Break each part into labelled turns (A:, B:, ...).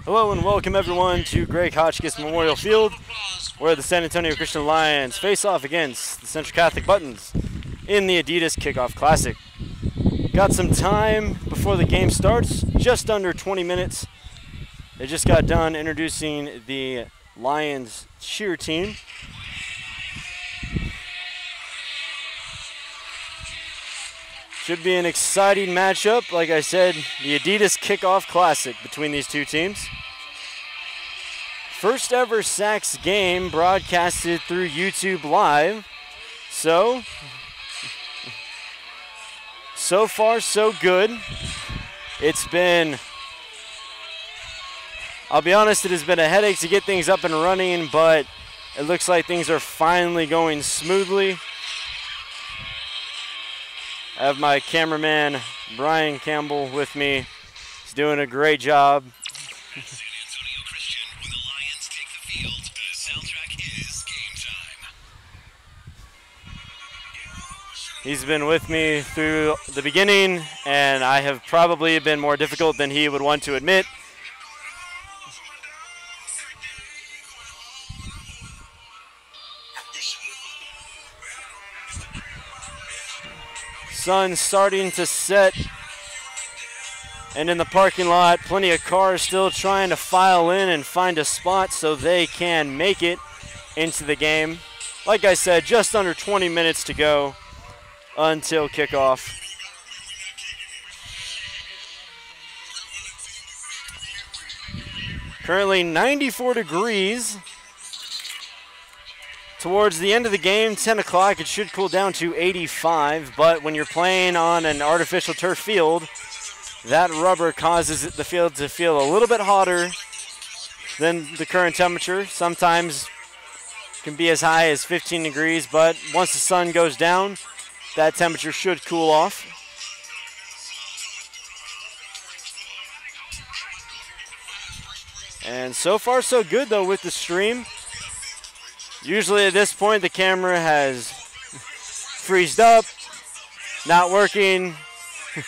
A: Hello and welcome everyone to Greg Hotchkiss Memorial Field, where the San Antonio Christian Lions face off against the Central Catholic Buttons in the Adidas Kickoff Classic. Got some time before the game starts, just under 20 minutes. They just got done introducing the Lions cheer team. Should be an exciting matchup. Like I said, the Adidas Kickoff Classic between these two teams. First ever SACS game broadcasted through YouTube Live. So far so good. It's been, I'll be honest, it has been a headache to get things up and running, but it looks like things are finally going smoothly. I have my cameraman, Brian Campbell, with me. He's doing a great job. San Antonio Christian, when the Lions take the field, the soundtrack is game time. He's been with me through the beginning, and I have probably been more difficult than he would want to admit. Sun starting to set, and in the parking lot, plenty of cars still trying to file in and find a spot so they can make it into the game. Like I said, just under 20 minutes to go until kickoff. Currently 94 degrees. Towards the end of the game, 10 o'clock, it should cool down to 85, but when you're playing on an artificial turf field, that rubber causes the field to feel a little bit hotter than the current temperature. Sometimes it can be as high as 15 degrees, but once the sun goes down, that temperature should cool off. And so far so good though with the stream. Usually at this point, the camera has freezed up, not working.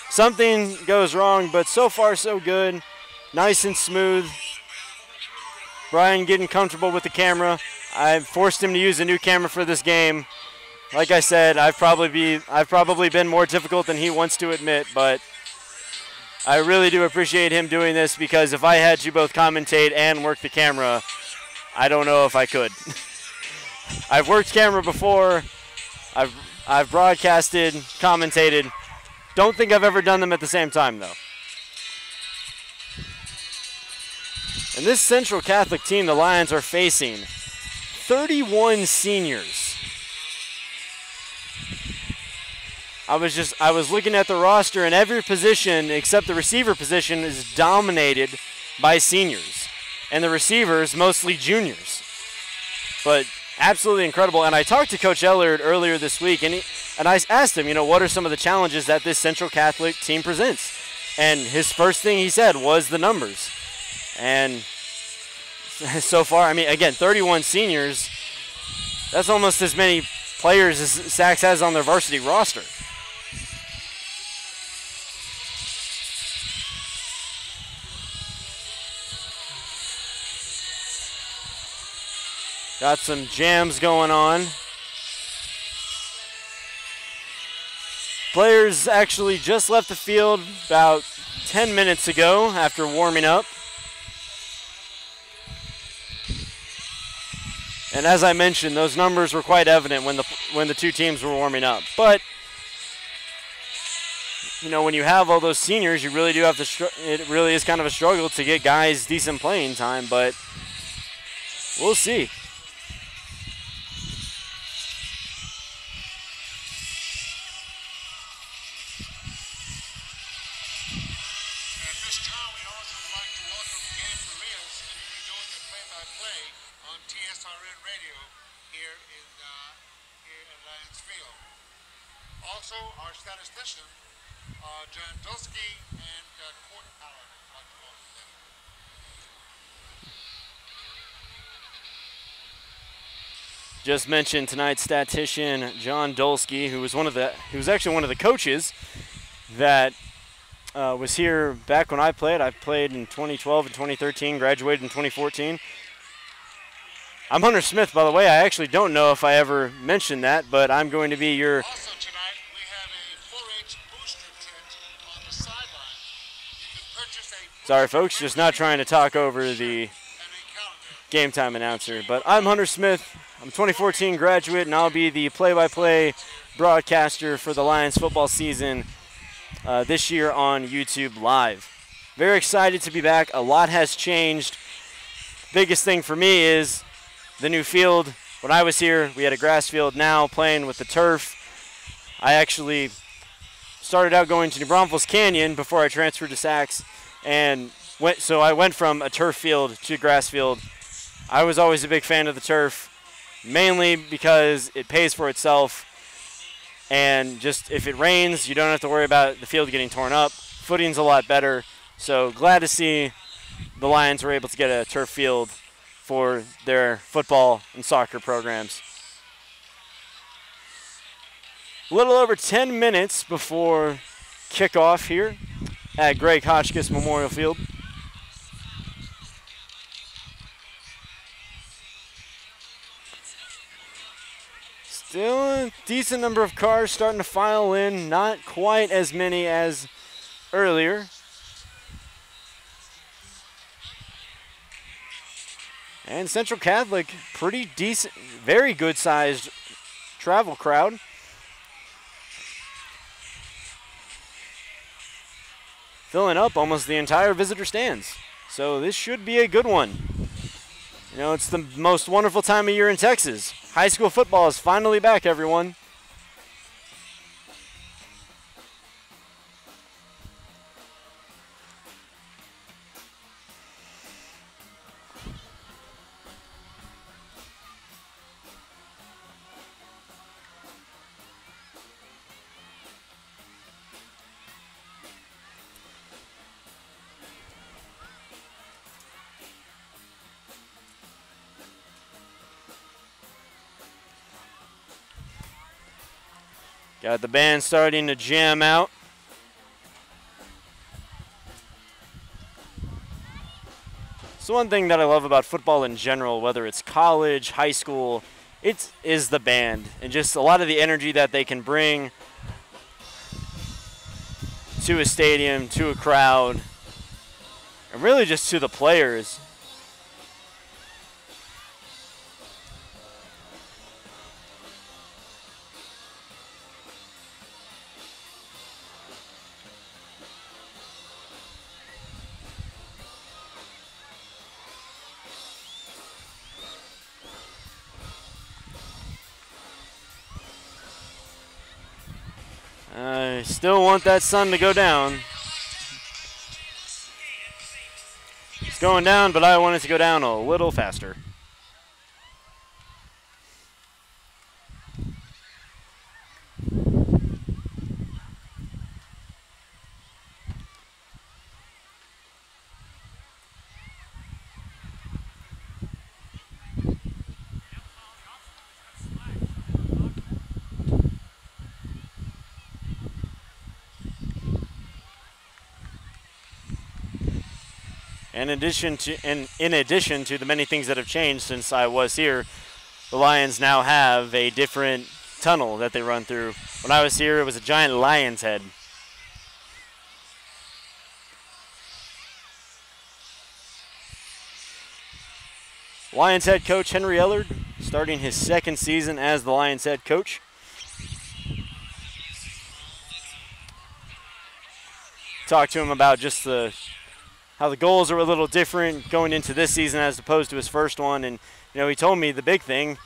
A: Something goes wrong, but so far so good. Nice and smooth. Brian getting comfortable with the camera. I've forced him to use a new camera for this game. Like I said, I've probably been more difficult than he wants to admit, but I really do appreciate him doing this, because if I had to both commentate and work the camera, I don't know if I could. I've worked camera before, I've broadcasted, commentated. Don't think I've ever done them at the same time though. And this Central Catholic team the Lions are facing, 31 seniors. I was looking at the roster, and every position except the receiver position is dominated by seniors. And the receivers mostly juniors. But absolutely incredible. And I talked to Coach Ellard earlier this week, and I asked him, what are some of the challenges that this Central Catholic team presents? And his first thing he said was the numbers. And so far, again, 31 seniors, that's almost as many players as SACS has on their varsity roster. Got some jams going on. Players actually just left the field about 10 minutes ago after warming up. And as I mentioned, those numbers were quite evident when the two teams were warming up. But you know, when you have all those seniors, you really do have to, it really is kind of a struggle to get guys decent playing time, but we'll see.
B: Also, our statistician, John Dulski and Court Allen.
A: Just mentioned tonight's statistician, John Dulski, who was actually one of the coaches that was here back when I played. I played in 2012 and 2013, graduated in 2014. I'm Hunter Smith, by the way. I actually don't know if I ever mentioned that, but I'm going to be your...
B: Also tonight, we have a 4-H booster kit on the sideline. You can purchase a...
A: Sorry, folks, just not trying to talk over the game time announcer. But I'm Hunter Smith. I'm a 2014 graduate, and I'll be the play-by-play broadcaster for the Lions football season this year on YouTube Live. Very excited to be back. A lot has changed. Biggest thing for me is the new field. When I was here, we had a grass field. Now playing with the turf. I actually started out going to New Braunfels Canyon before I transferred to SACS, and so I went from a turf field to a grass field. I was always a big fan of the turf, mainly because it pays for itself, and just if it rains, you don't have to worry about the field getting torn up. Footing's a lot better, so glad to see the Lions were able to get a turf field for their football and soccer programs. A little over 10 minutes before kickoff here at Greg Hotchkiss Memorial Field. Still a decent number of cars starting to file in, not quite as many as earlier. And Central Catholic, pretty decent, very good-sized travel crowd. Filling up almost the entire visitor stands. So this should be a good one. You know, it's the most wonderful time of year in Texas. High school football is finally back, everyone. Got the band starting to jam out. So one thing that I love about football in general, whether it's college, high school, it is the band and just a lot of the energy that they can bring to a stadium, to a crowd, and really just to the players. I still want that sun to go down. It's going down, but I want it to go down a little faster. In addition to the many things that have changed since I was here, the Lions now have a different tunnel that they run through. When I was here, it was a giant lion's head. Lions head coach Henry Ellard starting his second season as the Lions head coach. talked to him about just how the goals are a little different going into this season as opposed to his first one. And, he told me the big thing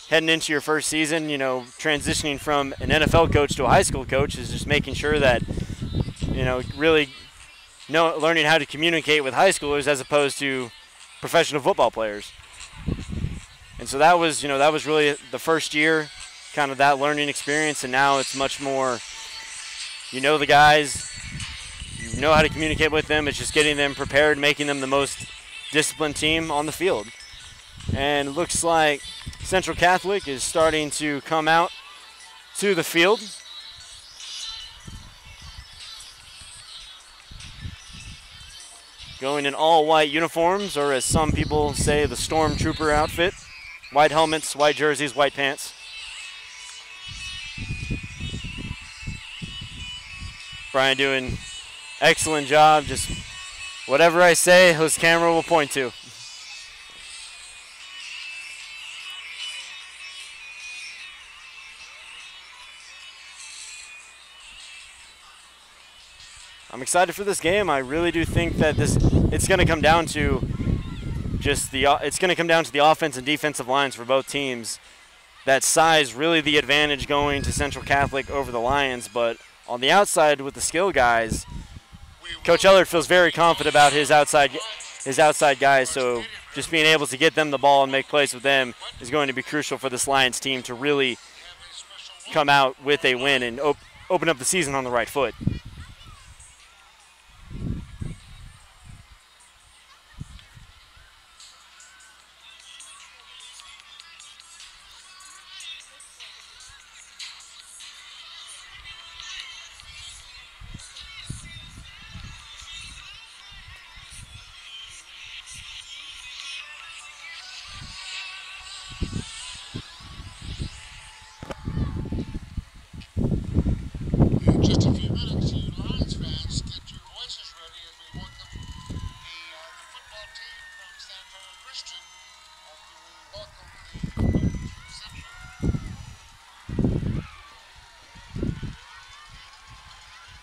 A: heading into your first season, transitioning from an NFL coach to a high school coach is just making sure that, really learning how to communicate with high schoolers as opposed to professional football players. And so that was really the first year, kind of that learning experience. And now it's much more, the guys, you know how to communicate with them. It's just getting them prepared, making them the most disciplined team on the field. And it looks like Central Catholic is starting to come out to the field. Going in all white uniforms, or as some people say, the Stormtrooper outfit. White helmets, white jerseys, white pants. Brian doing excellent job. Just whatever I say, his camera will point to. I'm excited for this game. I really do think that it's going to come down to the offense and defensive lines for both teams. That size really the advantage going to Central Catholic over the Lions, but on the outside with the skill guys, Coach Ellard feels very confident about his outside guys, so just being able to get them the ball and make plays with them is going to be crucial for this Lions team to really come out with a win and open up the season on the right foot.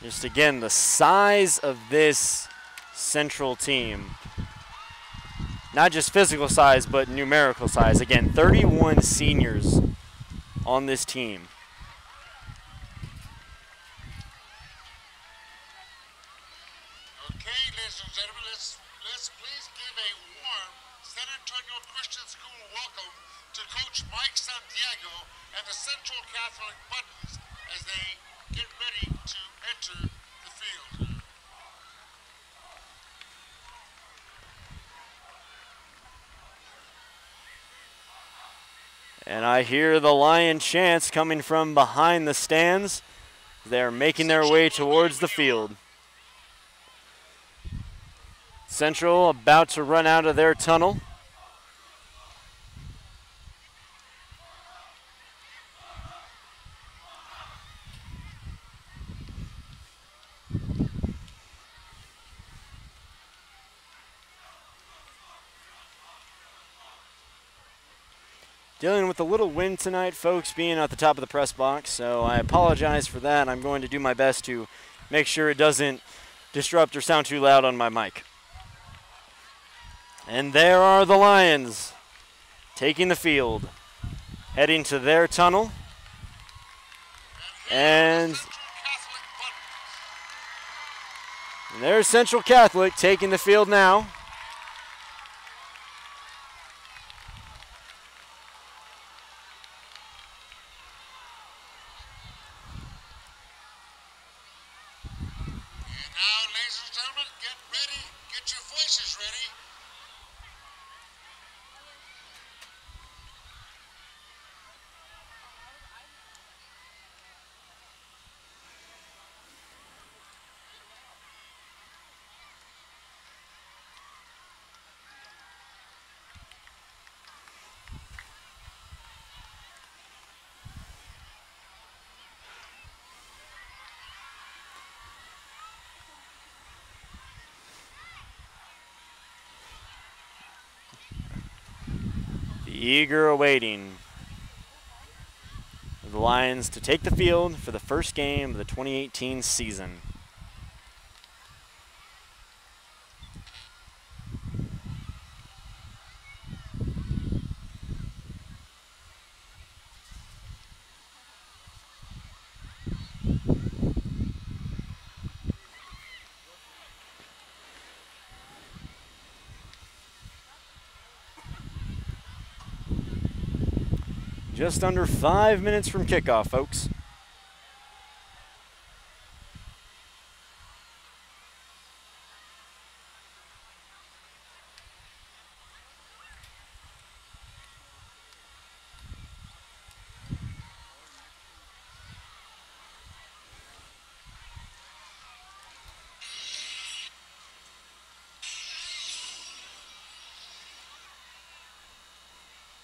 A: Just again, the size of this Central team. Not just physical size, but numerical size. Again, 31 seniors on this team.
B: Okay, ladies and gentlemen, let's please give a warm San Antonio Christian School welcome to Coach Mike Santiago and the Central Catholic Buttons as they get ready to enter the field.
A: And I hear the Lion chants coming from behind the stands. They're making their way towards the field. Central about to run out of their tunnel. Dealing with a little wind tonight, folks, being at the top of the press box, so I apologize for that. I'm going to do my best to make sure it doesn't disrupt or sound too loud on my mic. And there are the Lions taking the field, heading to their tunnel. And there's Central Catholic taking the field now. Eager awaiting the Lions to take the field for the first game of the 2018 season. Just under 5 minutes from kickoff, folks.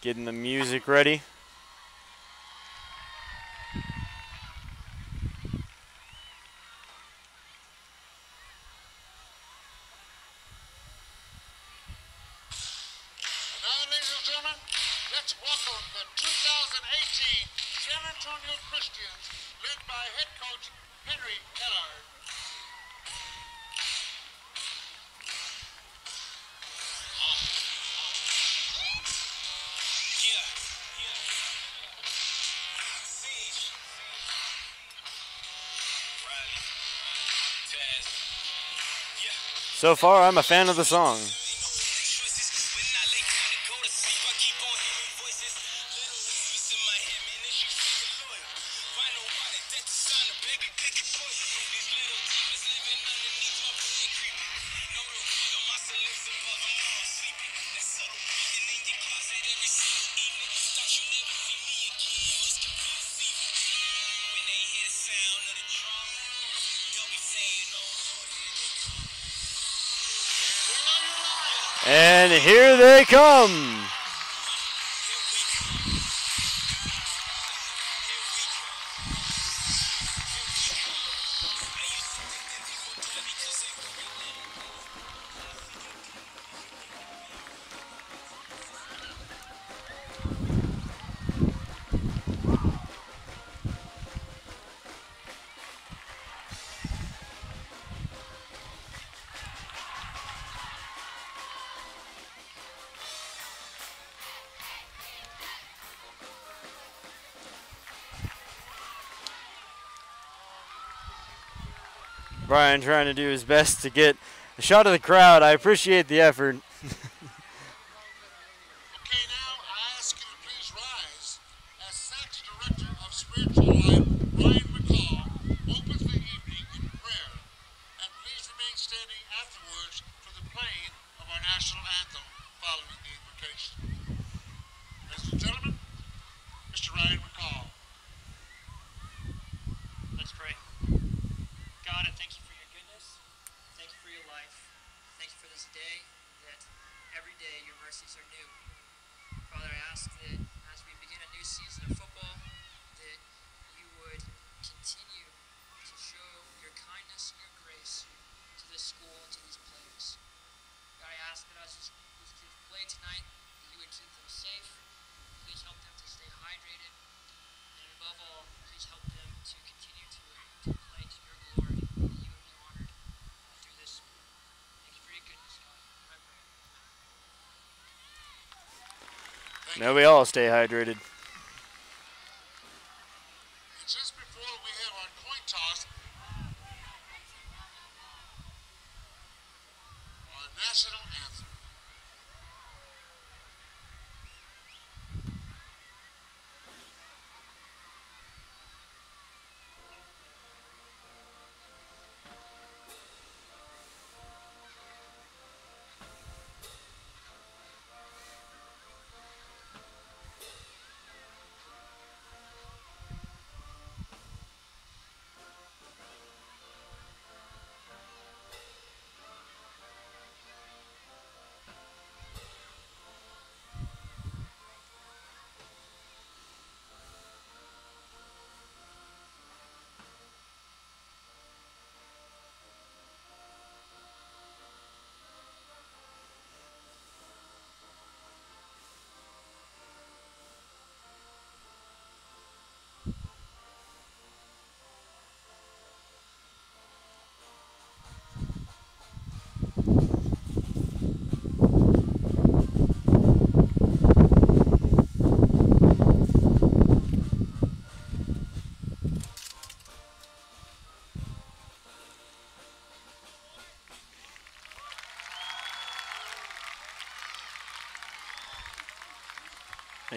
A: Getting the music ready.
B: Let's welcome the 2018 San Antonio Christians, led by head coach Henry Kellard.
A: So far, I'm a fan of the song. And here they come. Brian trying to do his best to get a shot of the crowd. I appreciate the effort.
B: Okay, now I ask you to please rise as SACS Director of Spiritual Life, Ryan McCall, opens the evening in prayer. And please remain standing afterwards for the playing of our national anthem following the invocation. Ladies and gentlemen, Mr. Ryan McCall.
C: Let's pray. God, I thank you for your goodness. Thank you for your life. Thank you for this day, that every day your mercies are new. Father, I ask that as we begin a new season of football, that you would continue to show your kindness and your grace to this school and to these players. God, I ask that as these kids play tonight, that you would keep them safe. Please help them to stay hydrated. And above all, please help them to continue to play to your glory, that you would be honored through this sport. Thank you for your goodness, God. I pray.
A: Now we all stay hydrated.
B: And just before we have our coin toss, our national anthem.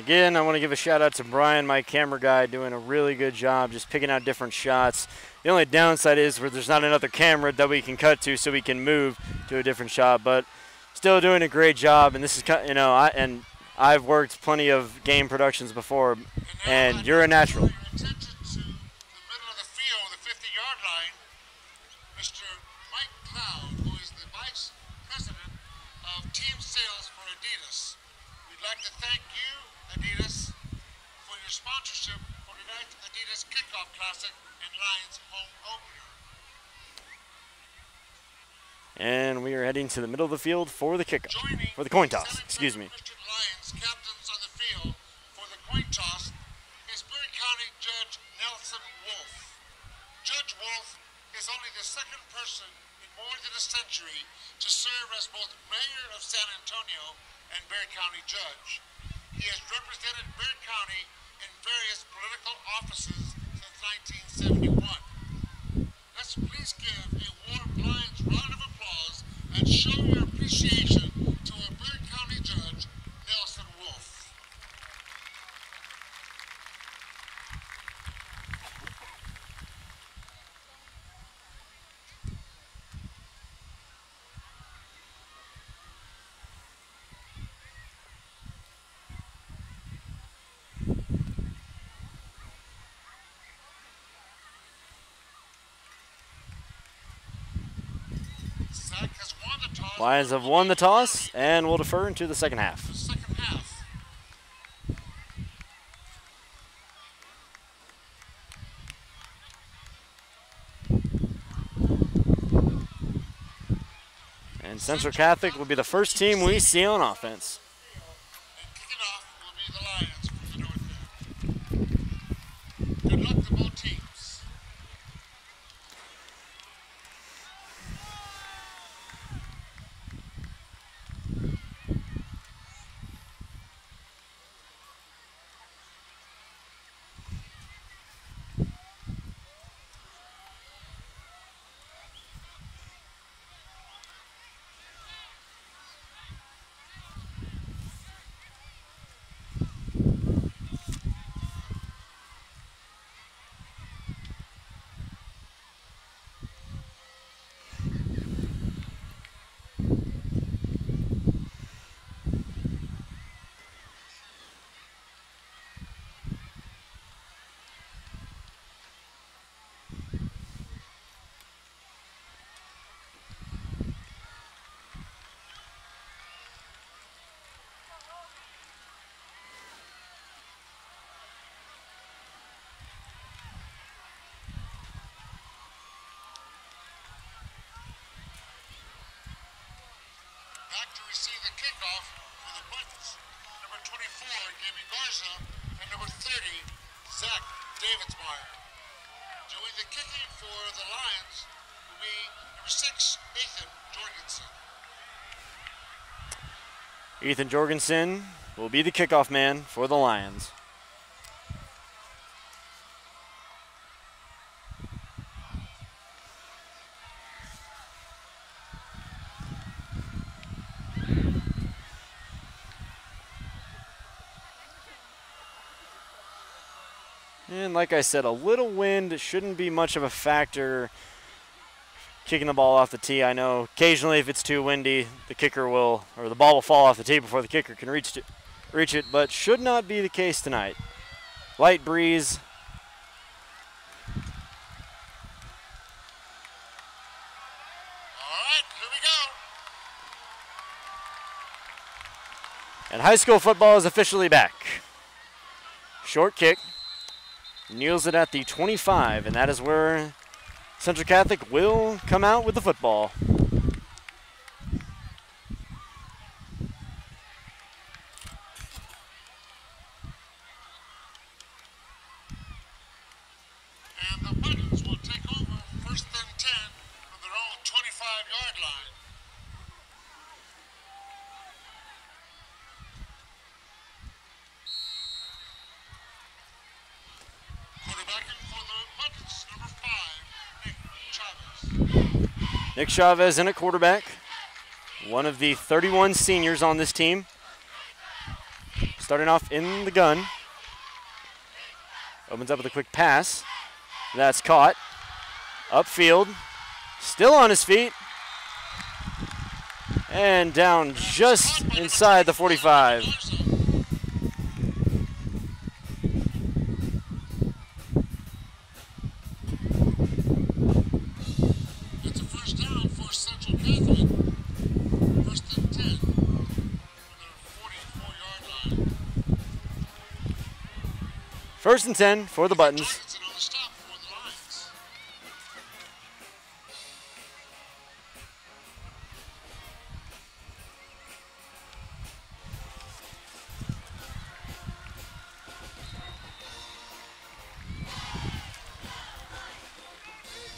A: Again, I want to give a shout out to Brian, my camera guy, doing a really good job just picking out different shots. The only downside is where there's not another camera that we can cut to so we can move to a different shot, but still doing a great job. And this is, you know, I've worked plenty of game productions before, and you're a natural.
B: Attention to the middle of the field, the 50-yard line. Mr. Mike Cloud, who is the Vice President of Team Sales for Adidas. We'd like to thank you, Adidas, for your sponsorship for tonight's Adidas Kickoff Classic and Lions home opener.
A: And we are heading to the middle of the field for the kickoff, for the coin toss, excuse me.
B: Lions captains on the field for the coin toss is Berry County Judge Nelson Wolf. Judge Wolf is only the second person in more than a century to serve as both mayor of San Antonio and Berry County judge. He has represented Berry County in various political offices since 1971. Let's please give a warm Lions round of applause and show your appreciation to our Berry County judge, Nelson Wolf. SAC has won the toss.
A: Lions have won the toss, and we'll defer into the second half.
B: The second half.
A: And Central Catholic will be the first team we see on offense.
B: And kicking off will be the Lions from the north end. Good luck to both teams. Back to receive the kickoff for the Buttons. Number 24, Gaby Garza, and number 30, Zach Davidsmeyer. Doing the kicking for the Lions will be number 6, Ethan Jorgensen.
A: Ethan Jorgensen will be the kickoff man for the Lions. And like I said, a little wind shouldn't be much of a factor kicking the ball off the tee. I know occasionally if it's too windy, the kicker will, or the ball will fall off the tee before the kicker can reach it, but should not be the case tonight. Light breeze.
B: All right, here we go.
A: And high school football is officially back. Short kick. Kneels it at the 25, and that is where Central Catholic will come out with the football.
B: And the Buttons will take over first and 10 from their own 25-yard line. Quarterbacking for the Buttons, number 5, Nick Chavez.
A: Nick Chavez in at quarterback, one of the 31 seniors on this team. starting off in the gun. Opens up with a quick pass. That's caught. Upfield. Still on his feet. And down just inside the 45.
B: It's a first down for Central Catholic. First and 10 from their 44-yard line.
A: First and 10 for the Buttons.
B: Johnson on the stop for the Lions.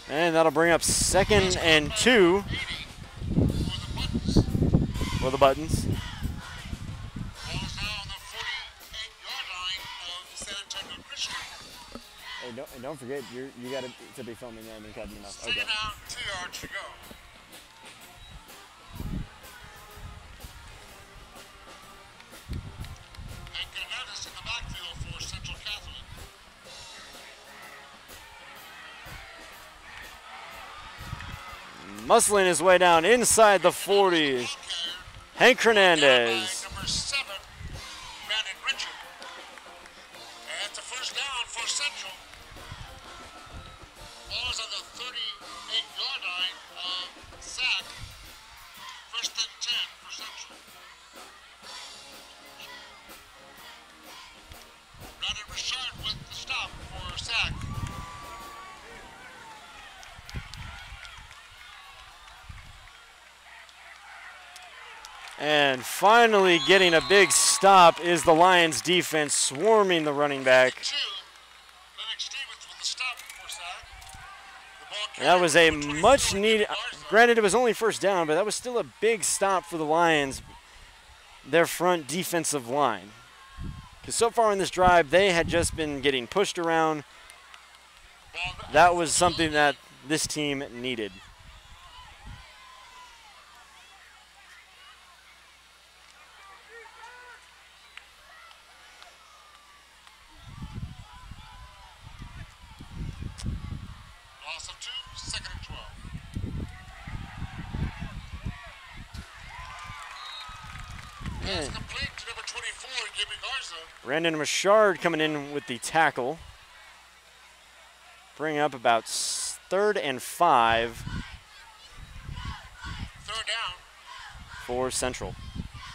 A: And that'll bring up 2nd and 2
B: For the Buttons.
A: for the Buttons.
B: Ball is now on the 48-yard line of San Antonio Christian.
A: Hey, don't forget, you got to be filming that and cutting enough.
B: Second down, 2 yards to go. And Hernandez in the backfield for Central Catholic.
A: Muscling his way down inside the 40.
B: Ball carrier.
A: Hank
B: Down by
A: Hernandez.
B: number 7, Brandon Richard. And it's a first down for Central. Ball is on the 38-yard line of SAC. First and 10 for Central. Brandon Richard with the stop for SAC.
A: And finally getting a big stop is the Lions defense swarming the running back.
B: 2, Lennox Stevens with the stop for SAC. The ball
A: And that was a
B: carrier, number
A: much
B: 24,
A: needed,
B: Garza.
A: granted it was only first down, but that was still a big stop for the Lions, their front defensive line. Because so far in this drive, they had just been getting pushed around.
B: Ball
A: That was something that this team needed.
B: Loss of 2, second and 12. Pass
A: And
B: complete to number 24, Gibby Garza.
A: Brandon Machard coming in with the tackle. Bring up about 3rd and 5
B: Third down.
A: for Central.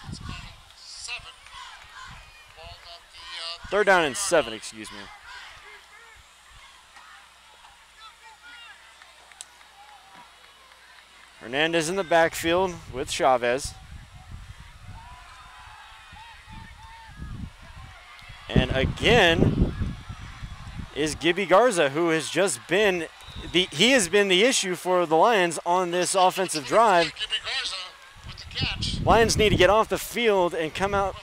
B: It's called 7. Ball at the
A: 3rd down and
B: 30-yard
A: 7,
B: line.
A: excuse me. Hernandez in the backfield with Chavez. And again is Gibby Garza, who has just been he has been the issue for the Lions on this offensive drive.
B: Gibby Garza with the catch.
A: Lions need to get off the field and come up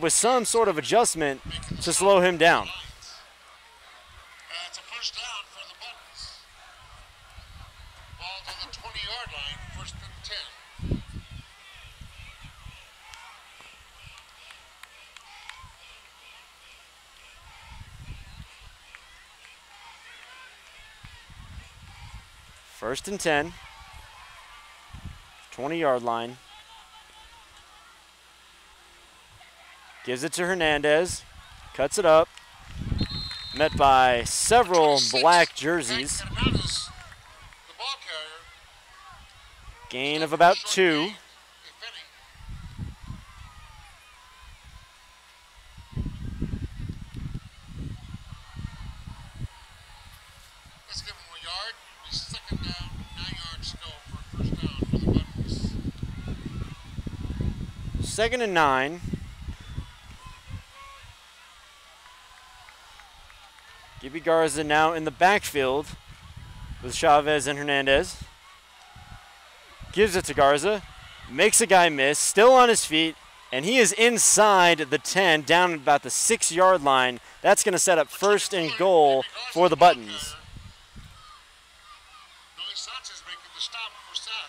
A: with some sort of adjustment to slow him down.
B: It's a first down for the Buttons. Ball on the 20-yard line, first and 10.
A: First and 10. 20-yard line. Gives it to Hernandez. Cuts it up. Met by several
B: 26,
A: black jerseys.
B: Hank Hernandez, the ball carrier.
A: Gain of about
B: Short
A: 2.
B: gain, if any. Let's give him a yard. Be second down, 9 yards to go for a first down for the Buttons.
A: 2nd and 9. Gibby Garza now in the backfield with Chavez and Hernandez. Gives it to Garza. Makes a guy miss. Still on his feet. And he is inside the 10, down at about the 6-yard line. That's going to set up first and goal for the Buttons.
B: Billy Sanchez making the stop for SAC.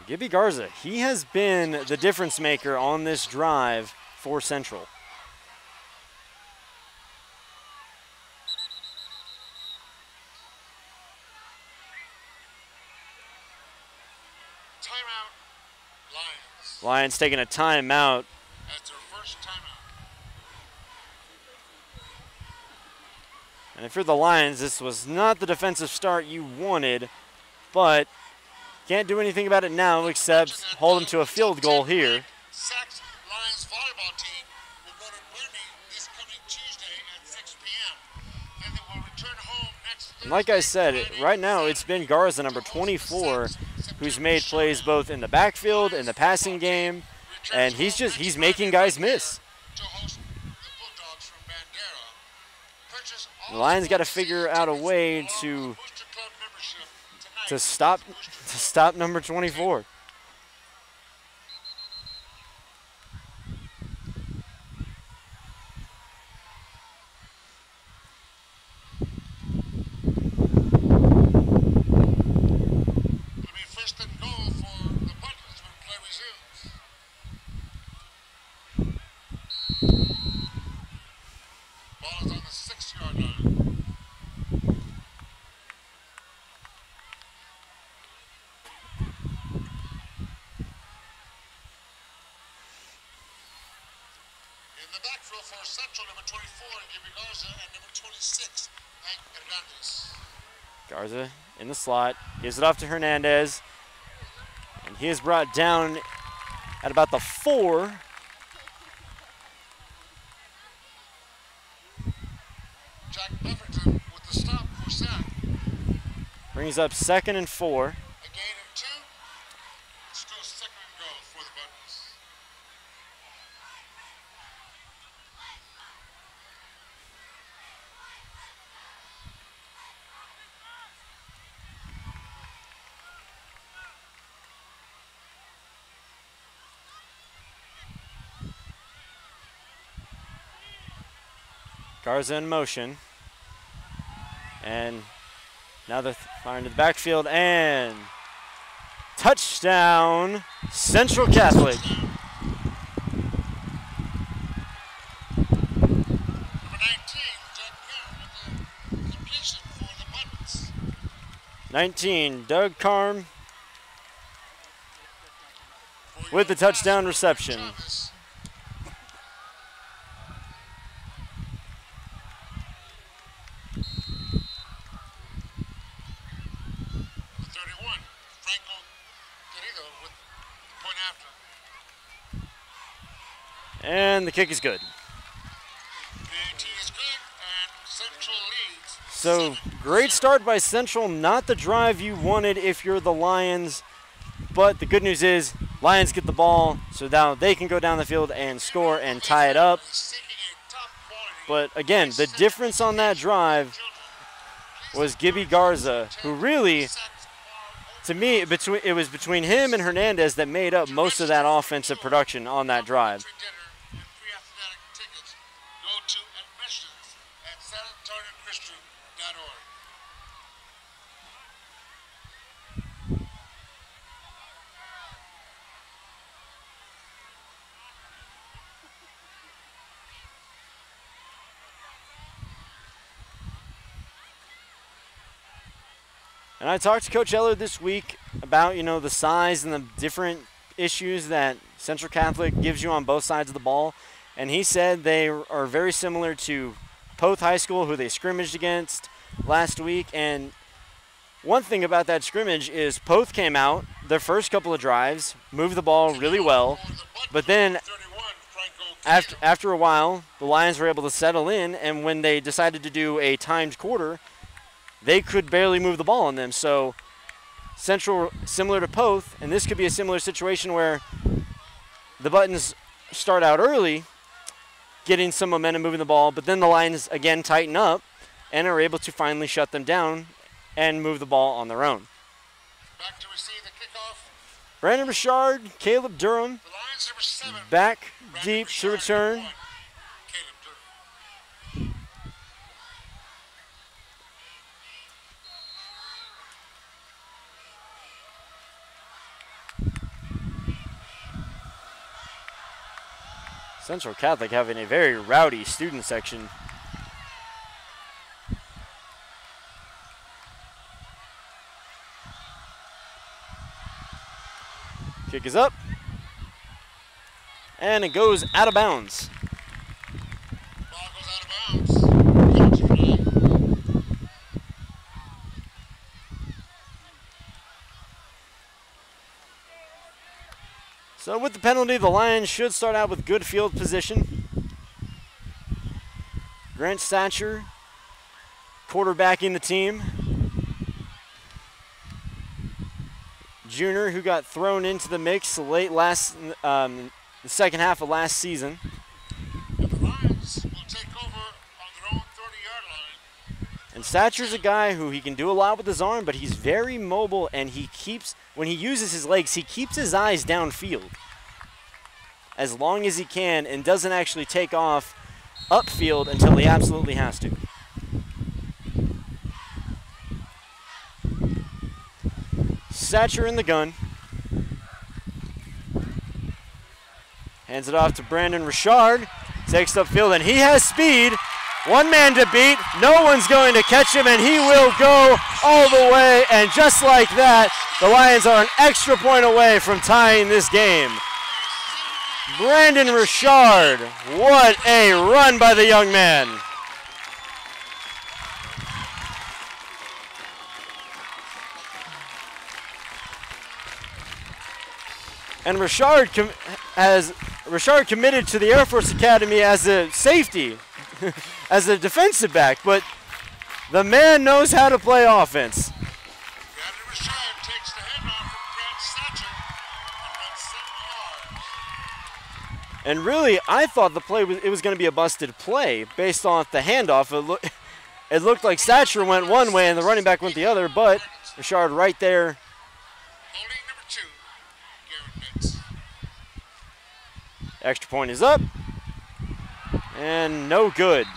A: Gibby Garza, he has been the difference maker on this drive for Central.
B: Timeout, Lions.
A: Lions taking a timeout.
B: That's their first timeout.
A: And if you're the Lions, this was not the defensive start you wanted, but can't do anything about it now except hold them to a field goal here.
B: SACS Lions volleyball team will go to Bernie this coming Tuesday at 6 p.m. Then they will return home next Thursday.
A: And like I said,
B: Friday,
A: right now it's been Garza, number 24, who's made plays both in the backfield, in the passing game, and he's making guys miss.
B: to host the Bulldogs from Bandera. Purchase all
A: The Lions got to
B: sports
A: figure
B: season
A: out a
B: tickets
A: way
B: along with
A: to
B: Booster Club membership tonight.
A: stop number 24.
B: It'll be first and goal for the Buttons when play resumes. Ball is on the 6-yard line. In the backfield for Central, number 24, Gibby Garza, and number 26, Hank Hernandez.
A: Garza in the slot, gives it off to Hernandez, and he is brought down at about the 4.
B: Jack Buffington with the stop for sack.
A: Brings up 2nd and 4.
B: A gain of 2. Still second and goal for the Buttons.
A: Garza in motion. And now they're firing to the backfield, and touchdown, Central Catholic.
B: Number 19, Doug Carr with the completion for the Buttons.
A: 19, Doug Carm
B: For
A: with the
B: your
A: touchdown
B: pass,
A: reception.
B: Thomas. Number 31, Franco Querido with the point after.
A: And the kick is good.
B: PAT is good, and Central leads.
A: So
B: 7-0.
A: great start by Central, not the drive you wanted if you're the Lions, but the good news is Lions get the ball, so now they can go down the field and score and tie it up.
B: Seeking a top quality
A: But again, the difference on that drive was Gibby Garza, who really, to me, it was between him and Hernandez that made up most of that offensive production on that drive.
B: Dinner and free athletic tickets. Go to admissions at sanantoniochristian.org.
A: And I talked to Coach Eller this week about, the size and the different issues that Central Catholic gives you on both sides of the ball. And he said they are very similar to Poth High School, who they scrimmaged against last week. And one thing about that scrimmage is Poth came out their first couple of drives, moved the ball really well, but then after a while, the Lions were able to settle in, and when they decided to do a timed quarter, they could barely move the ball on them. So Central, similar to Poth, and this could be a similar situation where the Buttons start out early, getting some momentum moving the ball, but then the Lions again tighten up and are able to finally shut them down and move the ball on their own.
B: Back to receive the kickoff.
A: Brandon Richard, Caleb Durham,
B: The Lions number 7.
A: back
B: Brandon
A: deep to
B: Richard,
A: return.
B: 1. Caleb Durham.
A: Central Catholic having a very rowdy student section. Kick is up. And it goes out of bounds.
B: Ball goes out of bounds.
A: So with the penalty, the Lions should start out with good field position. Grant Satcher quarterbacking the team. Junior, who got thrown into the mix late the second half of last season.
B: And the Lions will take over on their own 30-yard line.
A: And Satcher's a guy who he can do a lot with his arm, but he's very mobile, and when he uses his legs, he keeps his eyes downfield as long as he can and doesn't actually take off upfield until he absolutely has to. Satcher in the gun. Hands it off to Brandon Richard. Takes upfield, and he has speed. One man to beat. No one's going to catch him, and he will go all the way. And just like that, the Lions are an extra point away from tying this game. Brandon Richard, what a run by the young man. And Richard committed to the Air Force Academy as a safety, as a defensive back, but the man knows how to play offense.
B: Brandon Richard takes the handoff from Grant Satcher and runs 7 yards.
A: And really, I thought the play was going to be a busted play based on the handoff. It looked like Satcher went one way and the running back went the other, but Richard right there.
B: Holding number 2, Garrett Nix.
A: Extra point is up. And no good.
B: One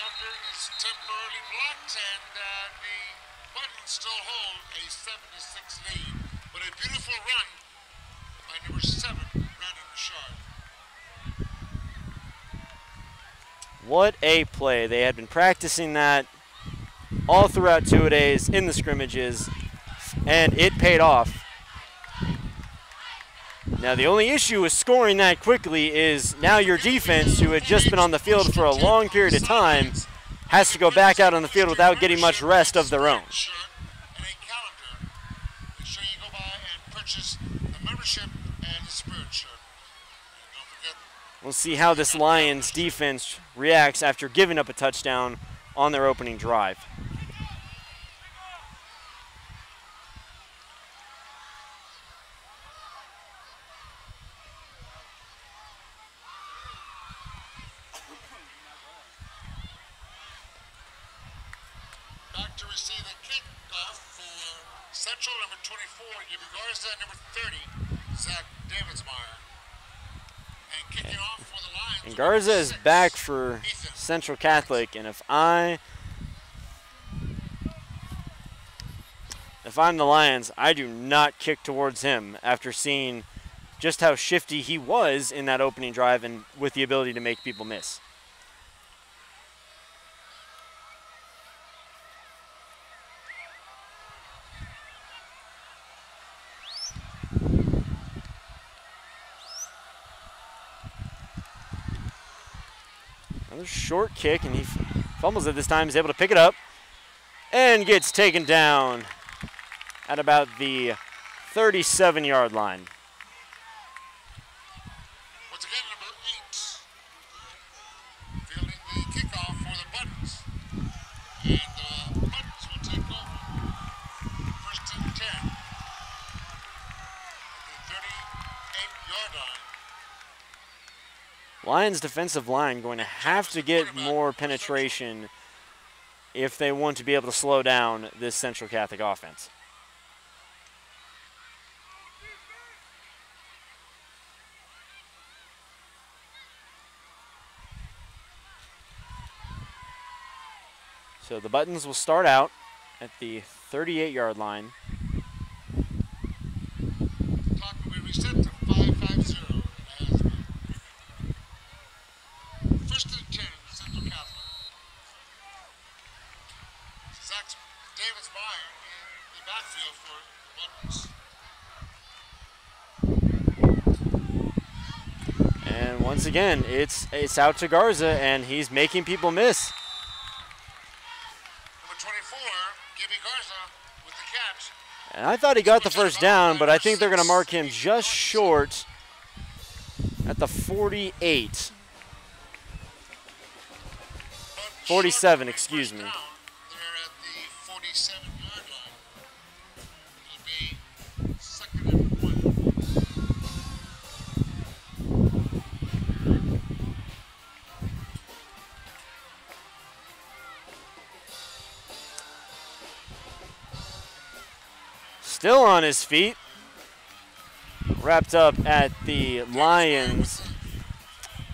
B: after is temporarily blocked, and the Buttons still hold a 7-6 lead. But a beautiful run by number 7, Brandon Richard.
A: What a play. They had been practicing that all throughout two-a-days in the scrimmages, and it paid off. Now, the only issue with scoring that quickly is now your defense, who had just been on the field for a long period of time, has to go back out on the field without getting much rest of their own.
B: And a calendar. Make sure you go by and purchase the membership and the spirit shirt. And don't forget,
A: We'll see how this Lions defense reacts after giving up a touchdown on their opening drive.
B: back to receive the kickoff for Central, number 24, Gibby Garza, number 30, Zach Davidsmeyer. And kicking off for the Lions.
A: And Garza is back for Central Catholic, and if I'm the Lions, I do not kick towards him after seeing just how shifty he was in that opening drive and with the ability to make people miss. Another short kick, and he fumbles it this time. He's able to pick it up and gets taken down at about the 37-yard line.
B: Once again, number 8, fielding the kickoff for the Buttons. And the Buttons will take over first and 10 at the 38-yard line.
A: Lions defensive line going to have to get more penetration if they want to be able to slow down this Central Catholic offense. So the Buttons will start out at the 38-yard line.
B: Clock will be reset to 5:50 as
A: And once again, it's out to Garza, and he's making people miss.
B: Number 24, Gibby Garza with the catch.
A: And I thought he got the first down, but I think they're going to mark him just short at the 48. 47, excuse me.
B: They're at the 47-yard line. It'll be second and 1.
A: Still on his feet. Wrapped up at the Lions'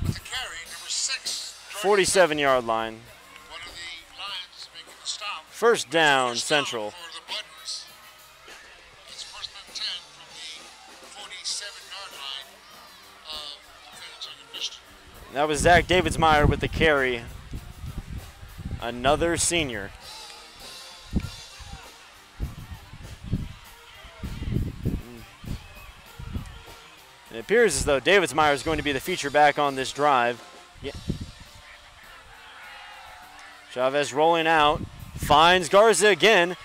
B: With the carry, number 6.
A: 47-yard line.
B: One of the Lions making the stop.
A: First down,
B: First down
A: Central.
B: for the Buttons. It's first and 10 from the 47-yard line of Minnesota Christian.
A: That was Zach Davidsmeyer with the carry. Another senior. It appears as though Davidsmeyer is going to be the feature back on this drive. Yeah. Chavez rolling out, finds Garza again,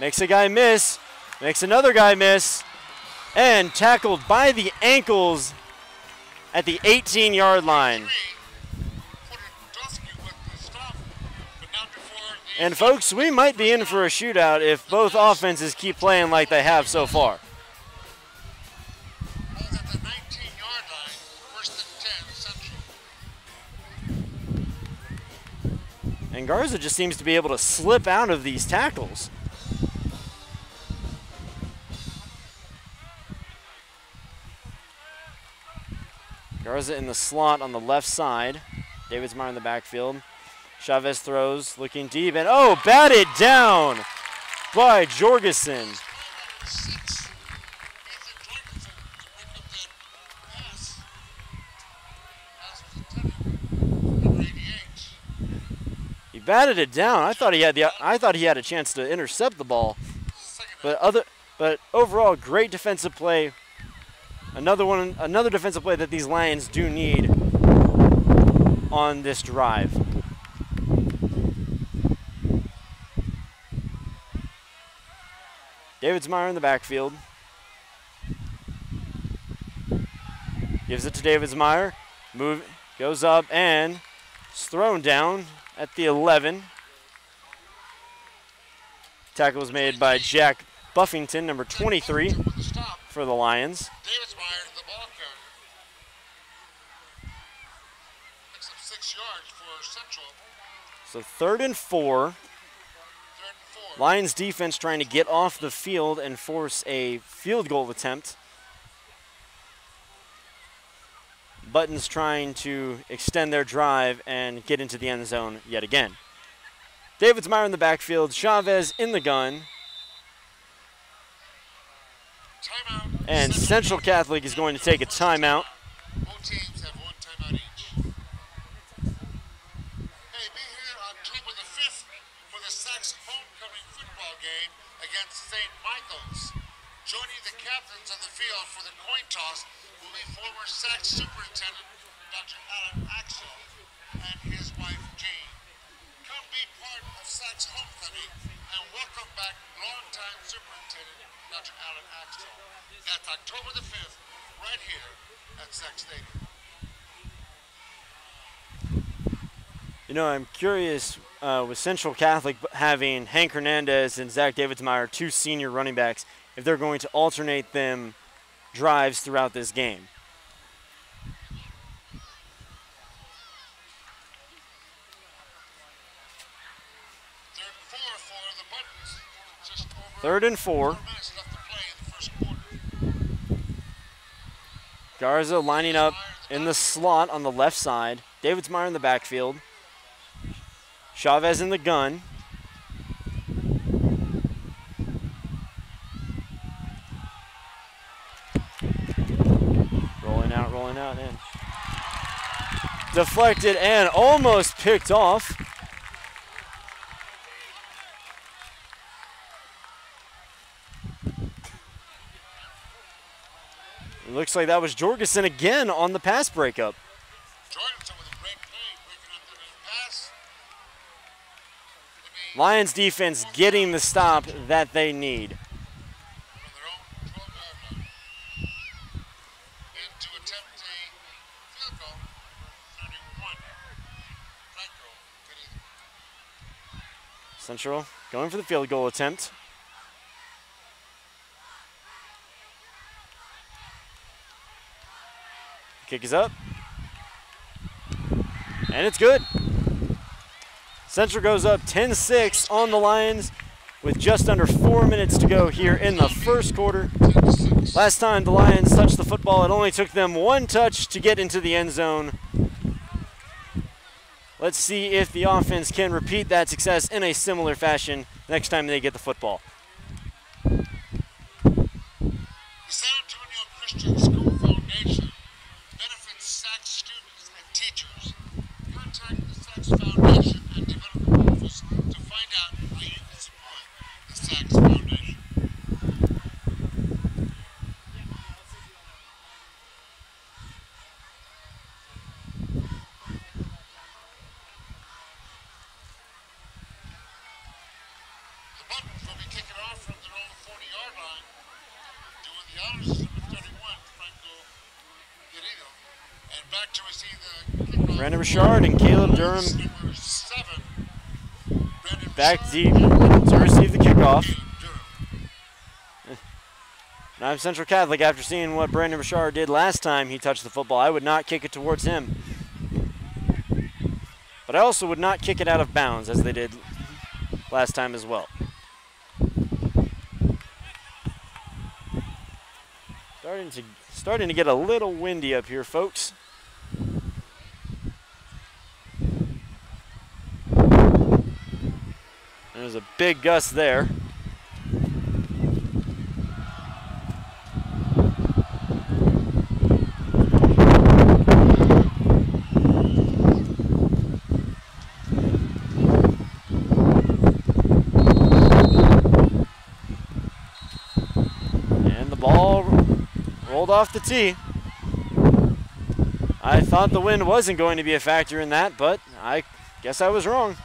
A: makes a guy miss, makes another guy miss, and tackled by the ankles at the 18-yard line. And folks, we might be in for a shootout if both offenses keep playing like they have so far.
B: At the 19-yard line, first and 10 Central.
A: And Garza just seems to be able to slip out of these tackles. Garza in the slot on the left side. Davidsmeyer in the backfield. Chavez throws, looking deep, and oh, batted down by Jorgensen. He batted it down. I thought he had a chance to intercept the ball. But overall, great defensive play. Another defensive play that these Lions do need on this drive. Davidsmeyer in the backfield. Gives it to Davidsmeyer. Goes up and it's thrown down at the 11. Tackle was made by Jack Buffington, number 23 for the Lions.
B: Davidsmeyer, the ball carrier. Picks up 6 yards for Central.
A: So 3rd and 4. Lions defense trying to get off the field and force a field goal attempt. Buttons trying to extend their drive and get into the end zone yet again. Davidsmeyer in the backfield, Chavez in the gun.
B: Timeout.
A: And Central Catholic is going to take a timeout.
B: Both teams have 1 timeout each. Hey, be here October the 5th for the SACS homecoming football game against St. Michael's. Joining the captains on the field for the coin toss will be former SACS Superintendent Dr. Alan Axel and his wife Jean. Come be part of SACS homecoming and welcome back longtime Superintendent Dr. Alan Axel. That's October the 5th, right here at SACS Stadium.
A: You know, I'm curious with Central Catholic having Hank Hernandez and Zach Davidsmeyer, 2 senior running backs, if they're going to alternate them drives throughout this game. Third and 4. Garza lining up in the slot on the left side. Davidsmeyer in the backfield. Chavez in the gun. Rolling out, and deflected and almost picked off. It looks like that was Jorgensen again on the pass breakup.
B: Jorgensen with a great play, breaking up the pass.
A: Lions defense getting the stop that they need.
B: From their own 12-yard line. And to attempt a field goal, 31. Franco could either.
A: Central going for the field goal attempt. Kick is up. And it's good. Central goes up 10-6 on the Lions with just under 4 minutes to go here in the first quarter. Last time the Lions touched the football, it only took them one touch to get into the end zone. Let's see if the offense can repeat that success in a similar fashion next time they get the football.
B: The San Antonio Christian School Foundation benefits SACS students and teachers. Contact the SACS Foundation and development office to find out how you can support the SACS Foundation. The Buttons will be kicking off from their own 40-yard line. Doing the honors is number 31, Franco Guerrero. And back to receive the kickoff.
A: Brandon Richard and Caleb Durham
B: Number 7. Brandon
A: back
B: Richard
A: deep to receive the kickoff.
B: Caleb Durham.
A: Now I'm Central Catholic. After seeing what Brandon Richard did last time he touched the football, I would not kick it towards him. But I also would not kick it out of bounds as they did last time as well. Starting to get a little windy up here, folks. There's a big gust there. And the ball rolled off the tee. I thought the wind wasn't going to be a factor in that, but I guess I was wrong.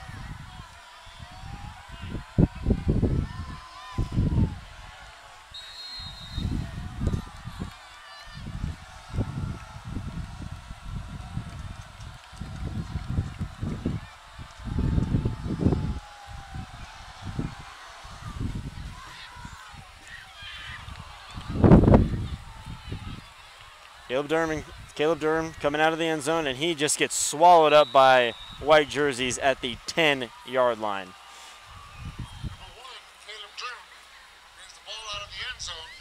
A: Caleb Durham coming out of the end zone, and he just gets swallowed up by white jerseys at the 10-yard line.
B: Number 1, Caleb Durham brings the ball out of the end zone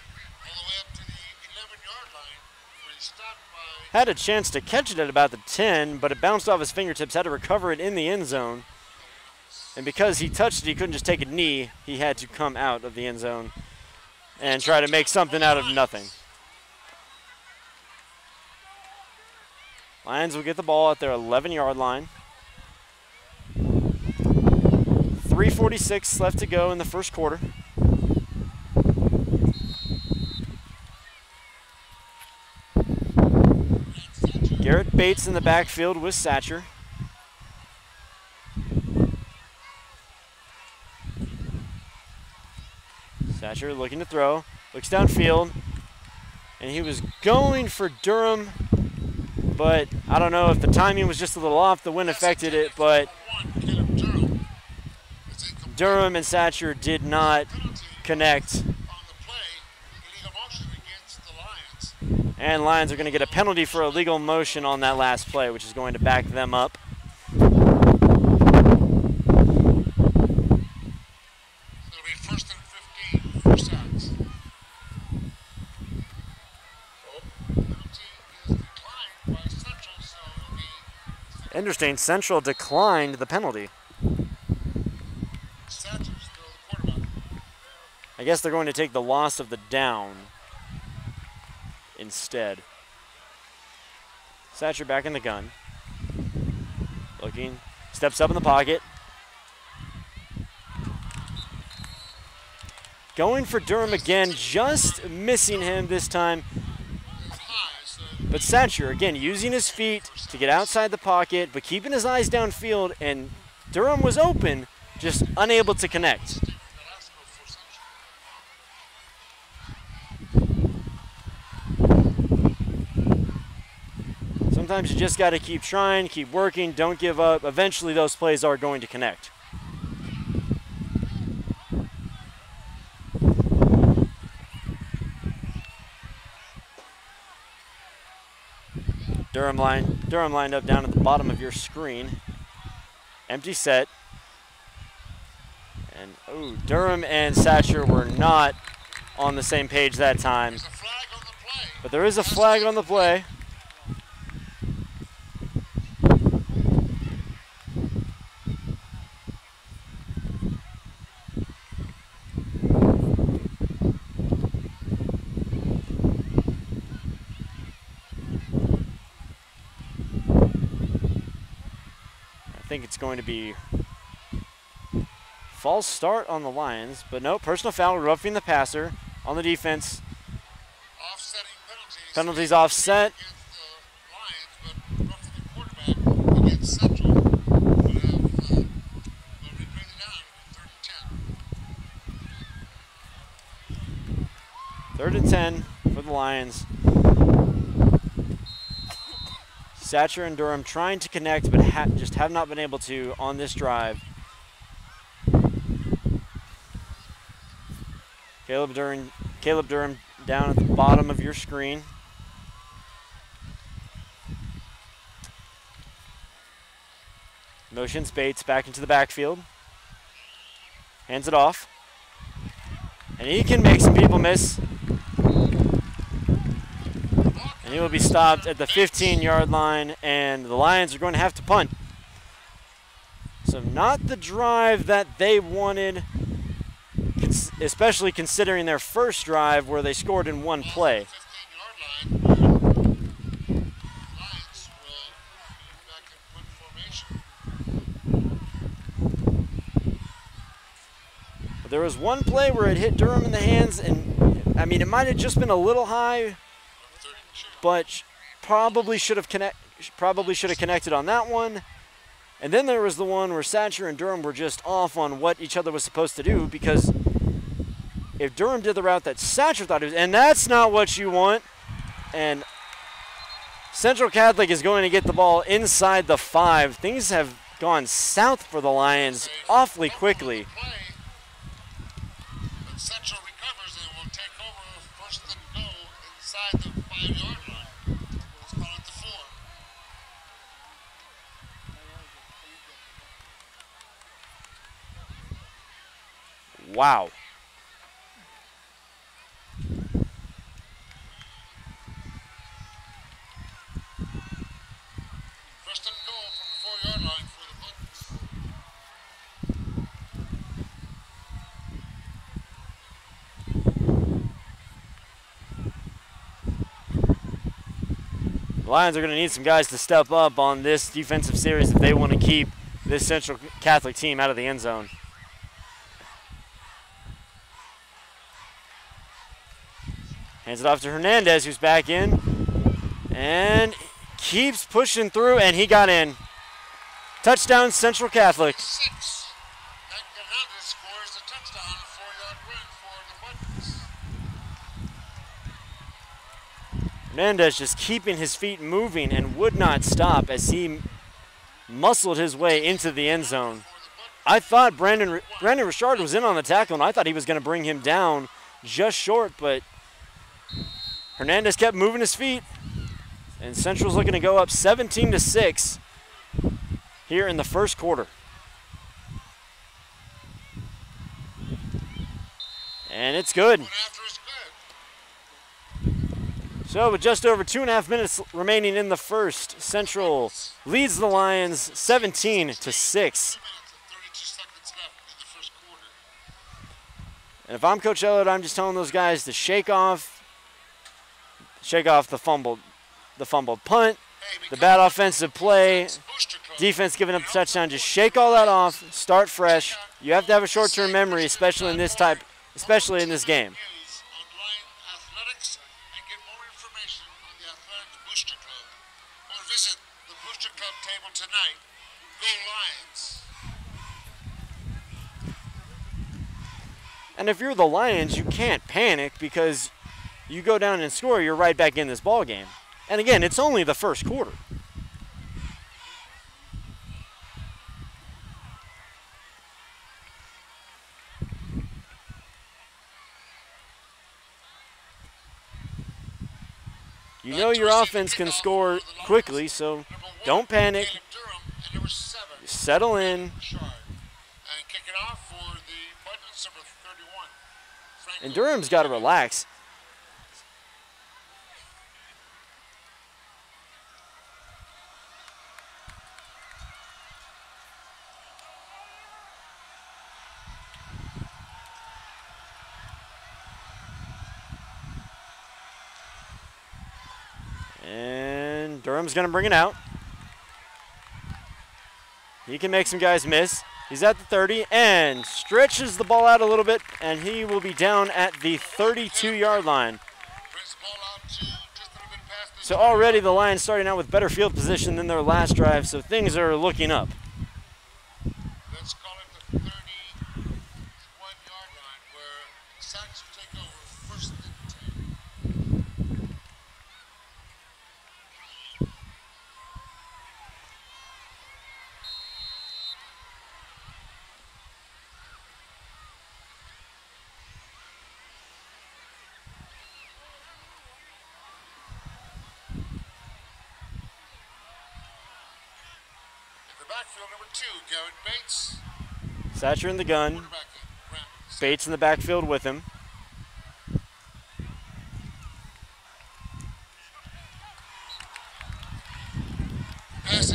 B: all the way up to the 11-yard line where he's stopped by
A: Had a chance to catch it at about the 10, but it bounced off his fingertips, had to recover it in the end zone. And because he touched it, he couldn't just take a knee. He had to come out of the end zone and try to make something out of nothing. Lions will get the ball at their 11-yard line. 3:46 left to go in the first quarter. Garrett Bates in the backfield with Satcher. Satcher looking to throw, looks downfield, and he was going for Durham, but I don't know if the timing was just a little off. The wind affected it, but Durham and Satcher did not connect. And Lions are going to get a penalty for illegal motion on that last play, which is going to back them up.
B: It'll be 1st and 15 for SACS.
A: Interesting, Central declined the penalty. I guess they're going to take the loss of the down instead. Satcher back in the gun. Looking, steps up in the pocket. Going for Durham again, just missing him this time. But Satcher, again, using his feet to get outside the pocket, but keeping his eyes downfield, and Durham was open, just unable to connect. Sometimes you just got to keep trying, keep working, don't give up. Eventually those plays are going to connect. Durham lined up down at the bottom of your screen. Empty set. And oh, Durham and Satcher were not on the same page that time. But there is a flag on the play. I think it's going to be false start on the Lions, but no, personal foul, roughing the passer on the defense. Penalties offset. Third and 10 for the Lions. Satcher and Durham trying to connect, but just have not been able to on this drive. Caleb Durham down at the bottom of your screen. Motions Bates back into the backfield. Hands it off. And he can make some people miss. And he will be stopped at the 15-yard line, and the Lions are going to have to punt. So not the drive that they wanted, especially considering their first drive where they scored in one play. But there was one play where it hit Durham in the hands, and I mean, it might have just been a little high, but probably should have connected on that one. And then there was the one where Satcher and Durham were just off on what each other was supposed to do, because if Durham did the route that Satcher thought he was, and that's not what you want, and Central Catholic is going to get the ball inside the 5. Things have gone south for the Lions awfully quickly.
B: Central recovers and will take over first and goal inside the 5-yard line. Let's call it the 4.
A: Wow.
B: First and goal from the 4-yard line for the Buttons.
A: The Lions are going to need some guys to step up on this defensive series if they want to keep this Central Catholic team out of the end zone. Hands it off to Hernandez, who's back in, and keeps pushing through, and he got in. Touchdown, Central Catholic.
B: 6. Hernandez scores a touchdown, a 4-yard run for the Buttons.
A: Hernandez just keeping his feet moving and would not stop as he muscled his way into the end zone. I thought Brandon Richard was in on the tackle, and I thought he was going to bring him down just short, but Hernandez kept moving his feet, and Central's looking to go up 17-6 here in the first quarter. And it's good. So with just over 2.5 minutes remaining in the first, Central leads the Lions 17-6. And if I'm Coach Ellard, I'm just telling those guys to shake off the fumbled punt, the bad offensive play, defense giving up a touchdown. Just shake all that off, start fresh. You have to have a short-term memory, especially in this game.
B: athletics and get more information on the Athletic Booster Club. Or visit the Booster Club table tonight. Go Lions!
A: And if you're the Lions, you can't panic because you go down and score, you're right back in this ball game. And again, it's only the first quarter. You know your offense can score quickly, so don't panic. Settle in.
B: And kick it off for the Buttons, number 31.
A: And Durham's got to relax. And Durham's going to bring it out. He can make some guys miss. He's at the 30 and stretches the ball out a little bit, and he will be down at the 32-yard line. So already the Lions starting out with better field position than their last drive, so things are looking up.
B: Let's call it the 31-yard line where SACS will take over first and 10. Backfield number 2, Garrett Bates.
A: Satcher in the gun. Bates in the backfield with him.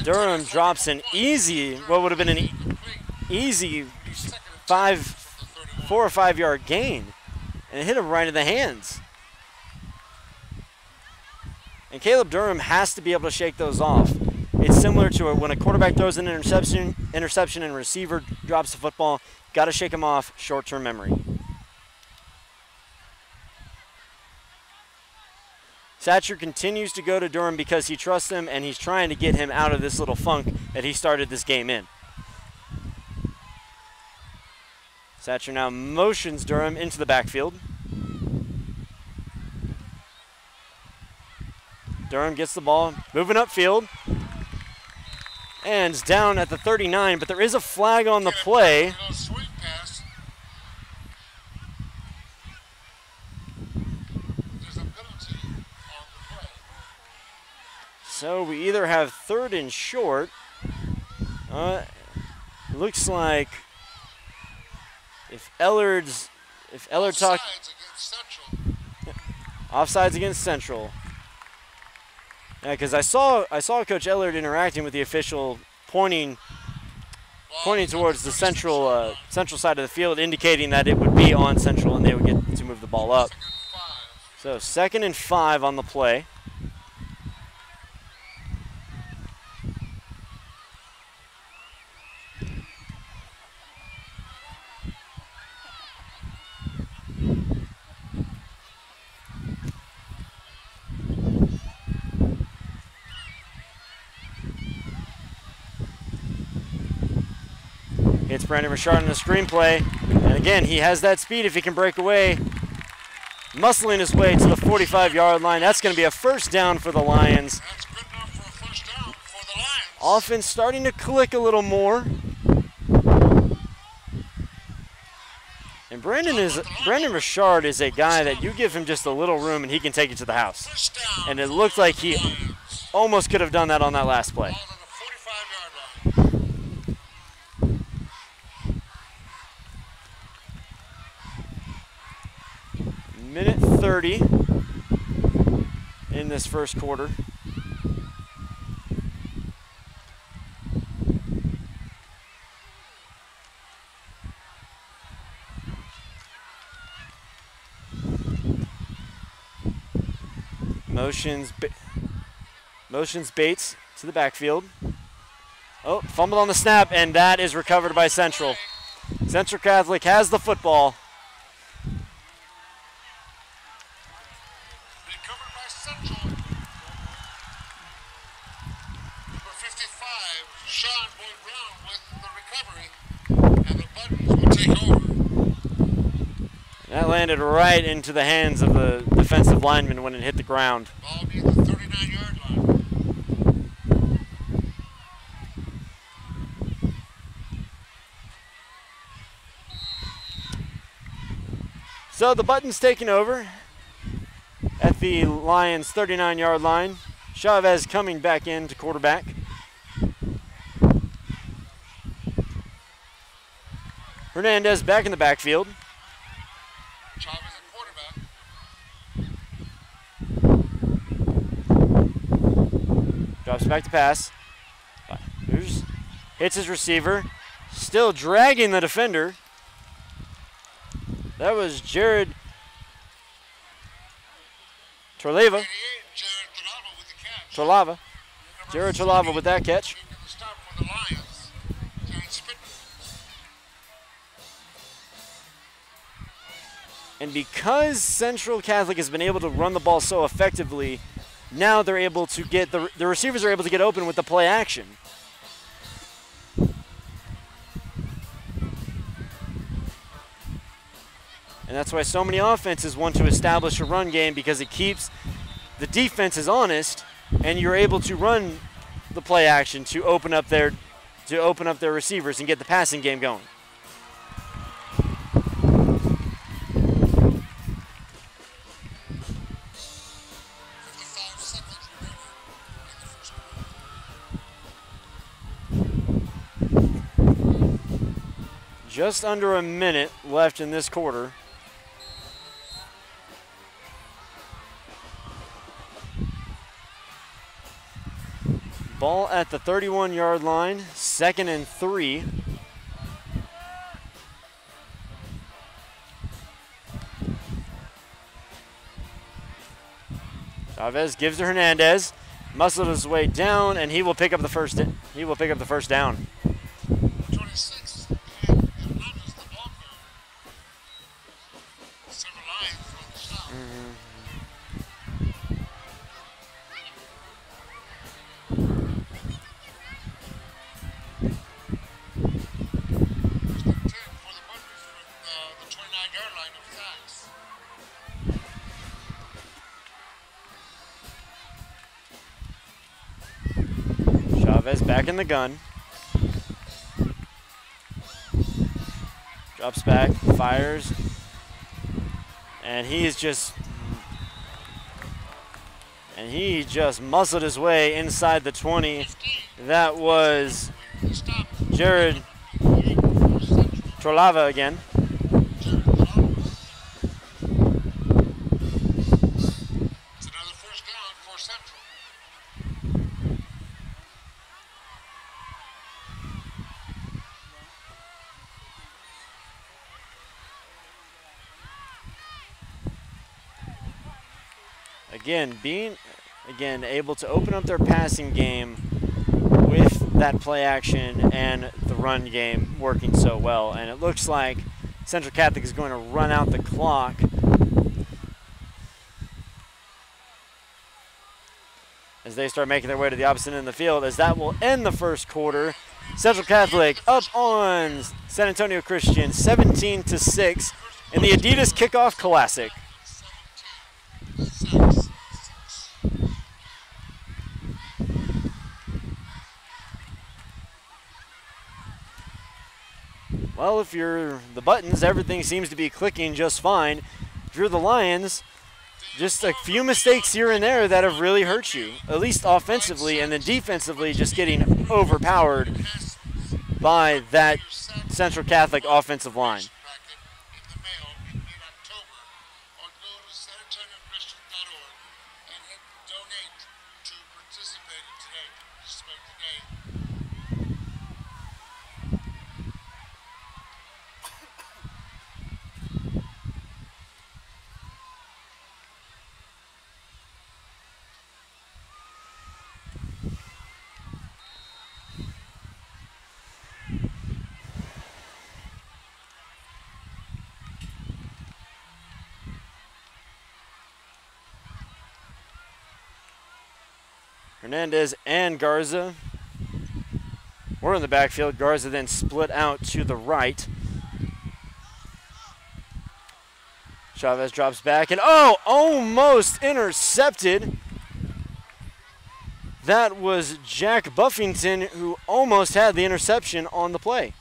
A: Durham drops an easy, what would have been an easy 4 or 5 yard gain, and it hit him right in the hands. And Caleb Durham has to be able to shake those off. It's similar to when a quarterback throws an interception and receiver drops the football. Got to shake him off, short-term memory. Satcher continues to go to Durham because he trusts him and he's trying to get him out of this little funk that he started this game in. Satcher now motions Durham into the backfield. Durham gets the ball, moving upfield. And it's down at the 39, but there is a flag on the play. So we either have 3rd and short. Looks like if Ellard offsides against Central. Yeah, because I saw Coach Ellard interacting with the official, pointing towards the central side of the field, indicating that it would be on Central and they would get to move the ball up. So 2nd and 5 on the play. Hits Brandon Richard in the screenplay. And again, he has that speed if he can break away. Muscling his way to the 45-yard line. That's going to be a first down for the Lions.
B: That's good enough for a first down for the Lions.
A: Offense starting to click a little more. And Brandon Richard is a guy that you give him just a little room and he can take it to the house. And it looked like he almost could have done that on that last play. Minute 30 in this first quarter. Motions Bates to the backfield. Oh, fumbled on the snap, and that is recovered by Central. Central Catholic has the football.
B: recovered by Central. Number 55, Sean Boyd Brown with the recovery, and the Buttons will take over.
A: That landed right into the hands of the defensive lineman when it hit the ground.
B: Ball near the 39-yard line.
A: So the Buttons taking over at the Lions' 39-yard line. Chavez coming back in to quarterback. Hernandez back in the backfield.
B: Chavez at quarterback.
A: Drops back to pass. Hits his receiver. Still dragging the defender. That was Jared Torlava. Jared Torlava with that catch. And because Central Catholic has been able to run the ball so effectively, now they're able to get the receivers are able to get open with the play action. And that's why so many offenses want to establish a run game, because it keeps the defenses honest, and you're able to run the play action to open up their receivers and get the passing game going. Just under a minute left in this quarter. Ball at the 31-yard line, 2nd and 3. Chavez gives to Hernandez, muscled his way down, and he will pick up the first. He will pick up the first down.
B: 26, and Hernandez the ball carrier. Several Lions on the shot. For the Buttons from the 29-yard line of SACS.
A: Chavez back in the gun. Drops back, fires, and he just muscled his way inside the 20. That was Jared Torlava again.
B: It's another first down for Central.
A: Again, able to open up their passing game with that play action and the run game working so well. And it looks like Central Catholic is going to run out the clock. As they start making their way to the opposite end of the field, as that will end the first quarter. Central Catholic up on San Antonio Christian 17-6 in the Adidas Kickoff Classic.
B: 17-6.
A: Well, if you're the Buttons, everything seems to be clicking just fine. If you're the Lions, just a few mistakes here and there that have really hurt you, at least offensively, and then defensively just getting overpowered by that Central Catholic offensive line. Hernandez and Garza were in the backfield. Garza then split out to the right. Chavez drops back and almost intercepted. That was Jack Buffington who almost had the interception on the play.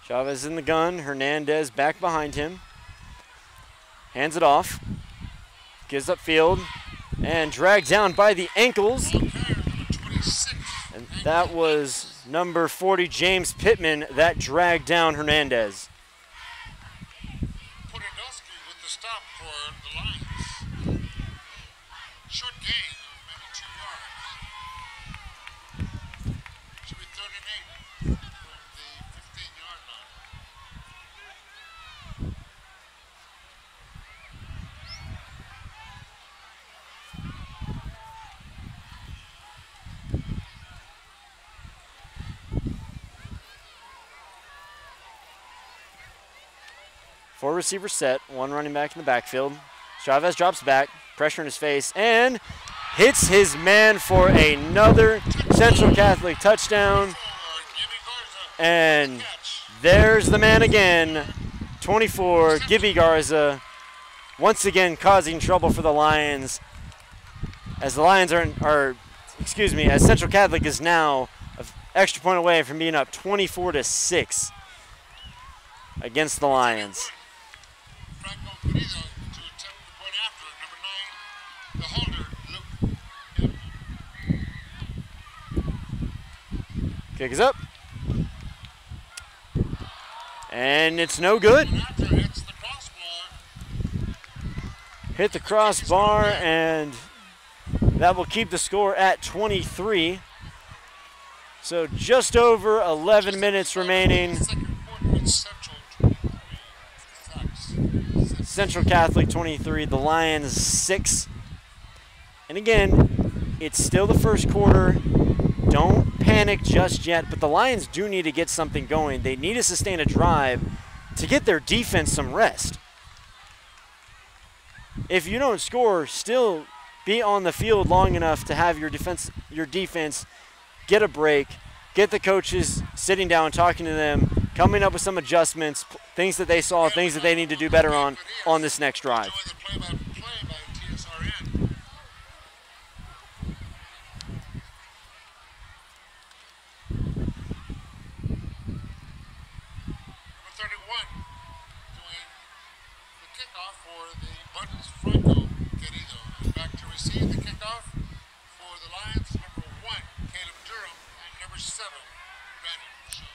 A: Chavez in the gun. Hernandez back behind him. Hands it off. Gives up field. And dragged down by the ankles. And that was number 40, James Pittman, that dragged down Hernandez.
B: Podolski with the stop for the Lions. Short gain, maybe 2 yards. Should be 38 from the 15-yard line.
A: Four receiver set, one running back in the backfield. Chavez drops back, pressure in his face, and hits his man for another Central Catholic touchdown. And there's the man again, 24, Gibby Garza, once again causing trouble for the Lions. As the Lions as Central Catholic is now an extra point away from being up 24-6 against the Lions.
B: Franco Querido to attempt the point after. Number 9, the holder, Luke.
A: Kick is up. And it's no good.
B: After hits the crossbar.
A: Hit the crossbar, and that will keep the score at 23. So just over 11 minutes remaining.
B: Second quarter with Central 23. SACS.
A: Central Catholic 23, the Lions 6. And again, it's still the first quarter. Don't panic just yet, but the Lions do need to get something going. They need to sustain a drive to get their defense some rest. If you don't score, still be on the field long enough to have your defense get a break, get the coaches sitting down, talking to them, coming up with some adjustments, things that they saw, things that they need to do better on this next drive.
B: Enjoy the play-by-play by TSRN. Number 31 doing the kickoff for the Buttons, Franco Querido. And back to receive the kickoff for the Lions, number 1, Caleb Durham, and number 7, Brandon Shaw.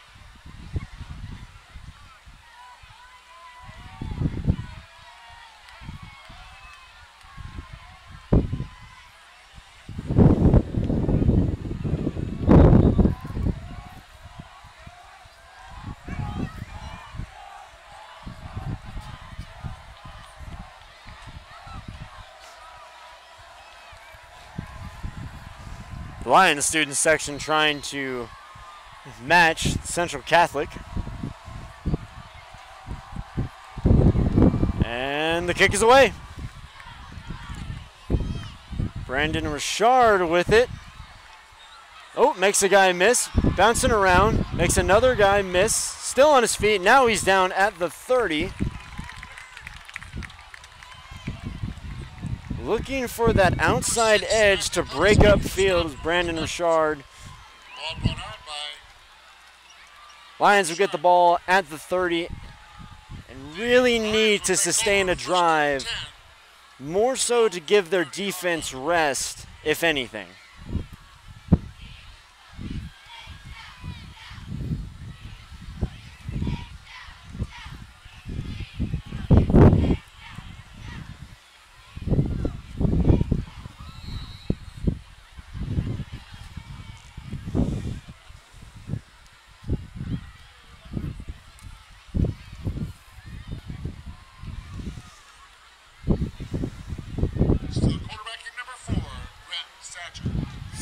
A: The Lions student section trying to match Central Catholic. And the kick is away. Brandon Richard with it. Oh, makes a guy miss. Bouncing around. Makes another guy miss. Still on his feet. Now he's down at the 30. Looking for that outside edge to break up field with Brandon Richard.
B: Ball brought out by
A: Lions will get the ball at the 30 and really need to sustain a drive, more so to give their defense rest, if anything.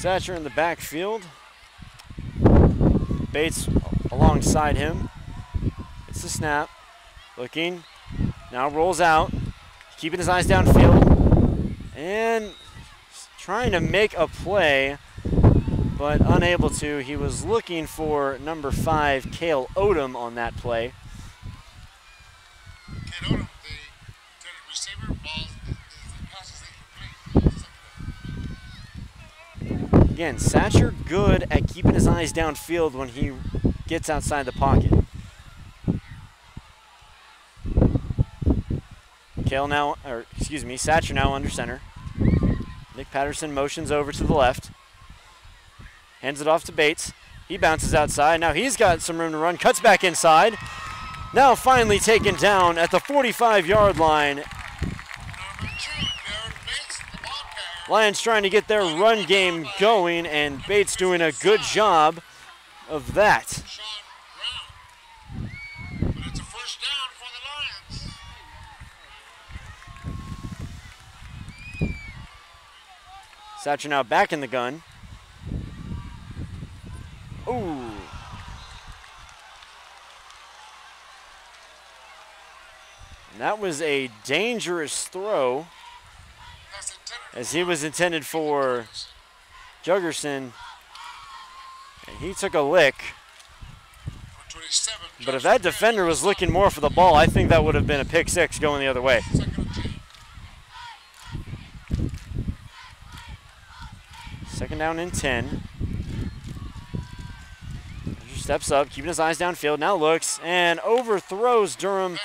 A: Satcher in the backfield. Bates alongside him. It's the snap. Looking. Now rolls out. Keeping his eyes downfield. And trying to make a play, but unable to. He was looking for number 5, Cale Odom, on that play.
B: Cale Odom, the intended receiver, ball is the passes incomplete.
A: Again, Satcher good at keeping his eyes downfield when he gets outside the pocket. Satcher now under center. Nick Patterson motions over to the left. Hands it off to Bates. He bounces outside. Now he's got some room to run. Cuts back inside. Now finally taken down at the 45-yard line. Lions trying to get their run game going, and Bates doing a good job of that.
B: But it's a first down for the Lions.
A: Satcher now back in the gun. Ooh. And that was a dangerous throw, as he was intended for Juggerson, and he took a lick. But if that defender was looking more for the ball, I think that would have been a pick six going the other way. Second down and 10. Steps up, keeping his eyes downfield, now looks and overthrows Durham,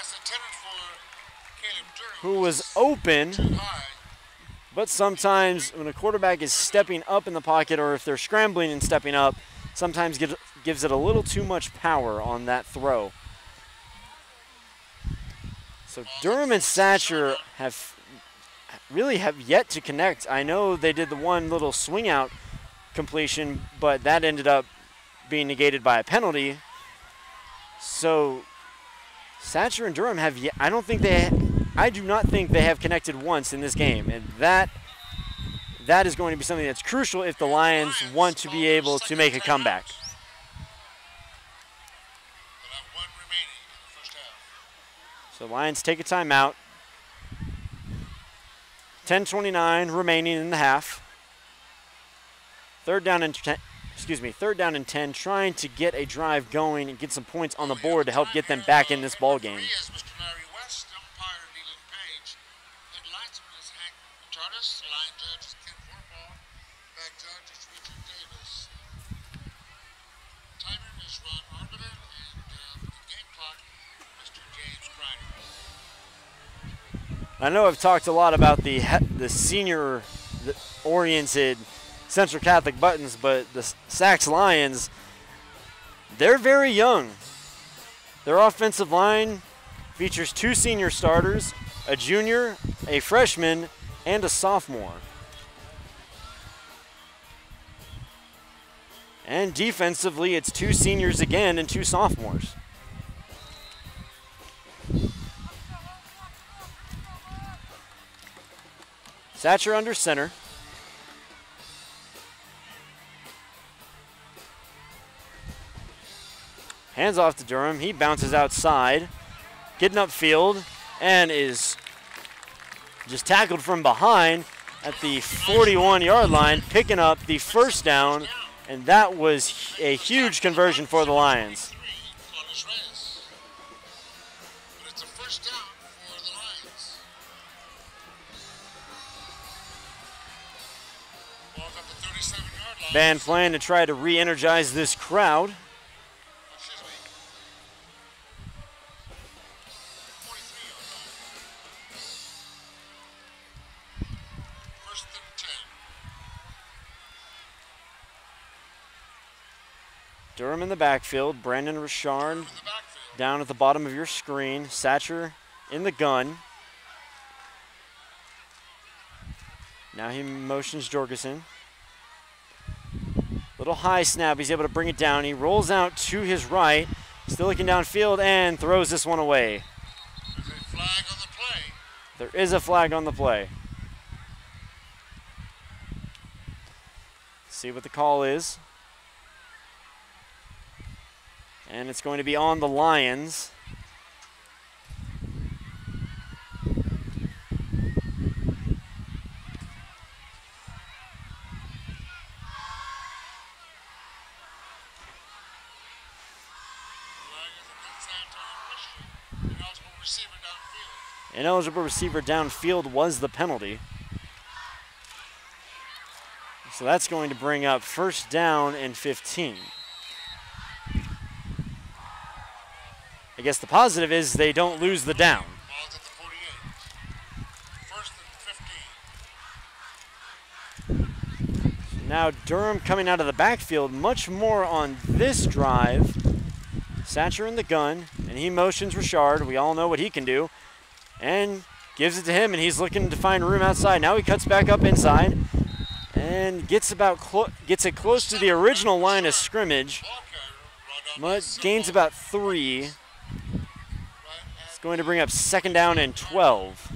A: who was open. But sometimes when a quarterback is stepping up in the pocket, or if they're scrambling and stepping up, sometimes gives it a little too much power on that throw. So Durham and Satcher really have yet to connect. I know they did the one little swing out completion, but that ended up being negated by a penalty. So Satcher and Durham have yet, I do not think they have connected once in this game, and that is going to be something that's crucial if the Lions want to be able to make a comeback. So Lions take a timeout. 10:29 remaining in the half. Third down and 10, trying to get a drive going and get some points on the board to help get them back in this ball game. I know I've talked a lot about the senior-oriented Central Catholic Buttons, but the SACS Lions, they're very young. Their offensive line features 2 senior starters, a junior, a freshman, and a sophomore. And defensively, it's 2 seniors again and 2 sophomores. Satcher under center. Hands off to Durham. He bounces outside, getting upfield, and is just tackled from behind at the 41-yard line, picking up the first down, and that was a huge conversion for the Lions. Band playing to try to re-energize this crowd. Durham in the backfield. Brandon Richard down at the bottom of your screen. Satcher in the gun. Now he motions Jorgensen. Little high snap. He's able to bring it down. He rolls out to his right. Still looking downfield and throws this one away.
B: There's a flag on the play.
A: There is a flag on the play. See what the call is. And it's going to be on the Lions. Ineligible receiver downfield was the penalty. So that's going to bring up first down and 15. I guess the positive is they don't lose the down.
B: Ball's at the 48. First and 15.
A: Now Durham coming out of the backfield, much more on this drive. Satcher in the gun, and he motions Richard. We all know what he can do. And gives it to him, and he's looking to find room outside. Now he cuts back up inside and gets it close to the original line of scrimmage. But gains about 3. It's going to bring up second down and 12.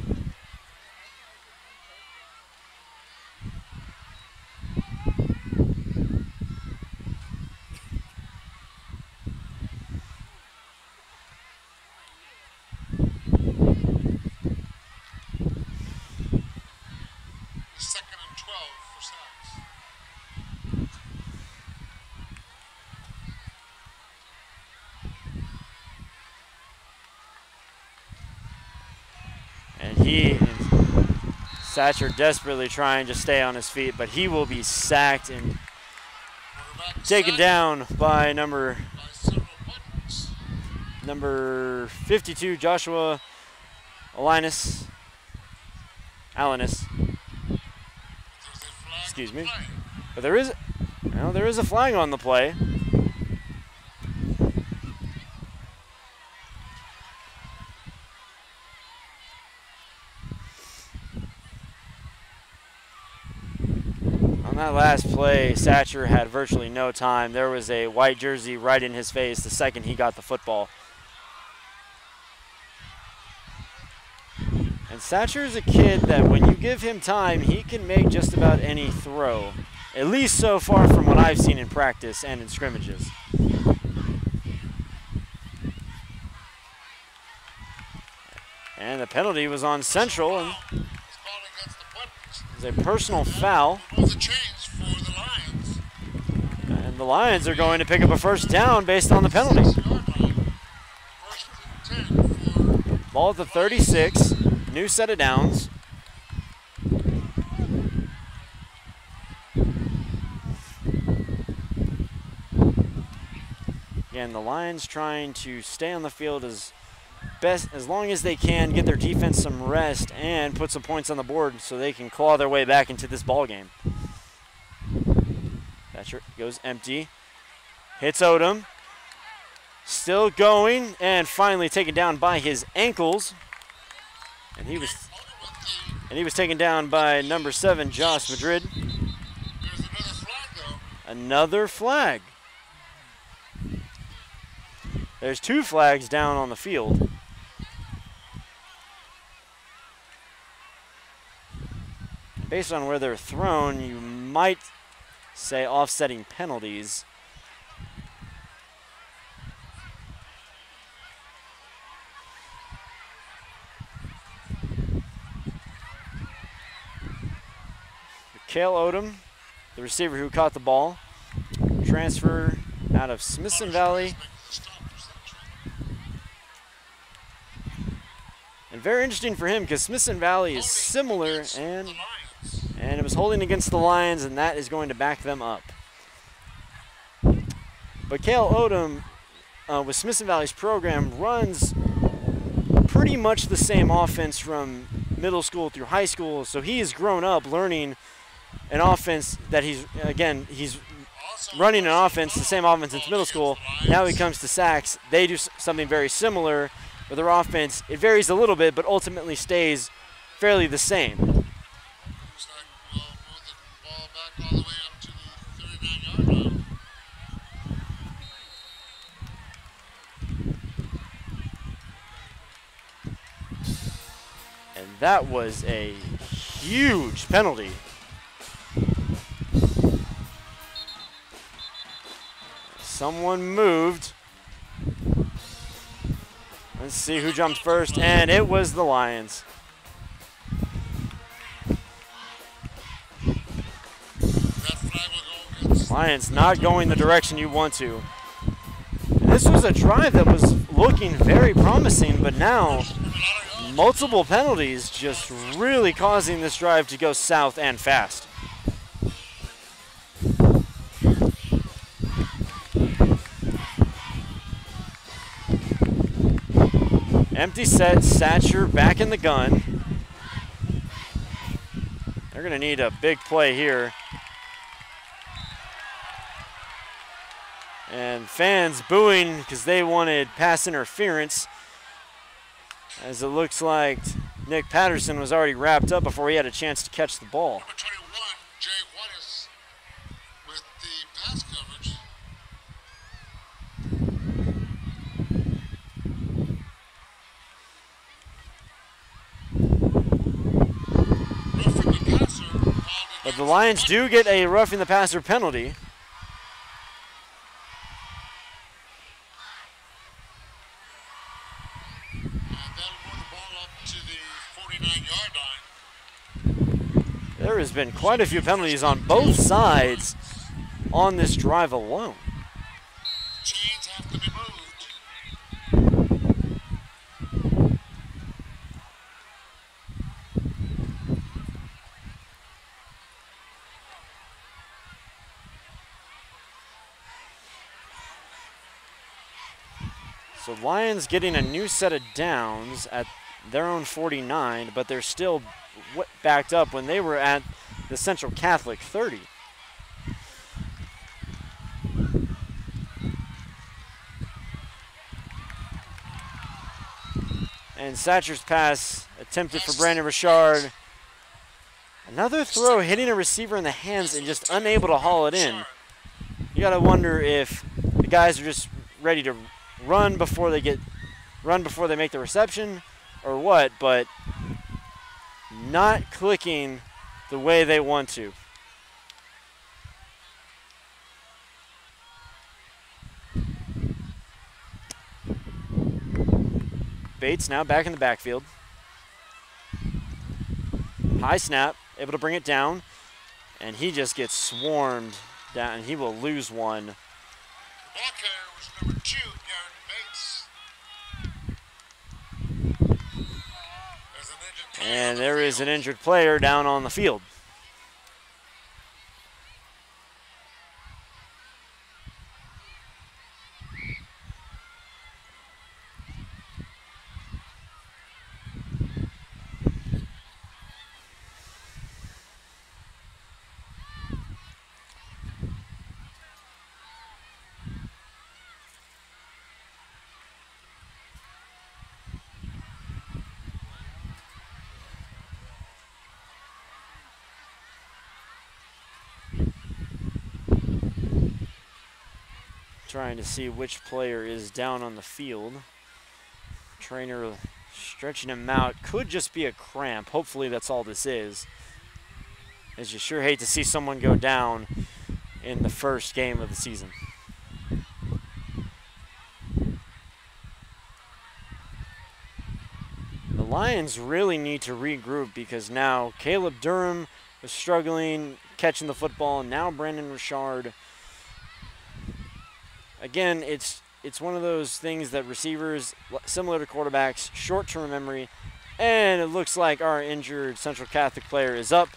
A: He and Satcher desperately trying to stay on his feet, but he will be sacked and taken down by number 52, Joshua Alanis. Excuse me. But there is a flag on the play. On that last play, Satcher had virtually no time. There was a white jersey right in his face the second he got the football. And Satcher is a kid that when you give him time, he can make just about any throw. At least so far from what I've seen in practice and in scrimmages. And the penalty was on Central. And it's a personal foul. And the Lions are going to pick up a first down based on the penalty. Ball at the 36. New set of downs. Again, the Lions trying to stay on the field as long as they can, get their defense some rest, and put some points on the board so they can claw their way back into this ball game. Thatcher goes empty. Hits Odom. Still going, and finally taken down by his ankles. And he was taken down by number 7, Josh Madrid. Another flag. There's 2 flags down on the field. Based on where they're thrown, you might say offsetting penalties. Cale Odom, the receiver who caught the ball, transfer out of Smithson Valley. And very interesting for him because Smithson Valley is similar, and it was holding against the Lions, and that is going to back them up. But Cale Odom, with Smithson Valley's program, runs pretty much the same offense from middle school through high school, so he has grown up learning an offense that he's running an offense, the same offense since middle school. Now he comes to SACS. They do something very similar with their offense. It varies a little bit, but ultimately stays fairly the same. And that was a huge penalty. Someone moved. Let's see who jumped first, and it was the Lions. Lions not going the direction you want to. This was a drive that was looking very promising, but now multiple penalties just really causing this drive to go south and fast. Empty set, Satcher back in the gun. They're going to need a big play here. And fans booing because they wanted pass interference, as it looks like Nick Patterson was already wrapped up before he had a chance to catch the ball.
B: Number 21, Jay Juarez, with the pass coverage. Roughing the passer.
A: But the Lions do get a roughing the passer penalty. There has been quite a few penalties on both sides on this drive alone.
B: Chains have to be moved.
A: So Lions getting a new set of downs at their own 49, but they're still backed up when they were at the Central Catholic 30. And Satcher's pass attempted for Brandon Richard. Another throw hitting a receiver in the hands and just unable to haul it in. You gotta wonder if the guys are just ready to run before they make the reception or what, but not clicking the way they want to. Bates now back in the backfield. High snap, able to bring it down, and he just gets swarmed down, and he will lose one.
B: The ball carrier was number 2, Garrett Bates.
A: And there is an injured player down on the field. Trying to see which player is down on the field. Trainer stretching him out. Could just be a cramp. Hopefully that's all this is, as you sure hate to see someone go down in the first game of the season. The Lions really need to regroup, because now Caleb Durham was struggling catching the football, and now Brandon Richard. Again, it's one of those things that receivers, similar to quarterbacks, short-term memory, and it looks like our injured Central Catholic player is up.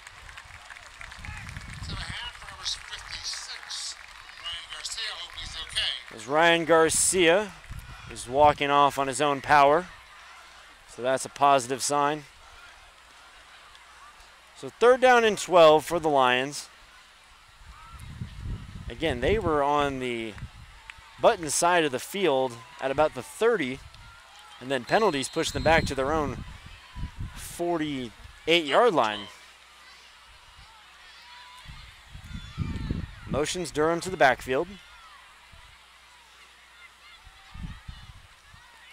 B: So a hand for number 56, Ryan Garcia. Hope he's okay.
A: As Ryan Garcia is walking off on his own power, so that's a positive sign. So 3rd down and 12 for the Lions. Again, they were on the button side of the field at about the 30, and then penalties pushed them back to their own 48-yard line. Motions Durham to the backfield.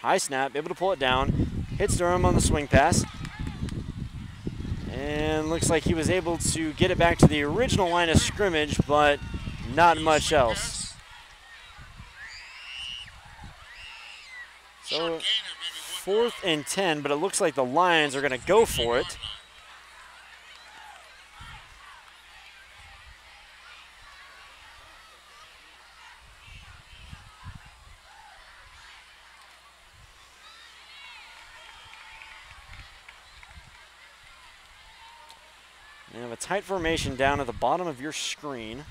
A: High snap, able to pull it down. Hits Durham on the swing pass. And looks like he was able to get it back to the original line of scrimmage, but not much else. So 4th and 10, but it looks like the Lions are going to go for it. You have a tight formation down at the bottom of your screen.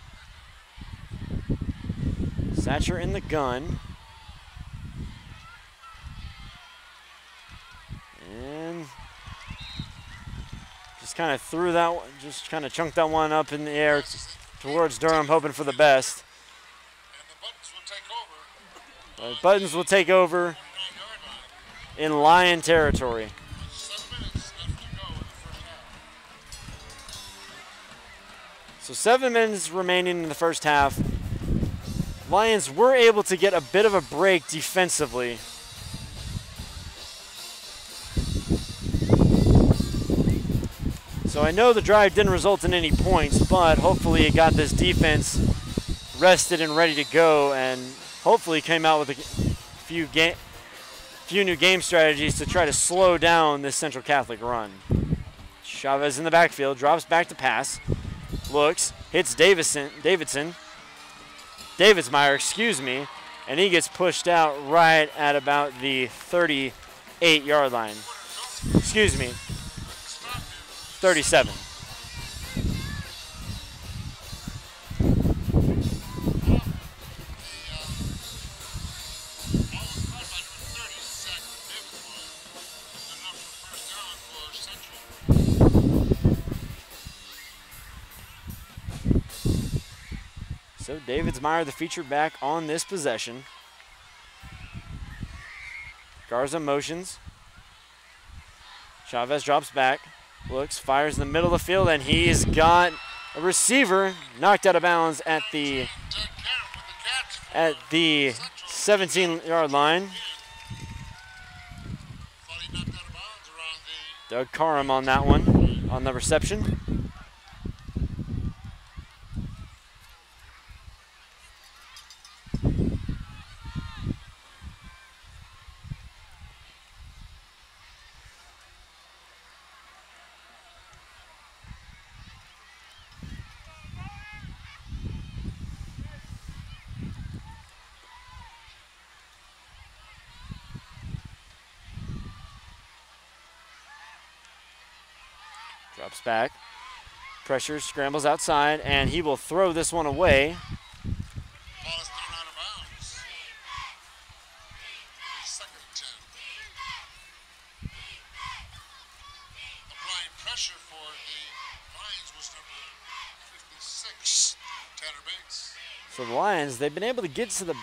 A: Satcher in the gun. And just kind of threw that one, just kind of chunked that one up in the air towards Durham, hoping for the best. Buttons will take over in Lion territory. So 7 minutes remaining in the first half. Lions were able to get a bit of a break defensively. So I know the drive didn't result in any points, but hopefully it got this defense rested and ready to go, and hopefully came out with a few new game strategies to try to slow down this Central Catholic run. Chavez in the backfield, drops back to pass, looks, hits Davidsmeyer, excuse me, and he gets pushed out right at about the 38-yard line. Excuse me, 37. So Davidsmeyer, the featured back on this possession. Garza motions. Chavez drops back, looks, fires in the middle of the field, and he's got a receiver knocked out of bounds at the 17-yard line. Doug Karam on that one, on the reception. Drops back, pressures, scrambles outside, and he will throw this one away.
B: Ball is thrown out of bounds. Second and 10. Applying pressure for the Lions was number 56, Tanner Bates.
A: So the Lions, they've been able to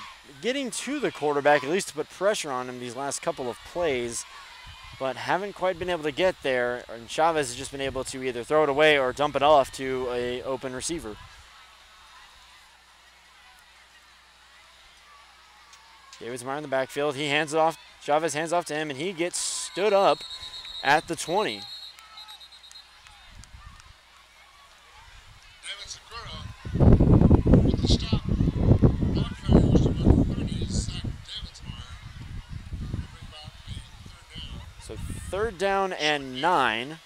A: getting to the quarterback, at least to put pressure on him these last couple of plays, but haven't quite been able to get there. And Chavez has just been able to either throw it away or dump it off to an open receiver. Davidsmeyer in the backfield. He hands it off. Chavez hands off to him, and he gets stood up at the 20.
B: David Segura with the stop. Ball carrier was number 30, Zach Davidsmeyer. Bring about a third down.
A: So 3rd down and 9.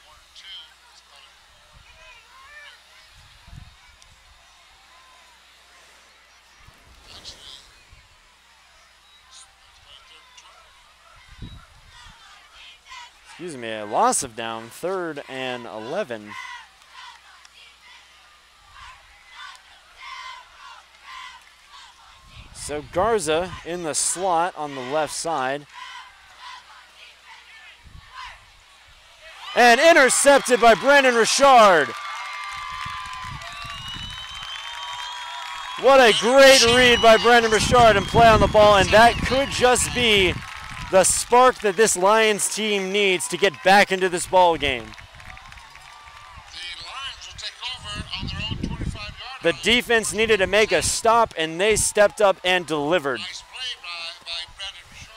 A: Excuse me, a loss of down, 3rd and 11. So Garza in the slot on the left side. And intercepted by Brandon Richard. What a great read by Brandon Richard and play on the ball, and that could just be the spark that this Lions team needs to get back into this ball game.
B: The Lions will take over on their own 25-yard
A: The
B: line.
A: defense needed to make a stop, and they stepped up and delivered.
B: Nice play by Brandon Richard.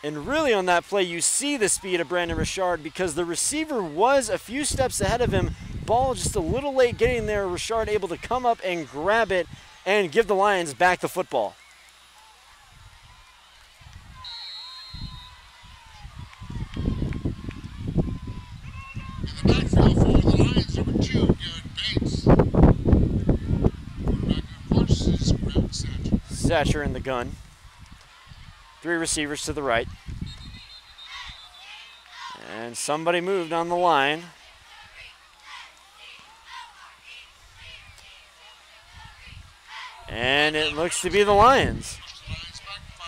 A: And really on that play, you see the speed of Brandon Richard because the receiver was a few steps ahead of him. Ball just a little late getting there. Richard able to come up and grab it and give the Lions back the football.
B: Number 2, Garrett Bates. Quarterback, of course, is Brent Satcher.
A: Satcher in the gun. 3 receivers to the right. And somebody moved on the line. And it looks to be the Lions.
B: Lions back 5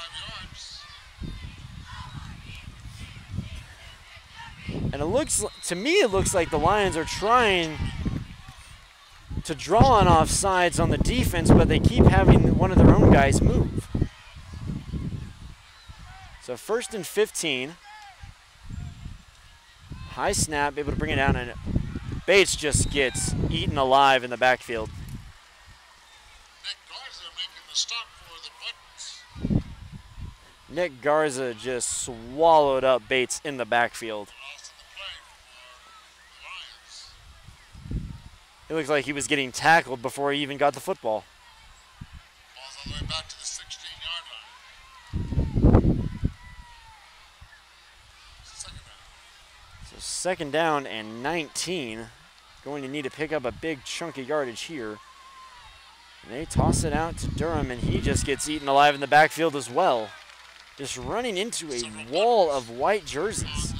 B: yards.
A: And it looks, to me, it looks like the Lions are trying to draw on offsides on the defense, but they keep having one of their own guys move. So 1st and 15. High snap, able to bring it down, and Bates just gets eaten alive in the backfield.
B: Nick Garza making the stop for the Buttons.
A: Nick Garza just swallowed up Bates in the backfield.
B: Lost in the play for the Lions.
A: It looks like he was getting tackled before he even got the football.
B: Ball's all the way back to the 16-yard line.
A: So 2nd down and 19. Going to need to pick up a big chunk of yardage here. And they toss it out to Durham, and he just gets eaten alive in the backfield as well. Just running into a wall of white jerseys.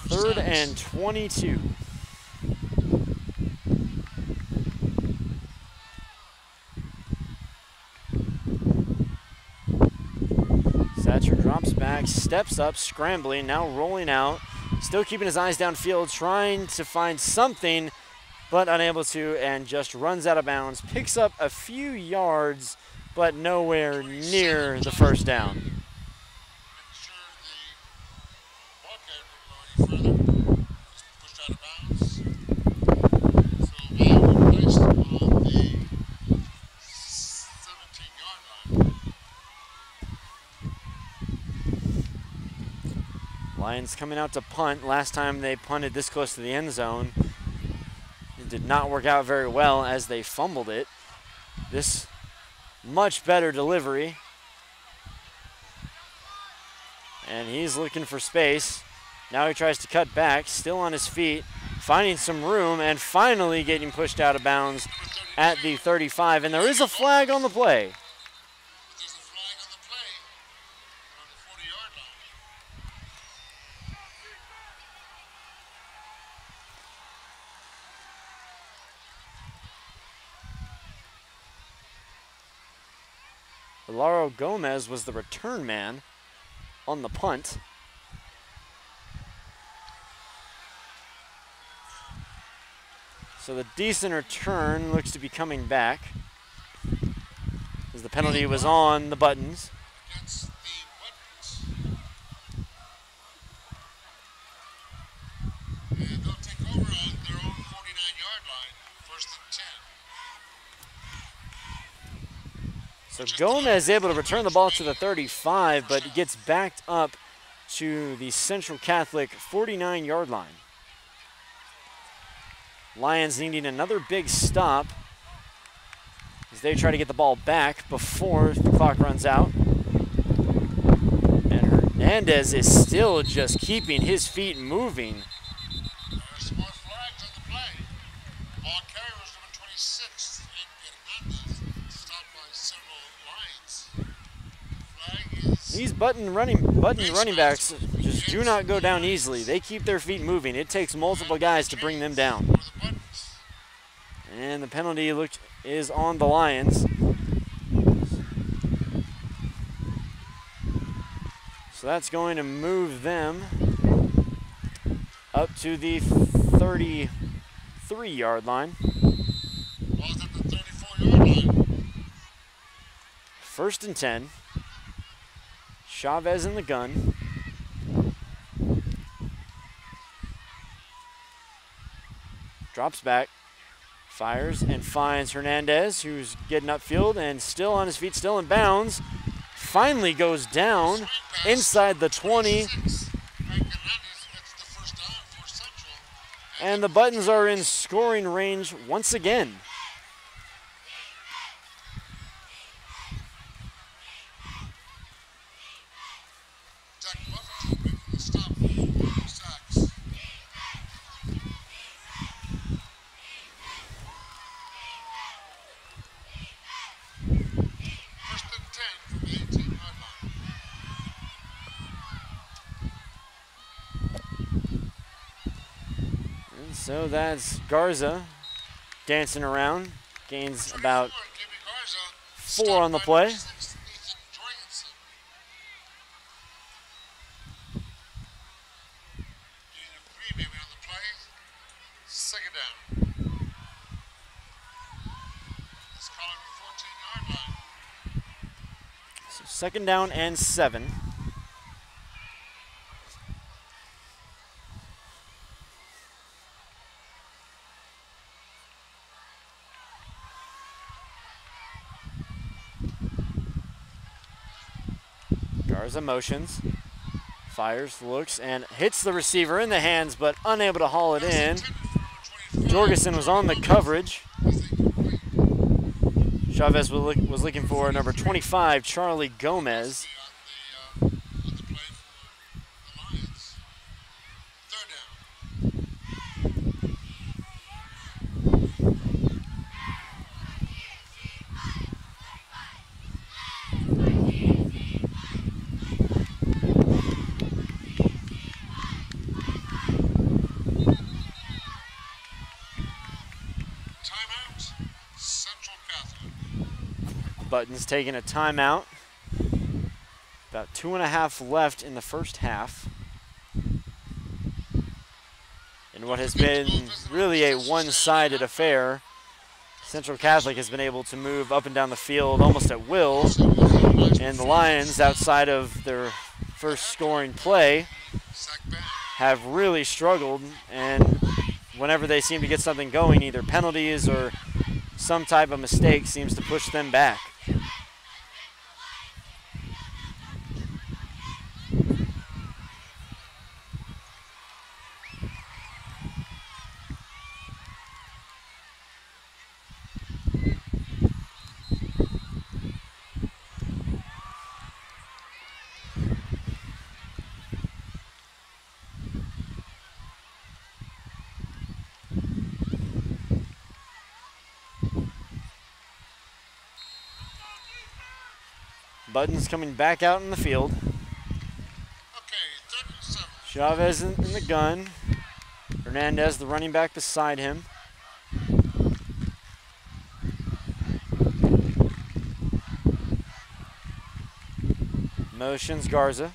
A: Third and 22. Satcher drops back, steps up, scrambling, now rolling out. Still keeping his eyes downfield, trying to find something, but unable to, and just runs out of bounds. Picks up a few yards, but nowhere near the 1st down. Lions coming out to punt. Last time they punted this close to the end zone, it did not work out very well as they fumbled it. This much better delivery. And he's looking for space. Now he tries to cut back, still on his feet, finding some room, and finally getting pushed out of bounds at the 35. And there is a flag on the play.
B: There's a flag on the play on the 40-yard line.
A: Alaro Gomez was the return man on the punt. So the decent return looks to be coming back, as the penalty was on the Buttons.
B: Against the Buttons. And they'll take over on their own 49-yard line, 1st and 10.
A: So Gomez is able to return the ball to the 35, but he gets backed up to the Central Catholic 49-yard line. Lions needing another big stop as they try to get the ball back before the clock runs out. And Hernandez is still just keeping his feet moving.
B: There's more flags on the play. Ball carrier was number 26, Hernandez, stopped by several Lions. Flag is...
A: These Button running backs just do not go down easily. They keep their feet moving. It takes multiple guys to bring them down. And the penalty is on the Lions. So that's going to move them up to the 33-yard line.
B: Ball's at the 34-yard line.
A: 1st and 10. Chavez in the gun. Drops back, fires and finds Hernandez, who's getting upfield and still on his feet, still in bounds. finally goes down inside the 20. And the Buttons are in scoring range once again. So that's Garza dancing around. Gains about 4 on the play.
B: Second down. Let's call it the 14-yard line.
A: So second down and 7. Garza motions, fires, looks, and hits the receiver in the hands, but unable to haul it in. Jorgensen was on the coverage. Chavez was looking for number 25, Charlie Gomez. Buttons taking a timeout. About 2.5 left in the first half. In what has been really a one-sided affair, Central Catholic has been able to move up and down the field almost at will. And the Lions, outside of their first scoring play, have really struggled. And whenever they seem to get something going, either penalties or some type of mistake seems to push them back. Buttons coming back out in the field. Chavez in the gun. Hernandez, the running back, beside him. Motions Garza.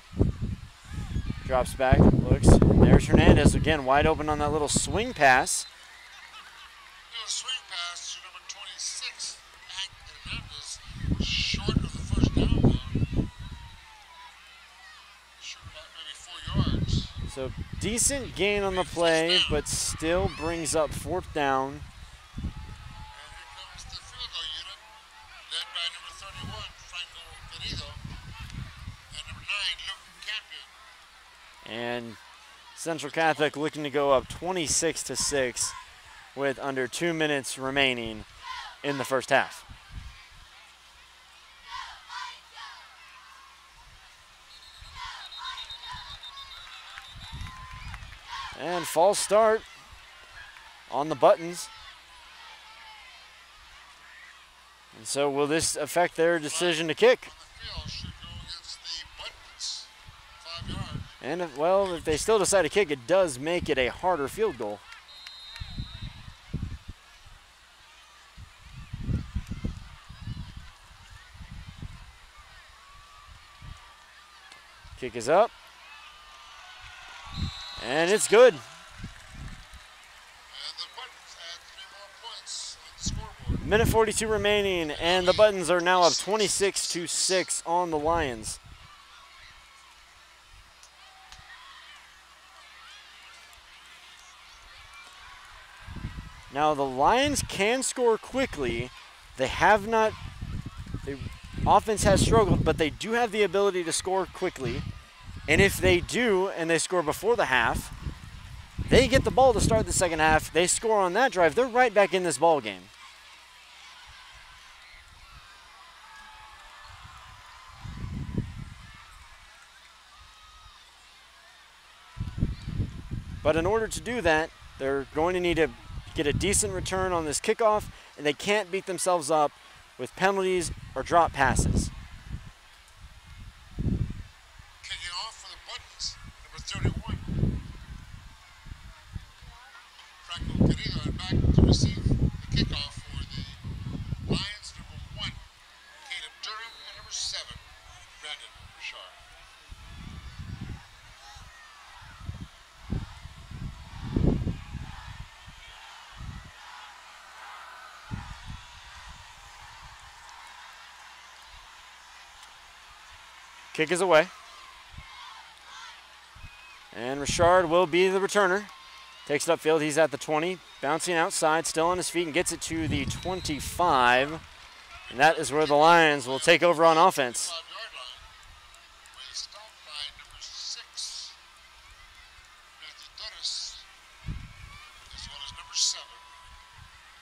A: Drops back, looks. And there's Hernandez again, wide open on that little swing pass.
B: Little swing pass to number 26, Hernandez, short of the first down though. Short about maybe 4 yards.
A: So decent gain on the play, but still brings up 4th down.
B: And here comes the field goal unit, led by number 31, Franco Querido, and number 9, Luke Campion.
A: And Central Catholic looking to go up 26-6 with under 2 minutes remaining in the first half. And false start on the Buttons. And so will this affect their decision to kick? And if they still decide to kick, it does make it a harder field goal. Kick is up. And it's good.
B: And the Buttons add 3 more points on the scoreboard.
A: Minute 42 remaining, and the Buttons are now up 26-6 on the Lions. Now the Lions can score quickly. They offense has struggled, but they do have the ability to score quickly. And if they do, and they score before the half, they get the ball to start the second half. They score on that drive. They're right back in this ball game. But in order to do that, they're going to need to get a decent return on this kickoff, and they can't beat themselves up with penalties or drop passes.
B: Kicking off for the Buttons, number 31. Franco Querido and back to receive the kickoff for the Lions, number 1. Caleb Durham, and number 7, Brandon Richard.
A: Kick is away. And Richard will be the returner. Takes it upfield. He's at the 20. Bouncing outside, still on his feet, and gets it to the 25. And that is where the Lions will take over on offense.
B: 5-yard line, with a stop by number 6, Matthew Torres, as well as number 7,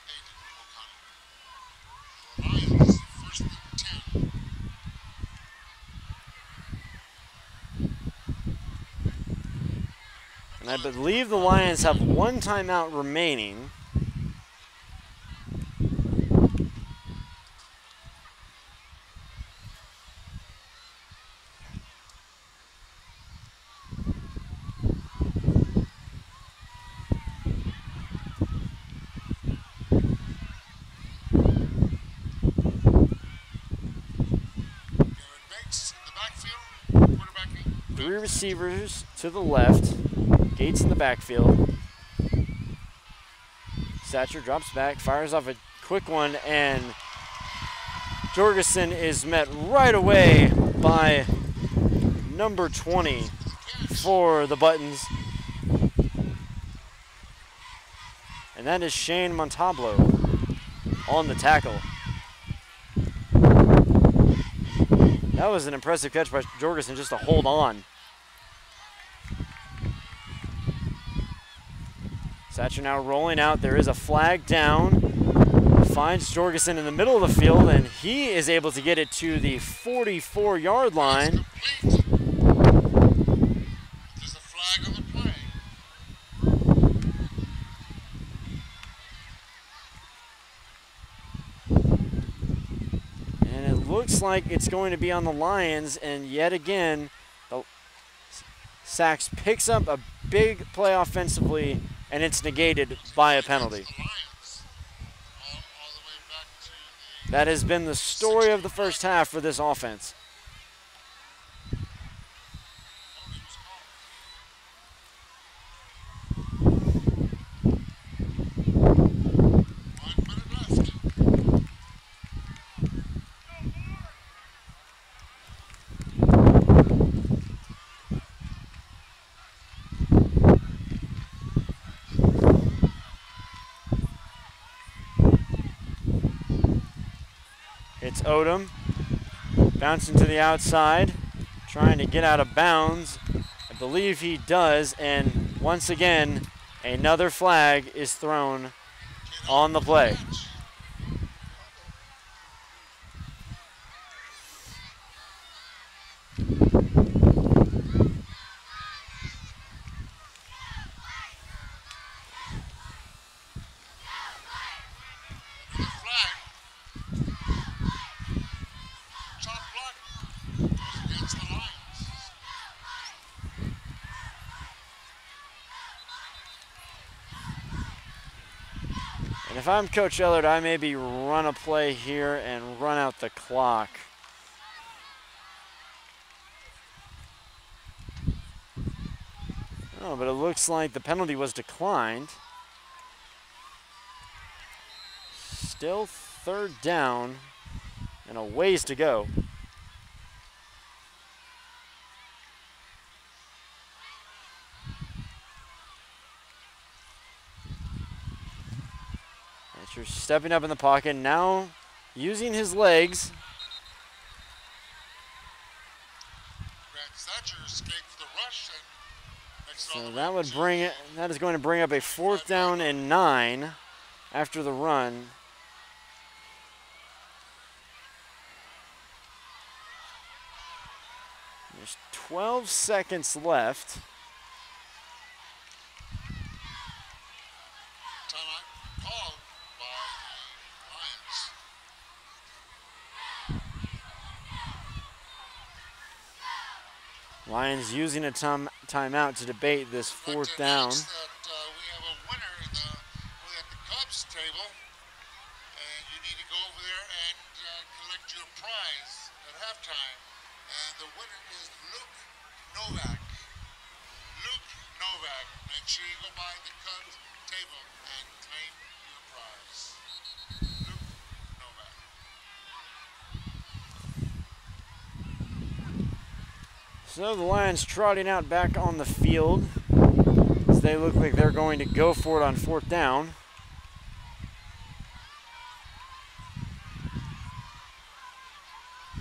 B: Aiden O'Connell. The Lions, first and 10.
A: And I believe the Lions have one timeout remaining. Three receivers to the left. Gates in the backfield. Satcher drops back, fires off a quick one, and Jorgensen is met right away by number 20 for the Buttons. And that is Shane Montablo on the tackle. That was an impressive catch by Jorgensen just to hold on. Satcher now rolling out. There is a flag down. Finds Jorgensen in the middle of the field, and he is able to get it to the 44-yard line.
B: There's a flag on the play.
A: And it looks like it's going to be on the Lions, and yet again, the SACS picks up a big play offensively, and it's negated by a penalty. That has been the story of the first half for this offense. It's Odom bouncing to the outside, trying to get out of bounds. I believe he does, and once again, another flag is thrown on the play. If I'm Coach Ellard, I maybe run a play here and run out the clock. Oh, but it looks like the penalty was declined. Still third down and a ways to go. Stepping up in the pocket, now using his legs
B: Thatcher escapes the rush and makes it all
A: So
B: the
A: that
B: way
A: would
B: to
A: bring it. That is going to bring up a 4th down and 9 after the run. There's 12 seconds left.
B: timeout called by the Lions.
A: Lions using a timeout to debate this 4th down.
B: That, we have a winner at the Cubs table, and you need to go over there and collect your prize at halftime. And the winner is Luke Novak. Luke Novak. Make sure you go by the Cubs table and claim your prize. Luke Novak.
A: So the Lions trotting out back on the field as they look like they're going to go for it on 4th down.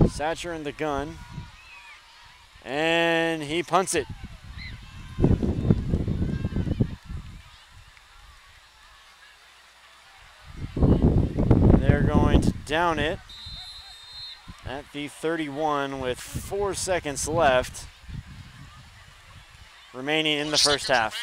A: Satcher in the gun. And he punts it. They're going to down it at the 31 with 4 seconds left remaining in the first half.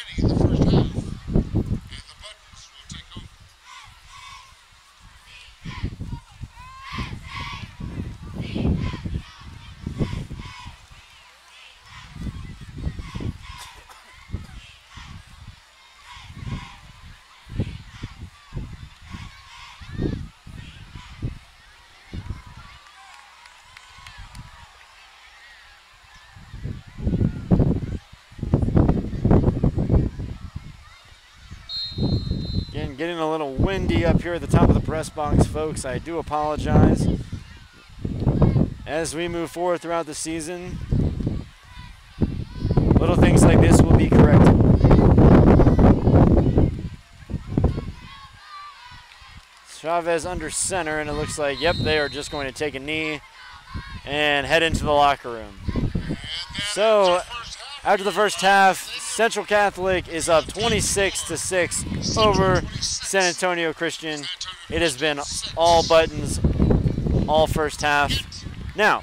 A: Again, getting a little windy up here at the top of the press box, folks. I do apologize. As we move forward throughout the season, little things like this will be corrected. Chavez under center, and it looks like, yep, they are just going to take a knee and head into the locker room. So, after the first half, Central Catholic is up 26-6 over San Antonio Christian. It has been all buttons, all first half. Now,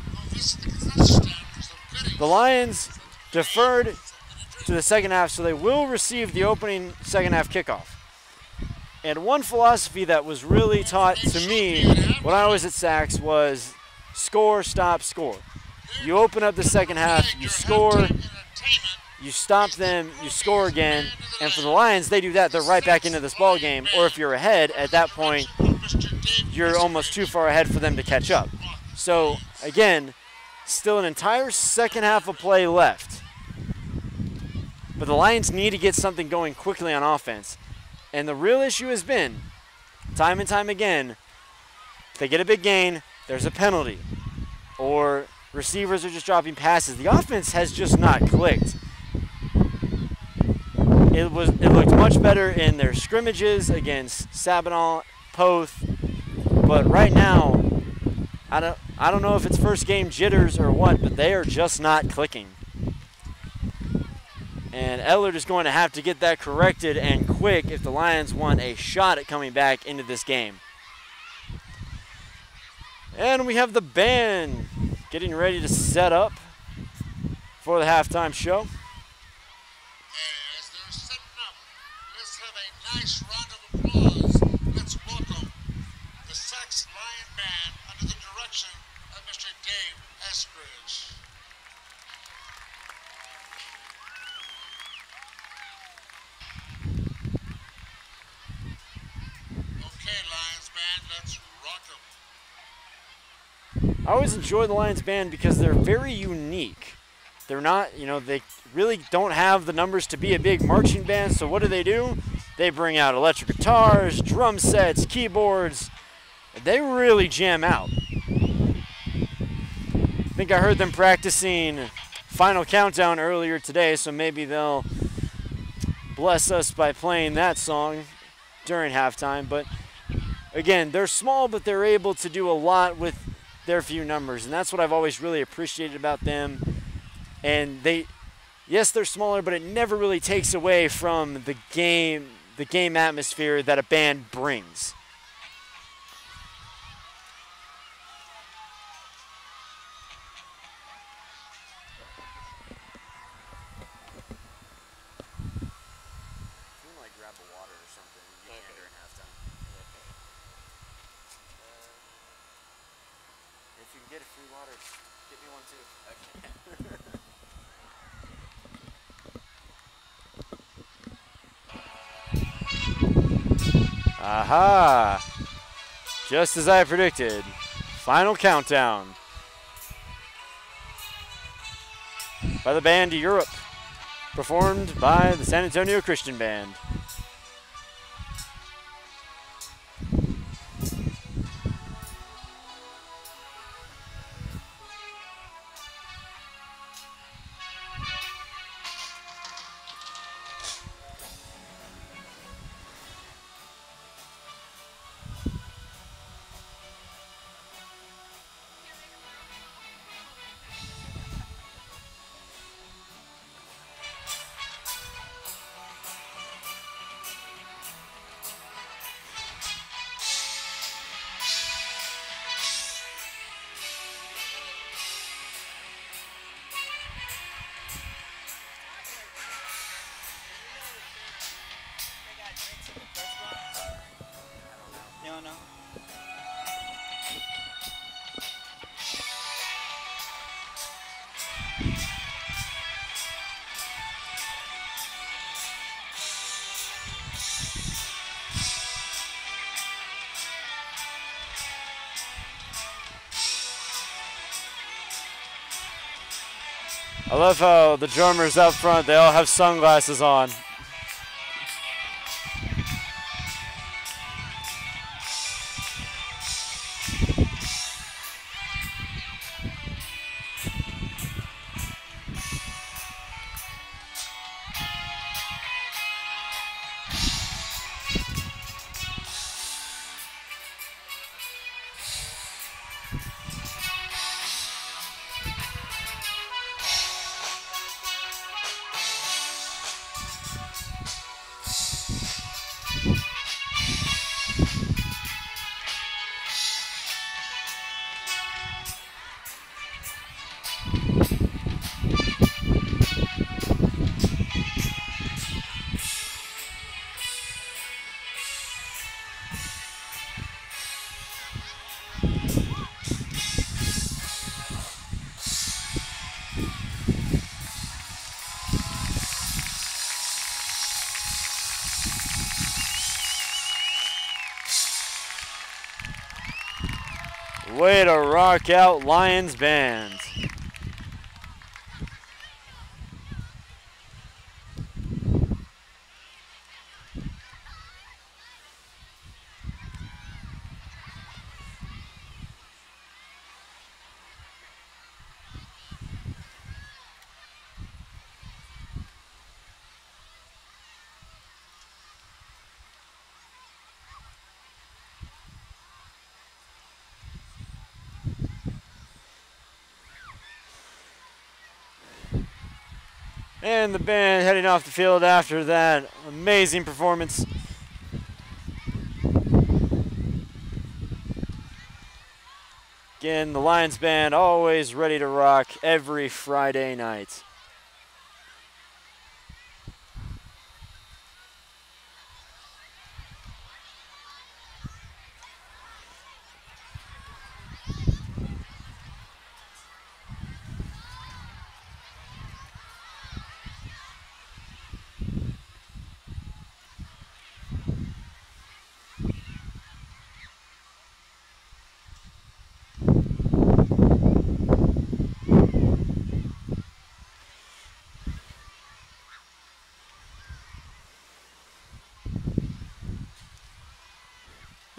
A: the Lions deferred to the second half, so they will receive the opening second half kickoff. And one philosophy that was really taught to me when I was at SACS was score, stop, score. You open up the second half, you score, you stop them, you score again, and for the Lions, they do that, they're right back into this ball game. Or if you're ahead, at that point, you're almost too far ahead for them to catch up. So, again, still an entire second half of play left. But the Lions need to get something going quickly on offense. And the real issue has been, time and time again, if they get a big gain, there's a penalty. Or receivers are just dropping passes. The offense has just not clicked. It looked much better in their scrimmages against Sabinal, Poth, but right now, I don't know if it's first game jitters or what, but they are just not clicking. And Ellard is going to have to get that corrected and quick if the Lions want a shot at coming back into this game. And we have the band getting ready to set up for the halftime show.
B: As they're setting up, let's have a nice round of applause. Let's welcome the SACS Lion Band under the direction of Mr. Dave Eskridge. Okay, Lions Band, let's rock 'em.
A: I always enjoy the Lions band because they're very unique. They're not, they really don't have the numbers to be a big marching band, so what do? They bring out electric guitars, drum sets, keyboards. They really jam out. I think I heard them practicing Final Countdown earlier today, so maybe they'll bless us by playing that song during halftime. But again, they're small, but they're able to do a lot with their few numbers, and that's what I've always really appreciated about them. And yes, they're smaller, but it never really takes away from the game atmosphere that a band brings. Aha! Just as I predicted. Final countdown by the band Europe, performed by the San Antonio Christian Band. I love how the drummers up front, they all have sunglasses on. Way to rock out, Lions Band. And the band heading off the field after that amazing performance. Again, the Lions Band always ready to rock every Friday night.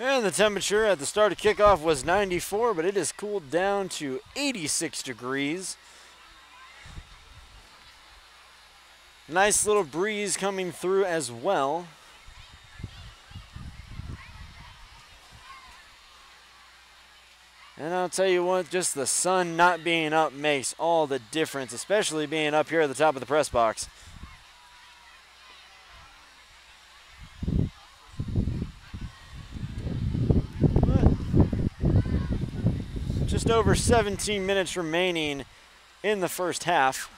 A: And the temperature at the start of kickoff was 94, but it has cooled down to 86 degrees. Nice little breeze coming through as well. And I'll tell you what, just the sun not being up makes all the difference, especially being up here at the top of the press box. Just over 17 minutes remaining in the first half.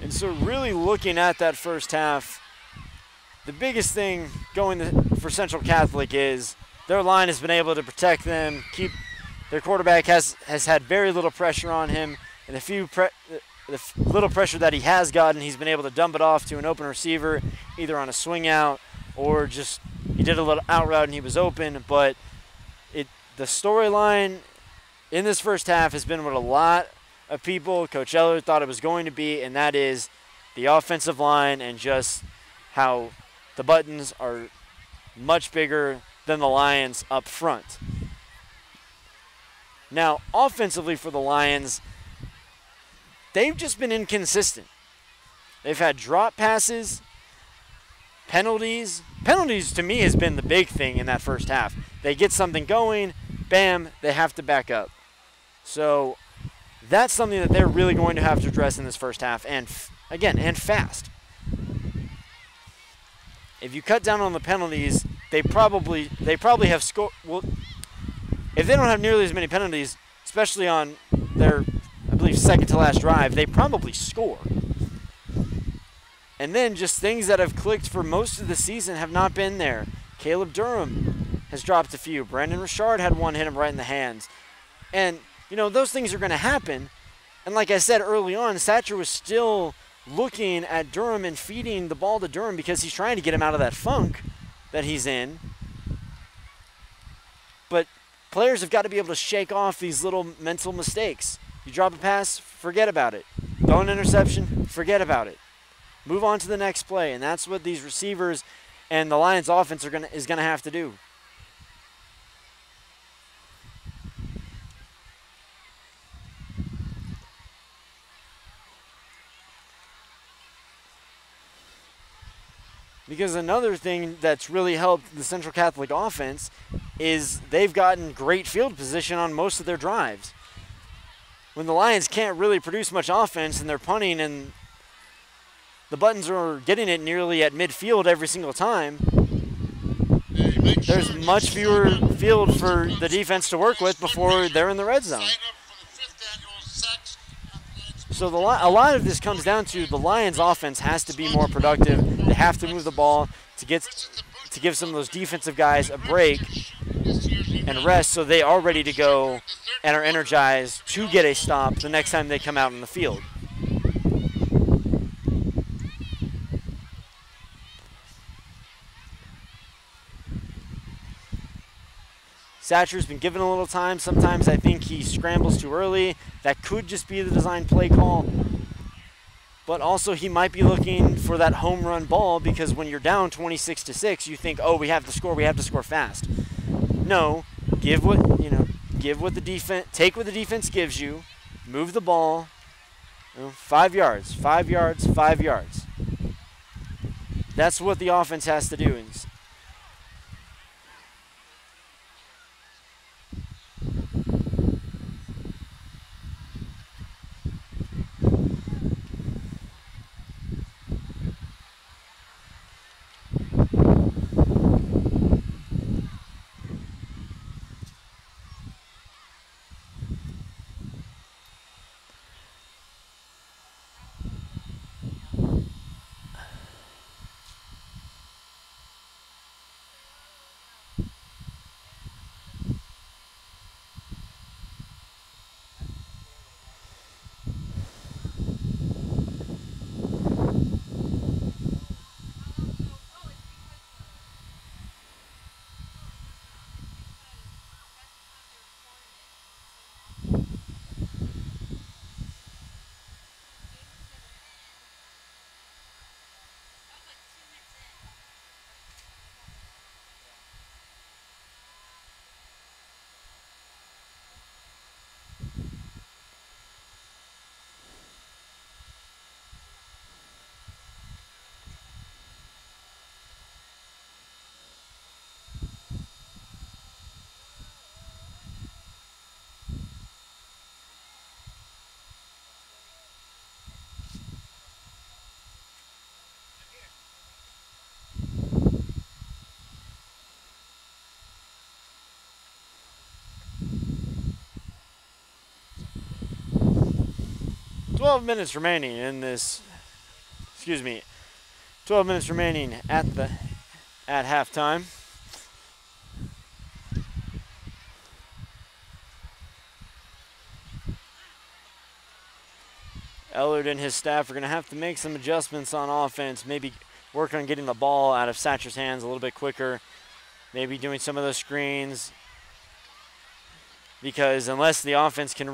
A: And so really looking at that first half, the biggest thing going for Central Catholic is their line has been able to protect them, keep their quarterback has had very little pressure on him, and the little pressure that he has gotten, he's been able to dump it off to an open receiver, either on a swing out or just he did a little out route and he was open. But the storyline in this first half has been what a lot of people, Coach Eller, thought it was going to be, and that is the offensive line and just how the Buttons are much bigger than the Lions up front. Now, offensively for the Lions, they've just been inconsistent. They've had drop passes, penalties. Penalties to me has been the big thing in that first half. They get something going, bam, they have to back up. So that's something that they're really going to have to address in this first half, and and fast. If you cut down on the penalties, they probably have scored. Well, if they don't have nearly as many penalties, especially on their, I believe, second to last drive, they probably score. And then just things that have clicked for most of the season have not been there. Caleb Durham has dropped a few. Brandon Richard had one hit him right in the hands. And, those things are going to happen. And like I said early on, Satcher was still looking at Durham and feeding the ball to Durham because he's trying to get him out of that funk that he's in. But players have got to be able to shake off these little mental mistakes. You drop a pass, forget about it. Throw an interception, forget about it. Move on to the next play, and that's what these receivers and the Lions offense is going to have to do. Because another thing that's really helped the Central Catholic offense is they've gotten great field position on most of their drives. When the Lions can't really produce much offense and they're punting and the Buttons are getting it nearly at midfield every single time, there's much fewer field for the defense to work with before they're in the red zone. So a lot of this comes down to the Lions offense has to be more productive. They have to move the ball to give some of those defensive guys a break and rest so they are ready to go and are energized to get a stop the next time they come out on the field. Satcher's been given a little time. Sometimes I think he scrambles too early. That could just be the design play call. But also he might be looking for that home run ball because when you're down 26-6, you think, oh, we have to score fast. No, take what the defense gives you, move the ball, 5 yards, 5 yards, 5 yards. That's what the offense has to do. 12 minutes remaining in this, 12 minutes remaining at halftime. Ellard and his staff are going to have to make some adjustments on offense, maybe work on getting the ball out of Satcher's hands a little bit quicker, maybe doing some of those screens, because unless the offensive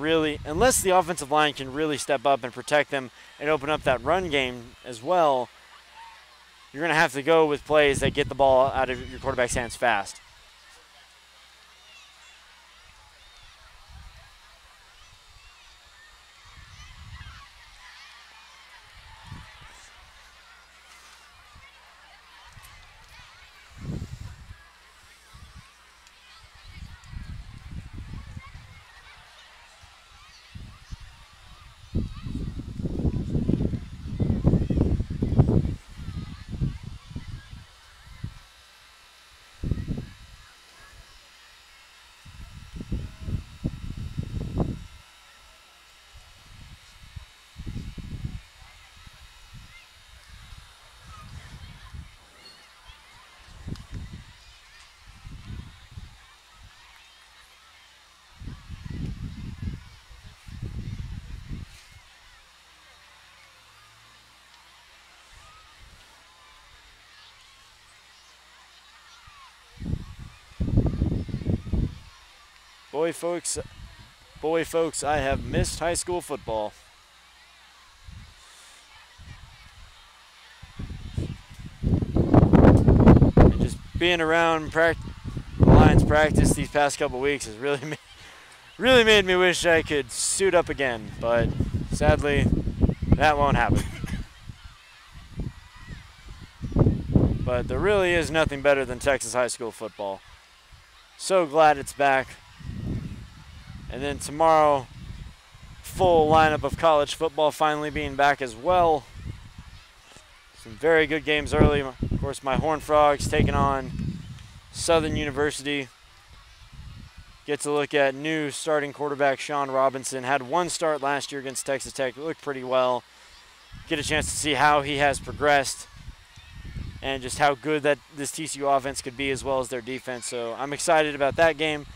A: line can really step up and protect them and open up that run game as well, you're going to have to go with plays that get the ball out of your quarterback's hands fast. Boy, folks, I have missed high school football. And just being around the Lions practice these past couple weeks has really made me wish I could suit up again, but sadly, that won't happen. But there really is nothing better than Texas high school football. So glad it's back. And then tomorrow, full lineup of college football finally being back as well. Some very good games early. Of course, my Horned Frogs taking on Southern University. Get to look at new starting quarterback Sean Robinson. Had one start last year against Texas Tech. Looked pretty well. Get a chance to see how he has progressed and just how good that this TCU offense could be as well as their defense. So I'm excited about that game.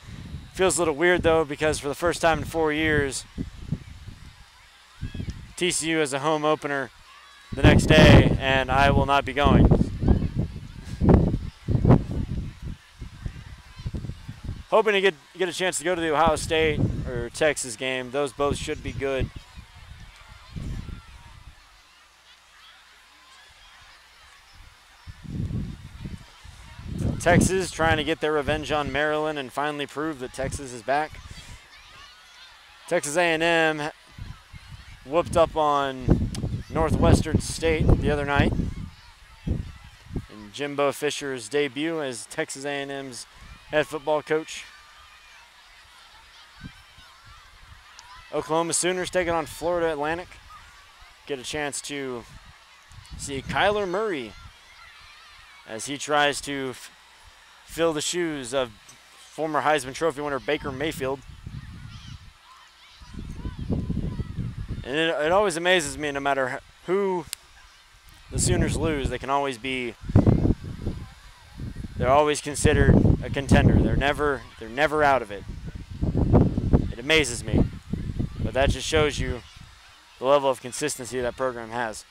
A: Feels a little weird, though, because for the first time in 4 years, TCU has a home opener the next day, and I will not be going. Hoping to get a chance to go to the Ohio State or Texas game. Those both should be good. Texas trying to get their revenge on Maryland and finally prove that Texas is back. Texas A&M whooped up on Northwestern State the other night in Jimbo Fisher's debut as Texas A&M's head football coach. Oklahoma Sooners taking on Florida Atlantic. Get a chance to see Kyler Murray as he tries to fill the shoes of former Heisman Trophy winner Baker Mayfield. And it always amazes me, no matter who the Sooners lose, they're always considered a contender. They're never out of it. It amazes me. But that just shows you the level of consistency that program has.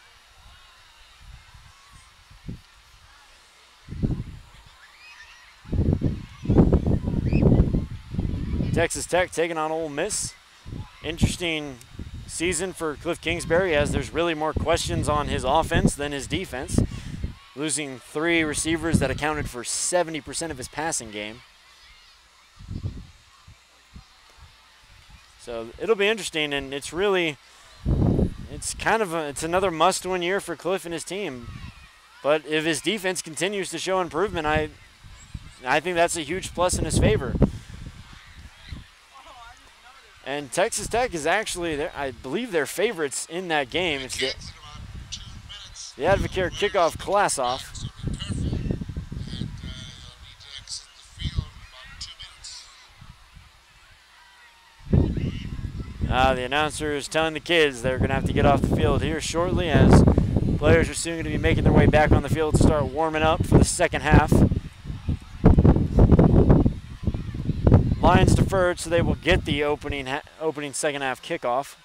A: Texas Tech taking on Ole Miss. Interesting season for Cliff Kingsbury, as there's really more questions on his offense than his defense. Losing 3 receivers that accounted for 70% of his passing game. So it'll be interesting, and it's another must-win year for Cliff and his team. But if his defense continues to show improvement, I think that's a huge plus in his favor. And Texas Tech is actually, I believe, they're favorites in that game. It's the Adidas Kickoff Classic. The announcer is telling the kids they're going to have to get off the field here shortly, as players are soon going to be making their way back on the field to start warming up for the second half. Lions deferred, so they will get the opening second half kickoff,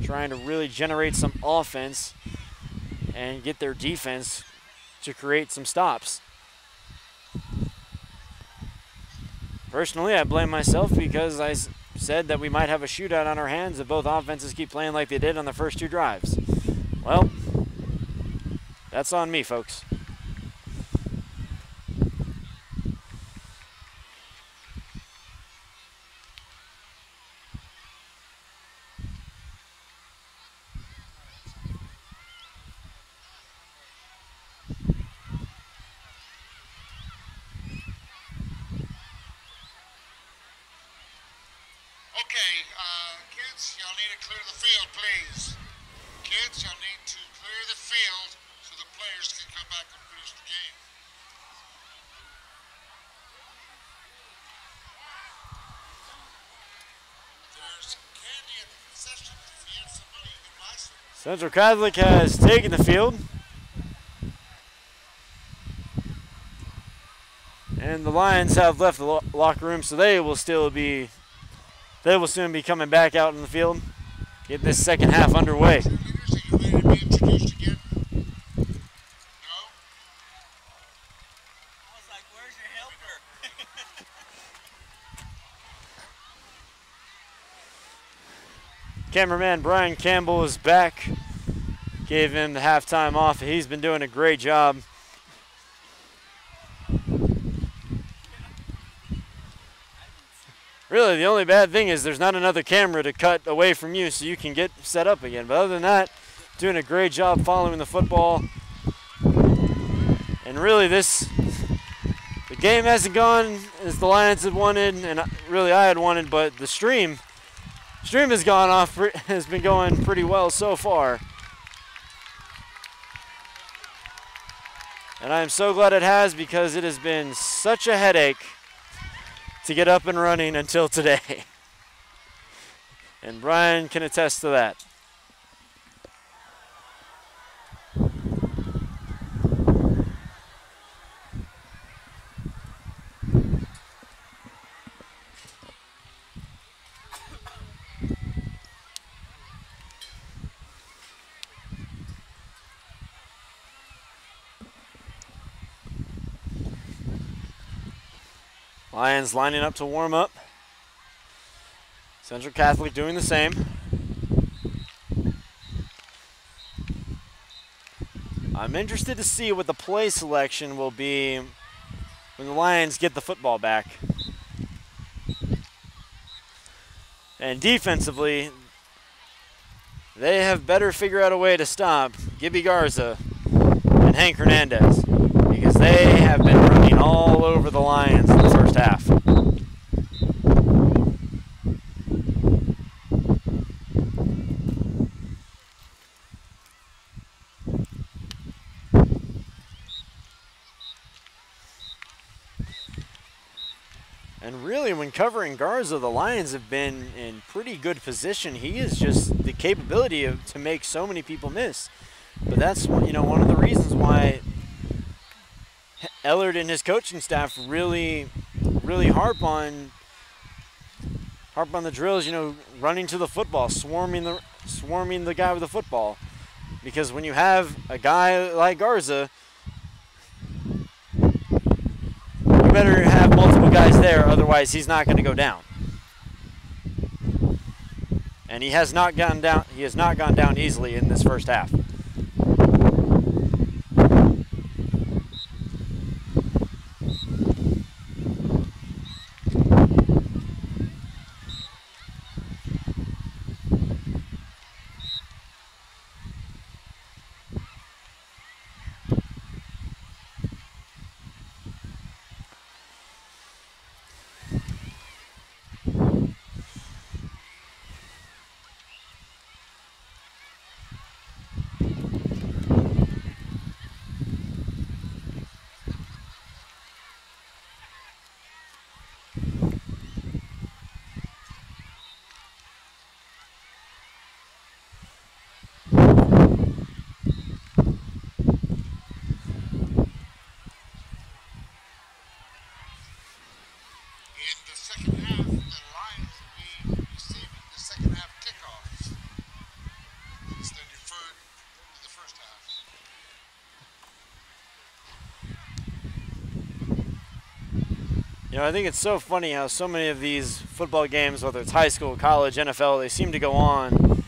A: trying to really generate some offense and get their defense to create some stops. Personally, I blame myself because I said that we might have a shootout on our hands if both offenses keep playing like they did on the first 2 drives. Well, that's on me, folks.
B: Kids, y'all need to clear the field, please. Kids, y'all need to clear the field so the players can come back and finish the game. There's candy at the concession. If you have some money, you can buy some.
A: Central Catholic has taken the field. And the Lions have left the locker room, so they will soon be coming back out in the field, get this second half underway.
B: Are you ready to be introduced again? No?
D: I was like, where's your helper?
A: Cameraman Brian Campbell is back. Gave him the halftime off. He's been doing a great job. Really, the only bad thing is there's not another camera to cut away from you so you can get set up again. But other than that, doing a great job following the football. And really, the game hasn't gone as the Lions had wanted, and really I had wanted, but the stream has been going pretty well so far. And I am so glad it has, because it has been such a headache to get up and running until today. And Brian can attest to that. Lions lining up to warm up. Central Catholic doing the same. I'm interested to see what the play selection will be when the Lions get the football back. And defensively, they have better figure out a way to stop Gibby Garza and Hank Hernandez, because they have been running all over the Lions in the first half. And really, when covering Garza, the Lions have been in pretty good position. He is just the capability to make so many people miss. But that's, one of the reasons why Ellard and his coaching staff really harp on the drills, running to the football, swarming the guy with the football. Because when you have a guy like Garza, you better have multiple guys there, otherwise he's not going to go down. And he has not gone down. He has not gone down easily in this first half. You know, I think it's so funny how so many of these football games, whether it's high school, college, NFL, they seem to go on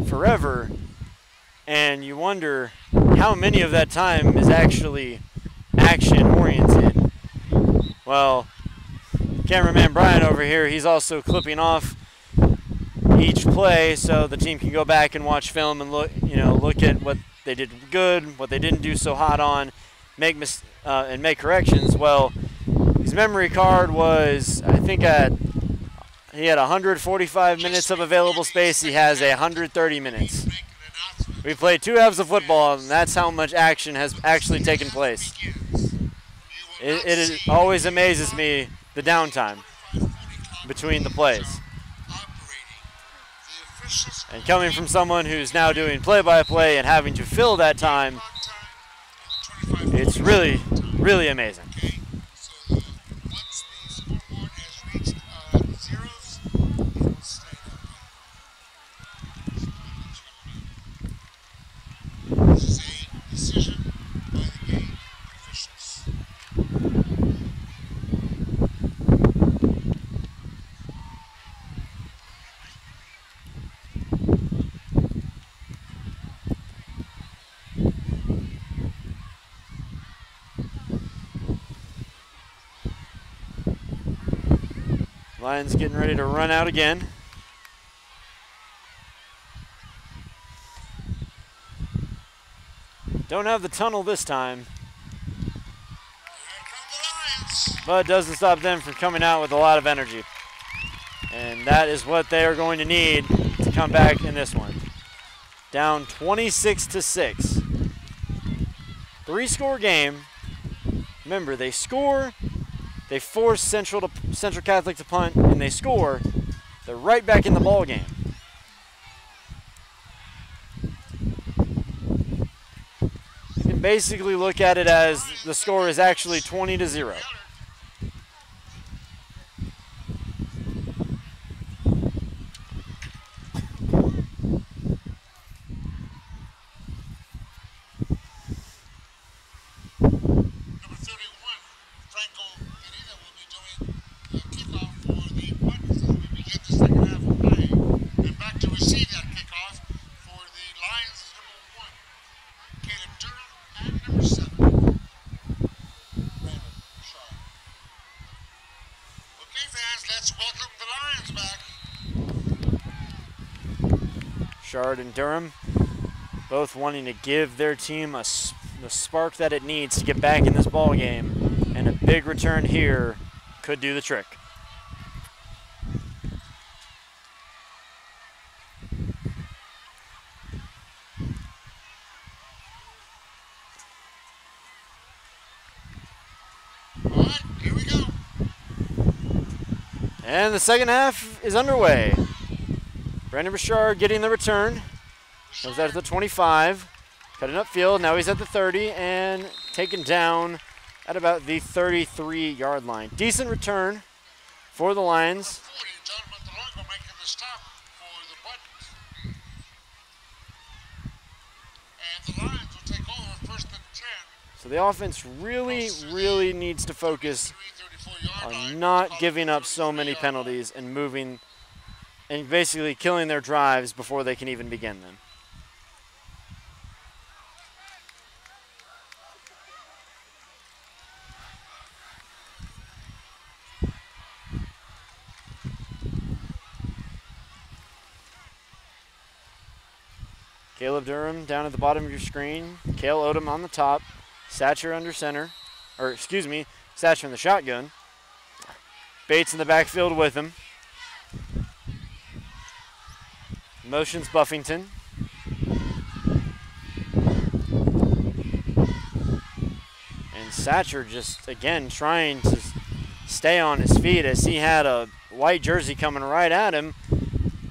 A: forever. And you wonder how many of that time is actually action-oriented. Well, cameraman Brian over here, he's also clipping off each play so the team can go back and watch film and look at what they did good, what they didn't do so hot on, and make corrections. Well, his memory card was, I think, he had 145 minutes of available space. He has 130 minutes. We played 2 halves of football, and that's how much action has actually taken place. It always amazes me, the downtime between the plays. And coming from someone who's now doing play-by-play and having to fill that time, it's really, really amazing.
B: This is a decision by the game officials.
A: Lions getting ready to run out again. Don't have the tunnel this time, but it doesn't stop them from coming out with a lot of energy. And that is what they are going to need to come back in this one. Down 26-6. 3-score game. Remember, they score, they force Central Catholic to punt, and they score. They're right back in the ball game. Basically look at it as the score is actually 20-0. Shard and Durham both wanting to give their team the spark that it needs to get back in this ball game, and a big return here could do the trick.
B: All right, here we go.
A: And the second half is underway. Brandon Bouchard getting the return. Goes out at the 25. Cutting upfield. Now he's at the 30 and taken down at about the 33-yard line. Decent return for the Lions. So the offense really, really needs to focus on not giving up so many penalties and moving and basically killing their drives before they can even begin them. Caleb Durham down at the bottom of your screen. Cale Odom on the top. Satcher under center. Or, excuse me, Satcher in the shotgun. Bates in the backfield with him. Motions Buffington. And Satcher just, again, trying to stay on his feet as he had a white jersey coming right at him.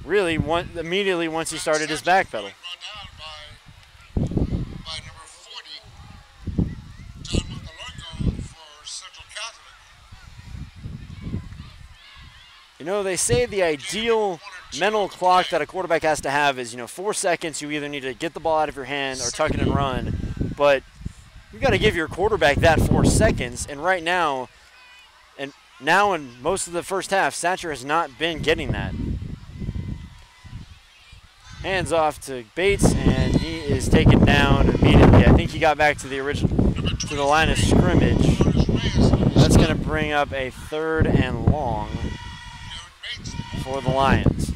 A: Really, immediately once he started his back pedal. You know, they say the ideal mental clock that a quarterback has to have is, 4 seconds. You either need to get the ball out of your hand or tuck it and run. But you got to give your quarterback that 4 seconds. And right now, and now and most of the first half, Satcher has not been getting that. Hands off to Bates, and he is taken down immediately. I think he got back to the to the line of scrimmage. That's going to bring up a 3rd and long for the Lions.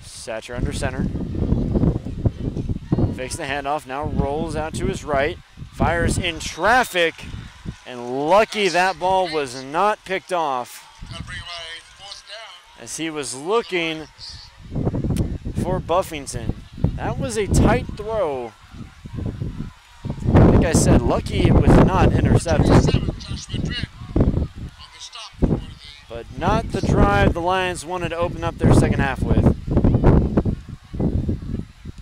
A: Satcher under center. Fakes the handoff, now rolls out to his right. Fires in traffic, and lucky that ball was not picked off as he was looking for Buffington. That was a tight throw. Like I said, lucky it was not intercepted. But not the drive the Lions wanted to open up their second half with.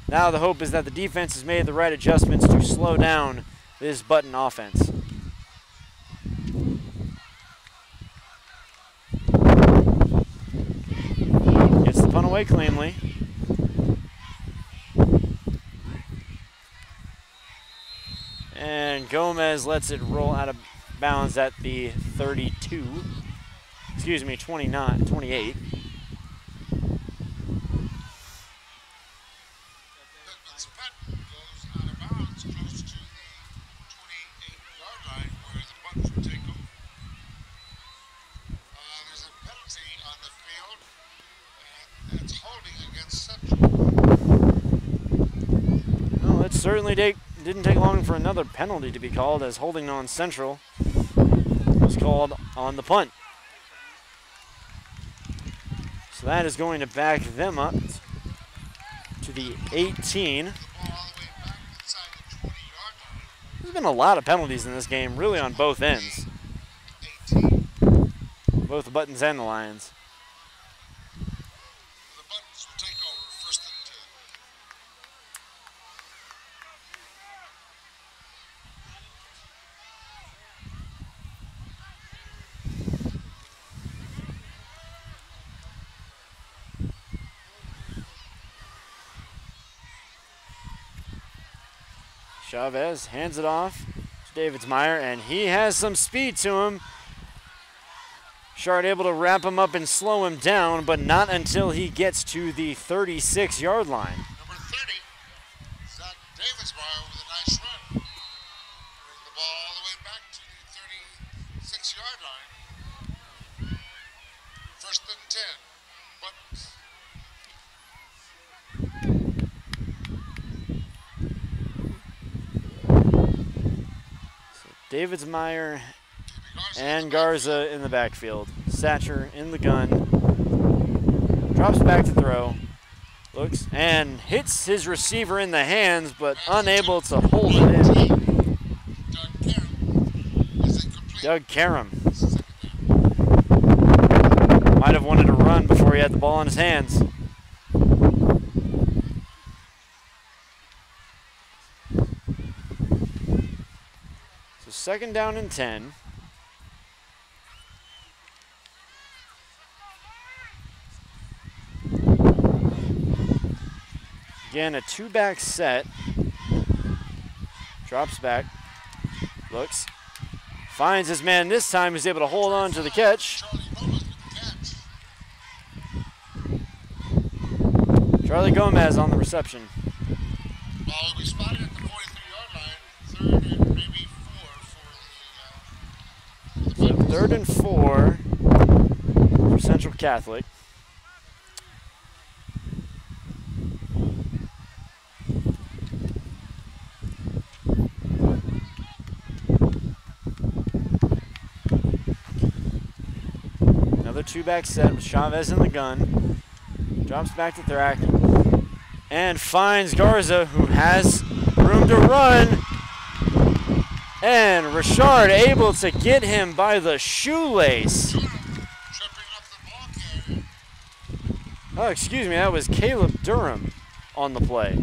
A: Now the hope is that the defense has made the right adjustments to slow down this Button offense. Gets the punt away cleanly. And Gomez lets it roll out of bounds at the 32. Excuse me, 28. Certainly didn't take long for another penalty to be called, as holding on Central was called on the punt. So that is going to back them up to the 18. There's been a lot of penalties in this game, really on both ends. Both the Buttons and the Lions. Chavez hands it off to Davidsmeyer, and he has some speed to him. Shard able to wrap him up and slow him down, but not until he gets to the 36-yard line.
B: Number 30, Zach Davidsmeyer with a nice run. Bring the ball all the way back to the 36-yard line. 1st and 10. Buttons.
A: Davidsmeyer and Garza in the backfield. Satcher in the gun. Drops back to throw. Looks and hits his receiver in the hands, but unable to hold it in. Doug Karam. Might have wanted to run before he had the ball in his hands. So 2nd down and 10. Again, a 2-back set. Drops back. Looks. Finds his man this time. He's able to hold on to the catch. Charlie Gomez on the reception.
B: Ball will be spotted at the 43-yard line. 3rd and maybe 4 for the
A: 3rd and 4 for Central Catholic. Another 2-back set with Chavez in the gun. Drops back to Thrack and finds Garza, who has room to run. And Richard able to get him by the shoelace. Oh, excuse me, that was Caleb Durham on the play.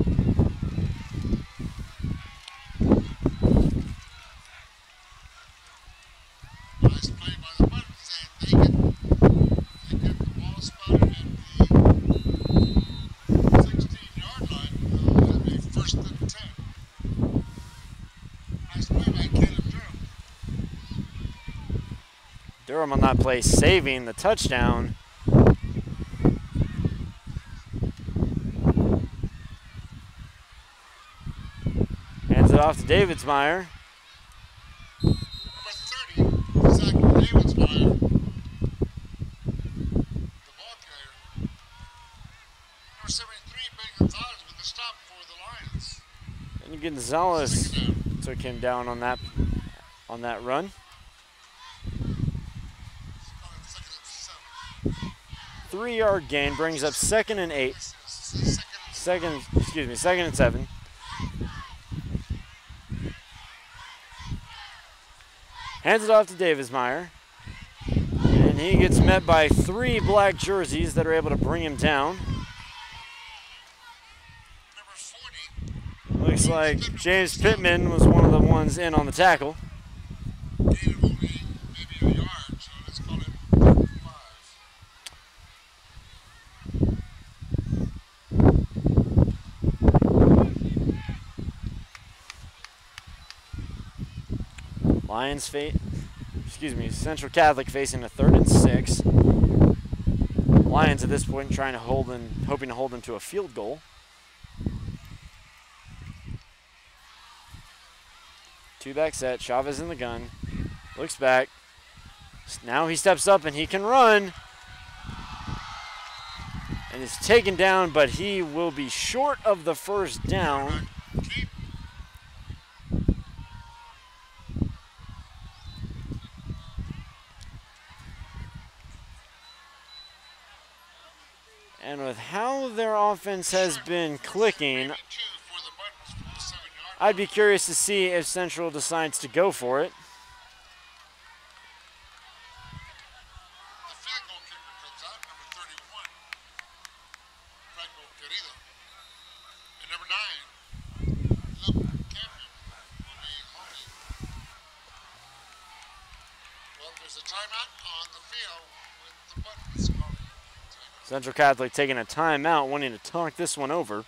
B: Nice play by the Buttons, and they get the ball spotted at the 16-yard line. That'll be first and 10. Nice play by Caleb Durham.
A: Durham on that play saving the touchdown. Hands it off to Davidsmeyer.
B: Number 30, Zach Davidsmeyer, the ball carrier. Number 73, Ben Gonzalez with the stop for the Lions.
A: And Gonzalez took him down on that run. 3-yard gain brings up 2nd and 8. Second and 7. Hands it off to Davidsmeyer. And he gets met by 3 black jerseys that are able to bring him down.
B: Number 40.
A: Looks like James Pittman was one of the ones in on the tackle.
B: Gain of only maybe a yard, so let's call it 5.
A: Central Catholic facing a 3rd and 6. Lions at this point hoping to hold them to a field goal. Two-back set, Chavez in the gun, looks back. Now he steps up and he can run. And is taken down, but he will be short of the first down. And with how their offense has been clicking, I'd be curious to see if Central decides to go for it.
B: The field goal kicker comes out, number 31, Franco Querido. And number 9, Luke Campion will be holding. Well, there's a timeout on the field with the Buttons calling.
A: Central Catholic taking a timeout, wanting to talk this one over.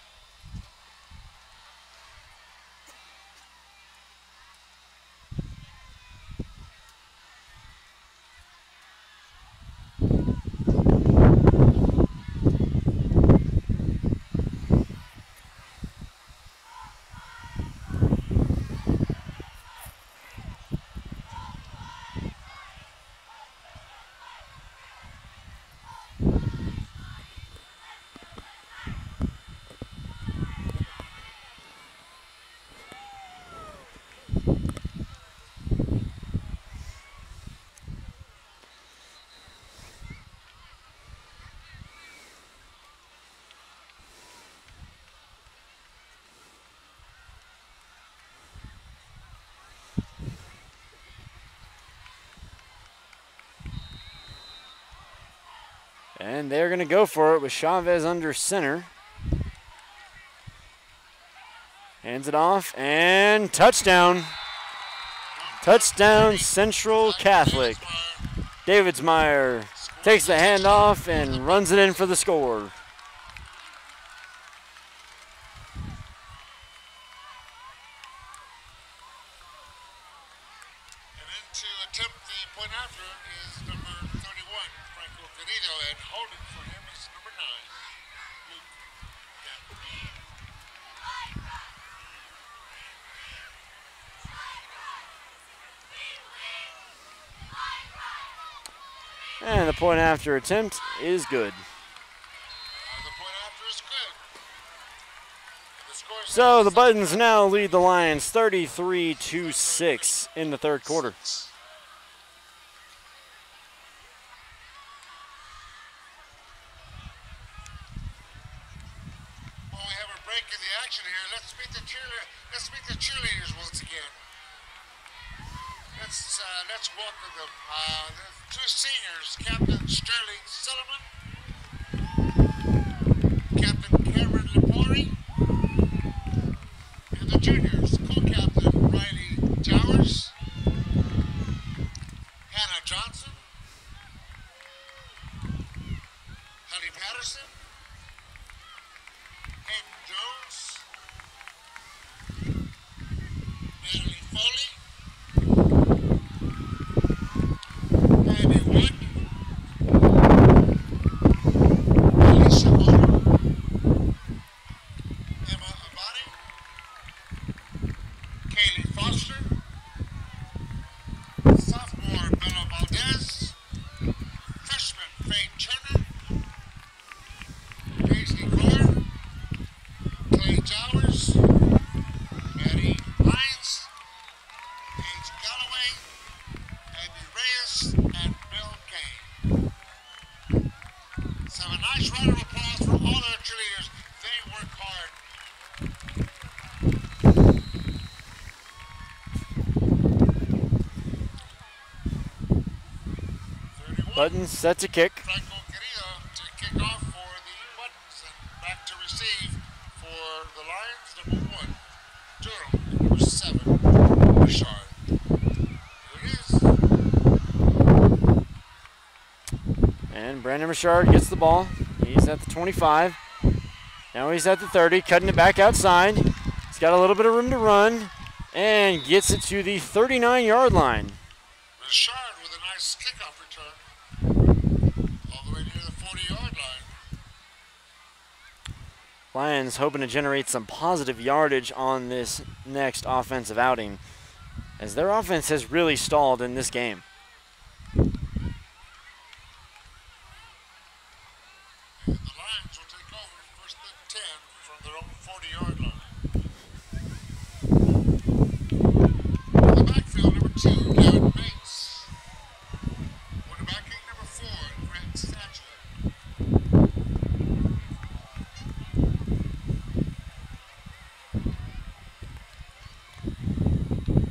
A: And they're going to go for it with Chavez under center. Hands it off and touchdown. Touchdown Central Catholic. Davidsmeyer takes the handoff and runs it in for the score.
B: And then to attempt the point after is number 31, Franco Querido, and holding for him is number 9, Luke Campion.
A: And the point after attempt is good.
B: The point after is good. The score is
A: So the Buttons now lead the Lions 33-6 in the third quarter.
B: Well, we have a break in the action here. Let's meet the cheerleaders once again. Let's welcome them. The 2 seniors, Captain Sterling Sullivan, Captain Cameron Lepori, juniors, co-captain Riley Towers, Hannah Johnson, Holly Patterson, Hayden Jones, Natalie Foley, Abby Wood, Alicia Otter, Emma Abadi, Kaylee Foster, sophomore Bella Valdez, freshman Faye Turner, Paisley Carr, Clay Towers, Maddie Hines, Paige Galloway, Abby Reyes, and Bill Kane. So have a nice round of applause for all our cheerleaders. They work hard.
A: Buttons set to kick.
B: Franco Querido to kick off for the Buttons and back to receive for the Lions, number 1. Durham, number 7. Richard. Here it is.
A: And Brandon Richard gets the ball. He's at the 25. Now he's at the 30, cutting it back outside. He's got a little bit of room to run and gets it to the 39-yard line.
B: Richard with a nice kickoff return. All the way near the 40-yard line.
A: Lions hoping to generate some positive yardage on this next offensive outing, as their offense has really stalled in this game.
B: And the Lions will take over first and 10 from their own 40-yard line. In the backfield, number 2, Garrett Bates. Quarterbacking number 4, Grant Satcher.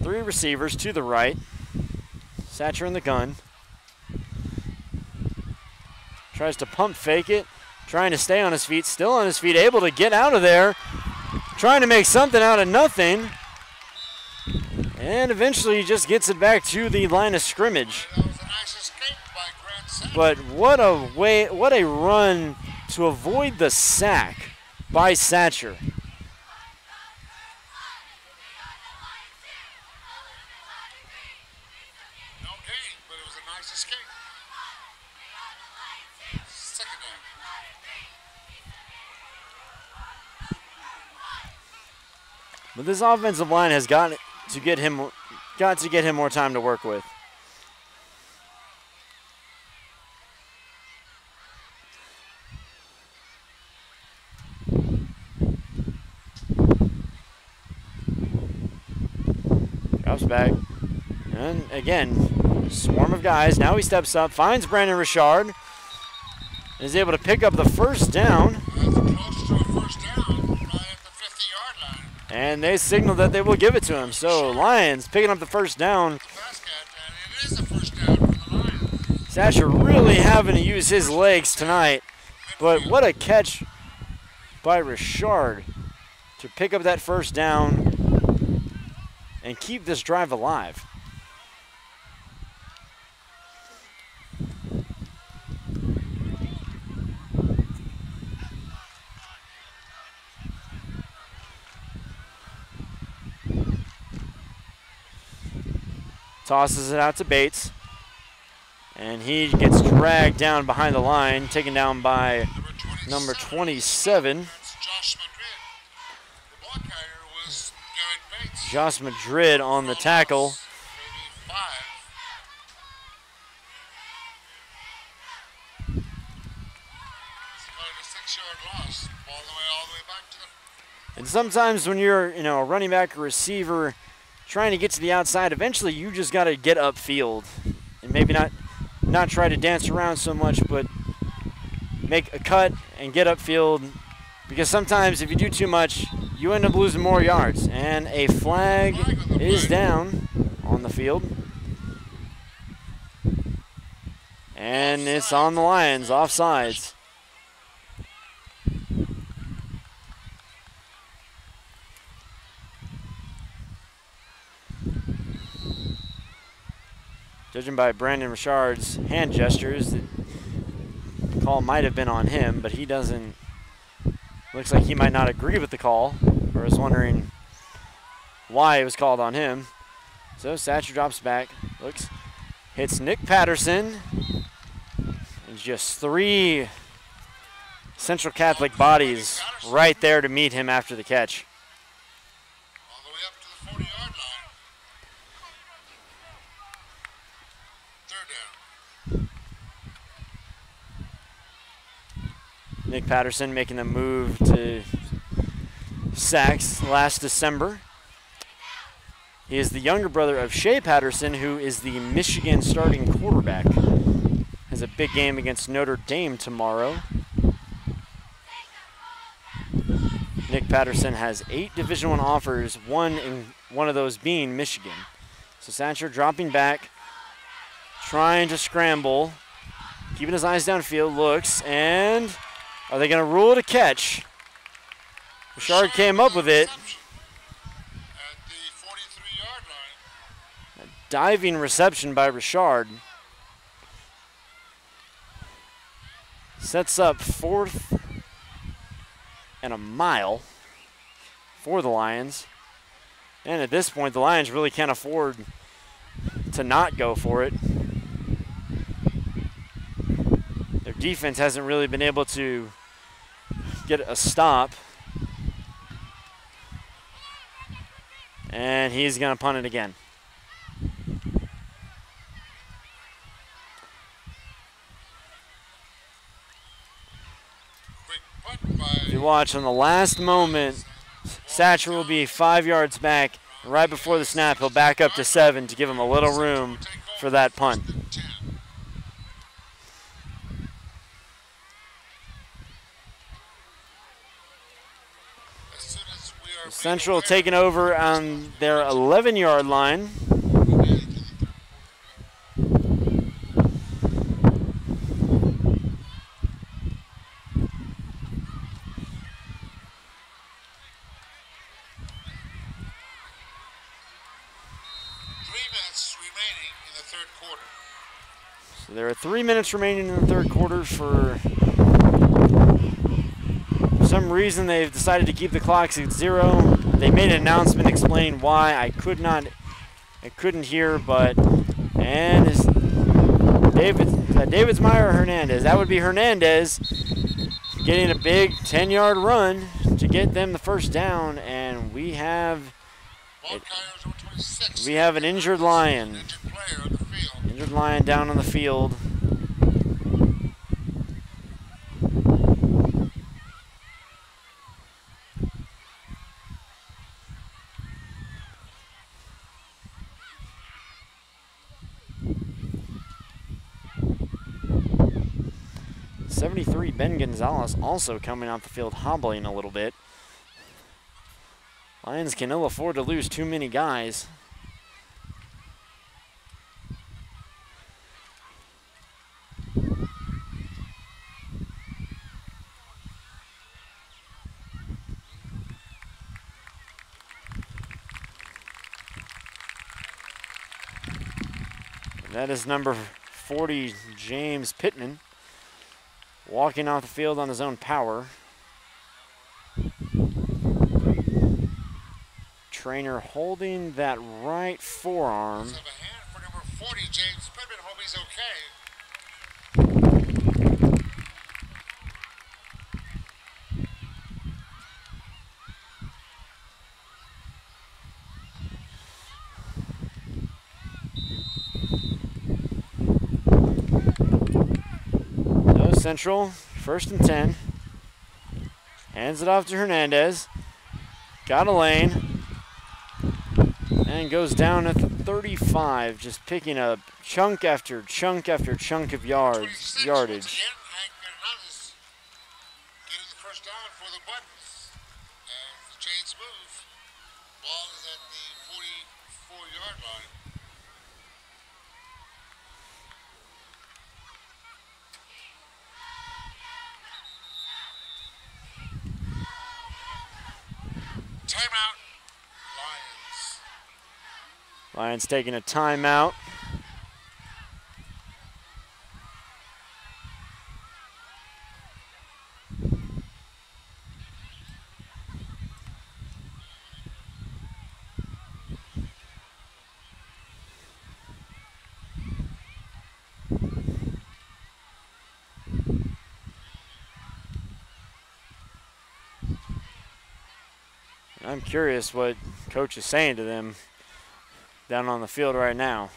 A: Three receivers to the right. Satcher in the gun. Tries to pump fake it. Trying to stay on his feet. Still on his feet. Able to get out of there. Trying to make something out of nothing. And eventually just gets it back to the line of scrimmage.
B: That was a nice escape by Grant Satcher.
A: But what a run to avoid the sack by Satcher.
B: No gain, but it was a nice escape. Second down.
A: But this offensive line has got to get him more time to work with. Drops back. And again, swarm of guys. Now he steps up, finds Brandon Richard, and is able to pick up the first down.
B: That's close to a first down, right at the 50-yard line.
A: And they signal that they will give it to him. So Lions picking up the first down.
B: Basket, and it is a first down for the Lions.
A: Satcher really having to use his legs tonight. But what a catch by Richard to pick up that first down and keep this drive alive. Tosses it out to Bates. And he gets dragged down behind the line, taken down by number 27.
B: That's Josh Madrid. The ball carrier was Garrett Bates.
A: Josh Madrid on the tackle.
B: Maybe 5. It's about a 6-yard loss. All the way back to the.
A: And sometimes when you're, a running back or receiver trying to get to the outside, eventually you just got to get upfield and maybe not try to dance around so much, but make a cut and get upfield, because sometimes if you do too much, you end up losing more yards. And a flag is down on the field. And it's on the Lions, offsides. Judging by Brandon Richard's hand gestures, the call might have been on him, but he doesn't. Looks like he might not agree with the call, or is wondering why it was called on him. So Satcher drops back, looks, hits Nick Patterson. And just 3 Central Catholic bodies right there to meet him after the catch.
B: All the way up to the 40-yard line. Third down.
A: Nick Patterson making the move to SACS last December. He is the younger brother of Shea Patterson, who is the Michigan starting quarterback. Has a big game against Notre Dame tomorrow. Nick Patterson has 8 Division I offers, one of those being Michigan. So Satcher dropping back, trying to scramble, keeping his eyes downfield, looks, and are they going to rule it a catch? Richard came up with it.
B: At the 43-yard line.
A: A diving reception by Richard. Sets up 4th and a mile for the Lions. And at this point, the Lions really can't afford to not go for it. Their defense hasn't really been able to get a stop. And he's going to punt it again. If you watch on the last moment, Satcher will be 5 yards back. Right before the snap, he'll back up to 7 to give him a little room for that punt. Central taking over on their 11-yard line. So there are 3 minutes remaining in the third quarter. For some reason, they've decided to keep the clocks at 0. They made an announcement explaining why. I couldn't hear, but and is David's Meyer or Hernandez? That would be Hernandez getting a big 10-yard run to get them the first down, and we have an injured Lion. Injured Lion down on the field. Ben Gonzalez also coming off the field hobbling a little bit. Lions can ill afford to lose too many guys. That is number 40, James Pittman, walking off the field on his own power. Trainer holding that right forearm.
B: Let's have a hand for number 40, James Pittman. Hope he's okay.
A: Central, 1st and 10. Hands it off to Hernandez. Got a lane. And goes down at the 35, just picking up chunk after chunk after chunk of yardage.
B: Getting the first down for the Buttons. As the Chains move, ball is at the 44-yard line. Timeout, Lions.
A: Lions taking a timeout. I'm curious what coach is saying to them down on the field right now.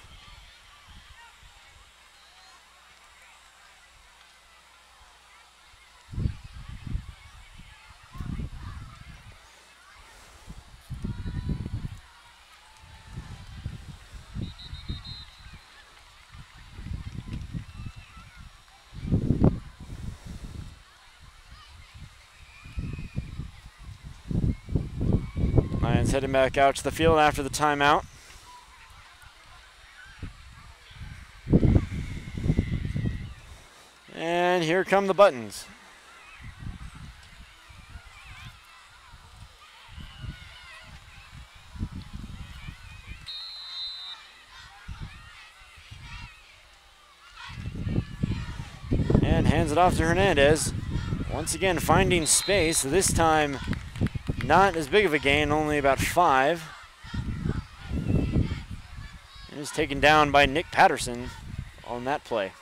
A: Lions heading back out to the field after the timeout. And here come the Buttons. And hands it off to Hernandez. Once again finding space, this time not as big of a gain, only about 5. And is taken down by Nick Patterson on that play.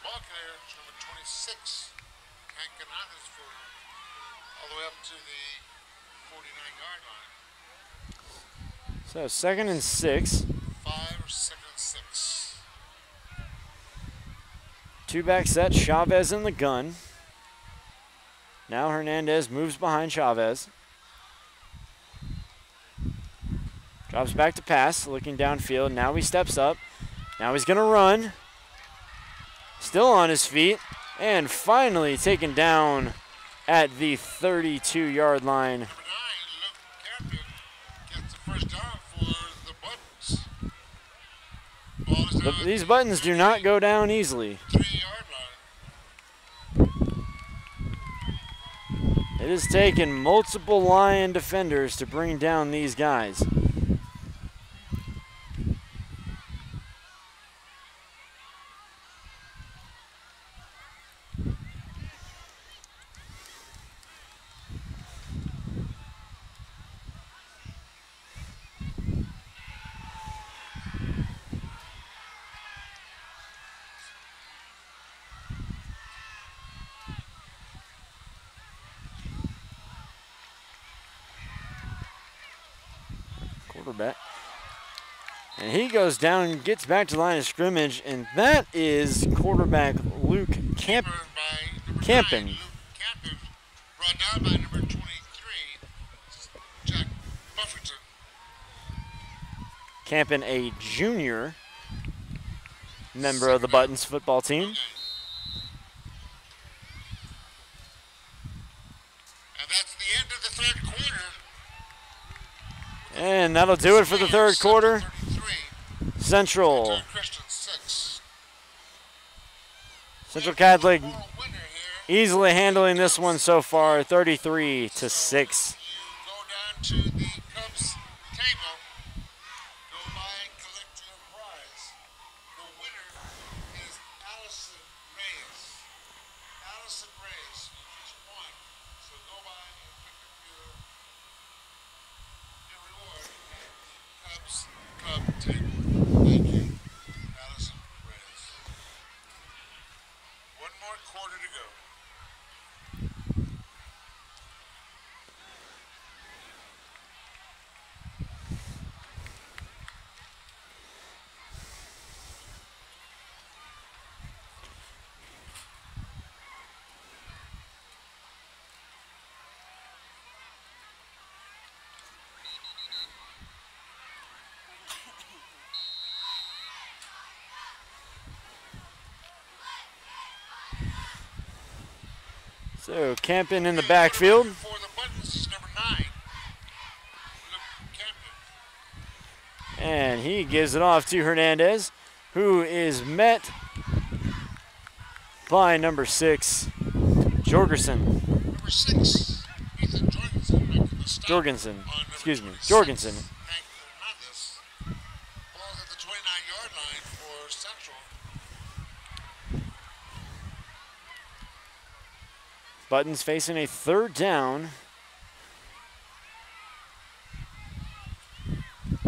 B: Ball carrier, number 26, Hank Hernandez for all the way up to the 49-yard line.
A: So 2nd and 6.
B: 5 or 2nd and 6.
A: Two-back set, Chavez in the gun. Now Hernandez moves behind Chavez. Drops back to pass, looking downfield. Now he steps up. Now he's going to run. Still on his feet. And finally taken down at the 32-yard line.
B: Number 9, Luke Campion, gets the first down for the Buttons. Ball is down
A: These Buttons do not go down easily.
B: 3-yard line.
A: It has taken multiple Lion defenders to bring down these guys. Quarterback. And he goes down and gets back to the line of scrimmage, and that is quarterback Luke Campion.
B: Campion, brought down by number 23, Jack Buffington.
A: Campion, a junior member of the Buttons football team.
B: And that's the end of the 3rd quarter.
A: And that'll do it for the 3rd quarter. Central. Central Catholic easily handling this one so far, 33-6.
B: You go down to the Cubs table, go by and collect your prize. The winner is Allison Reyes. Allison Reyes, you just won. So go by and pick up your reward at the Cub table. Thank you, Allison Reyes. One more quarter to go.
A: So Campion in the backfield.
B: For the Buttons is number 9, Luke Campion.
A: And he gives it off to Hernandez, who is met by number 6, Jorgensen.
B: Number 6, Ethan Jorgensen making the stop.
A: Jorgensen,
B: on number
A: excuse me,
B: 26,
A: Jorgensen.
B: Hank Hernandez. Ball's at the 29-yard line for Central.
A: Buttons facing a 3rd down.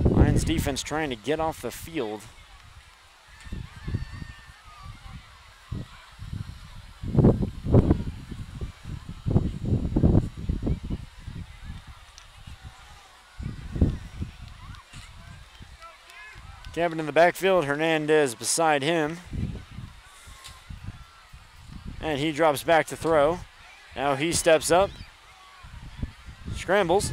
A: Lions defense trying to get off the field. Camping in the backfield, Hernandez beside him. And he drops back to throw. Now he steps up, scrambles,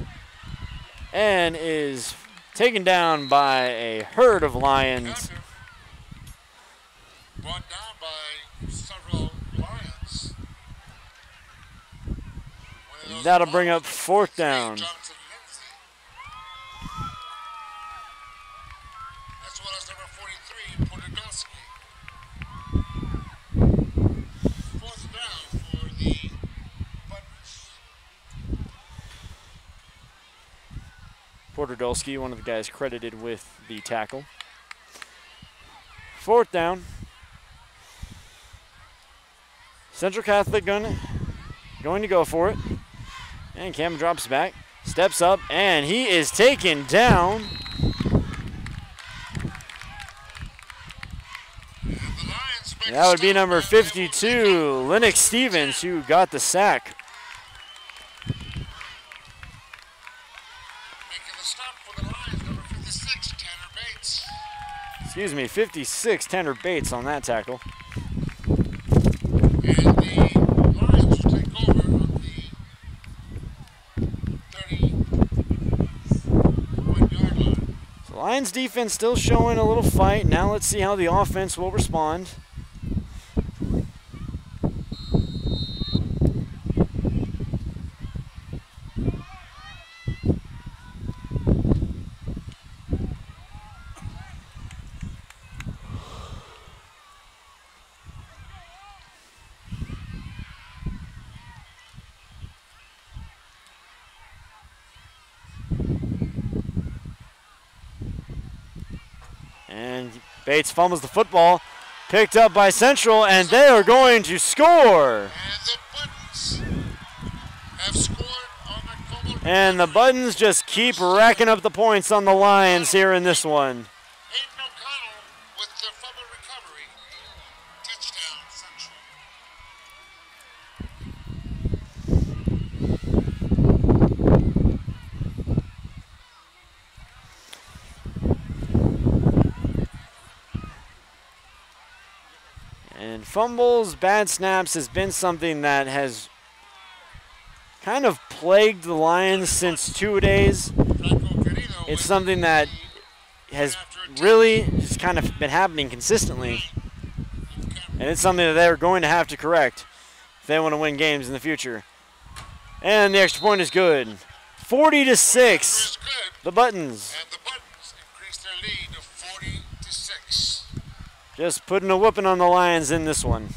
A: and is taken down by a herd of Lions.
B: Brought down by several Lions.
A: That'll bring up 4th down.
B: As well as number 43, Podolski. 4th down for the Buttons.
A: Podolski, one of the guys credited with the tackle. 4th down. Central Catholic going to go for it. And Cam drops back, steps up, and he is taken down. That would be number 52, Lennox Stevens, who got the sack.
B: Making the stop for the Lions, number 56, Tanner Bates.
A: Excuse me, 56, Tanner Bates on that tackle.
B: And the Lions will take over on the 30-yard line.
A: So Lions defense still showing a little fight. Now let's see how the offense will respond. And Bates fumbles the football, picked up by Central, and they are going to score.
B: And the Buttons have scored on the fumble.
A: And the Buttons just keep racking up the points on the Lions here in this one.
B: Aiden O'Connell with the fumble recovery. Touchdown, Central.
A: And fumbles, bad snaps has been something that has kind of plagued the Lions since 2 days. It's something that has really just kind of been happening consistently. And it's something that they're going to have to correct if they want to win games in the future. And the extra point is good. 40-6, the Buttons.
B: And the Buttons increase their lead to 40-6.
A: Just putting a whooping on the Lions in this one.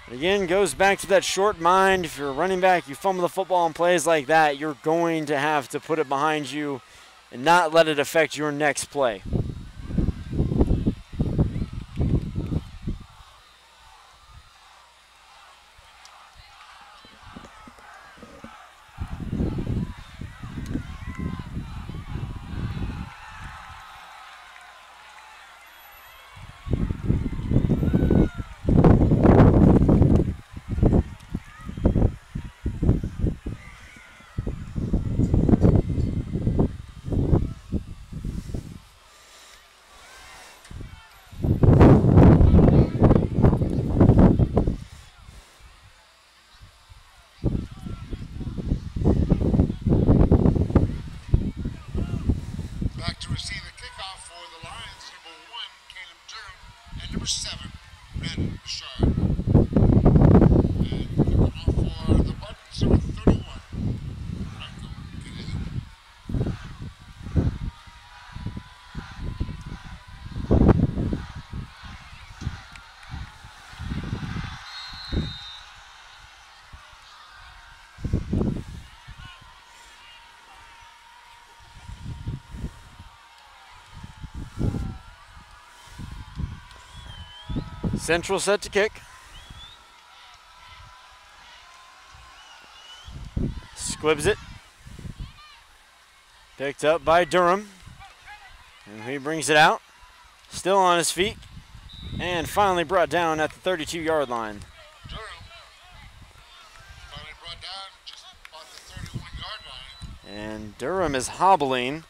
A: Again, goes back to that short mind. If you're a running back, you fumble the football on plays like that, you're going to have to put it behind you and not let it affect your next play.
B: Back to receive the kickoff for the Lions, number 1, Caleb Durham, and number 7, Brandon Bouchard. And kicking off for the Buttons, number 31, Franco Kennedy.
A: Central set to kick. Squibs it. Picked up by Durham. And he brings it out. Still on his feet. And finally brought down at the 32-yard line.
B: Durham finally brought down just about the 31-yard line.
A: And Durham is hobbling.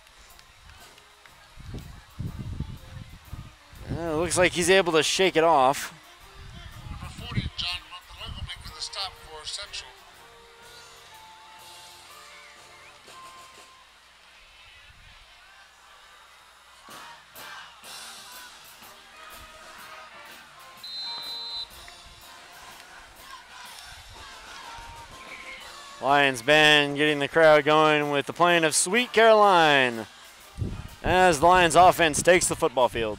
A: Looks like he's able to shake it off.
B: Number 40, John Montalego making the stop for Central.
A: Lions band getting the crowd going with the playing of Sweet Caroline as the Lions offense takes the football field.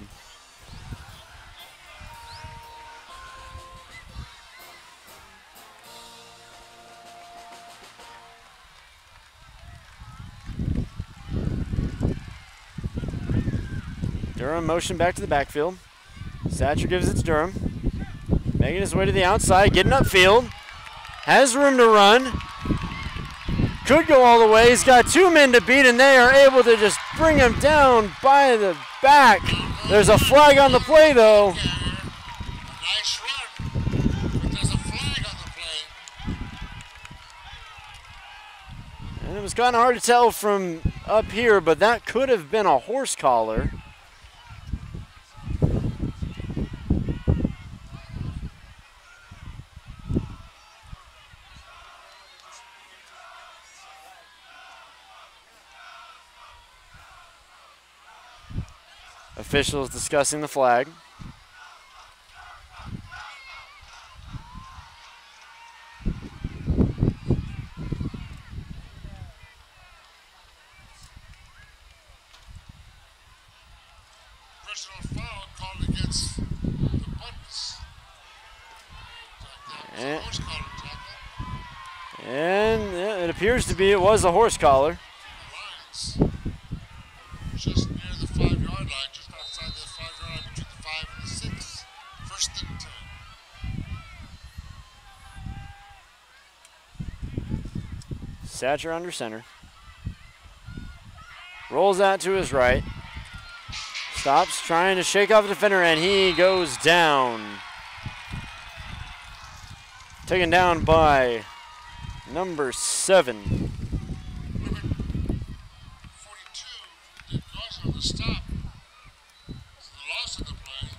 A: Durham motion back to the backfield. Satcher gives it to Durham. Making his way to the outside, getting upfield. Has room to run. Could go all the way. He's got two men to beat, and they are able to just bring him down by the back. There's a flag on the play, though.
B: Nice run, but there's a flag on the play.
A: And it was kind of hard to tell from up here, but that could have been a horse collar. Officials discussing the flag.
B: Personal foul called against the Buttons.
A: And it appears to be, it was a horse collar.
B: The Lions just near the 5-yard line, just outside the 5-yard line between the 5 and the 6. First and 10.
A: Satcher under center. Rolls out to his right. Stops trying to shake off the defender, and he goes down. Taken down by number 7.
B: Number 42 did cause on the stop. It's the loss of the play.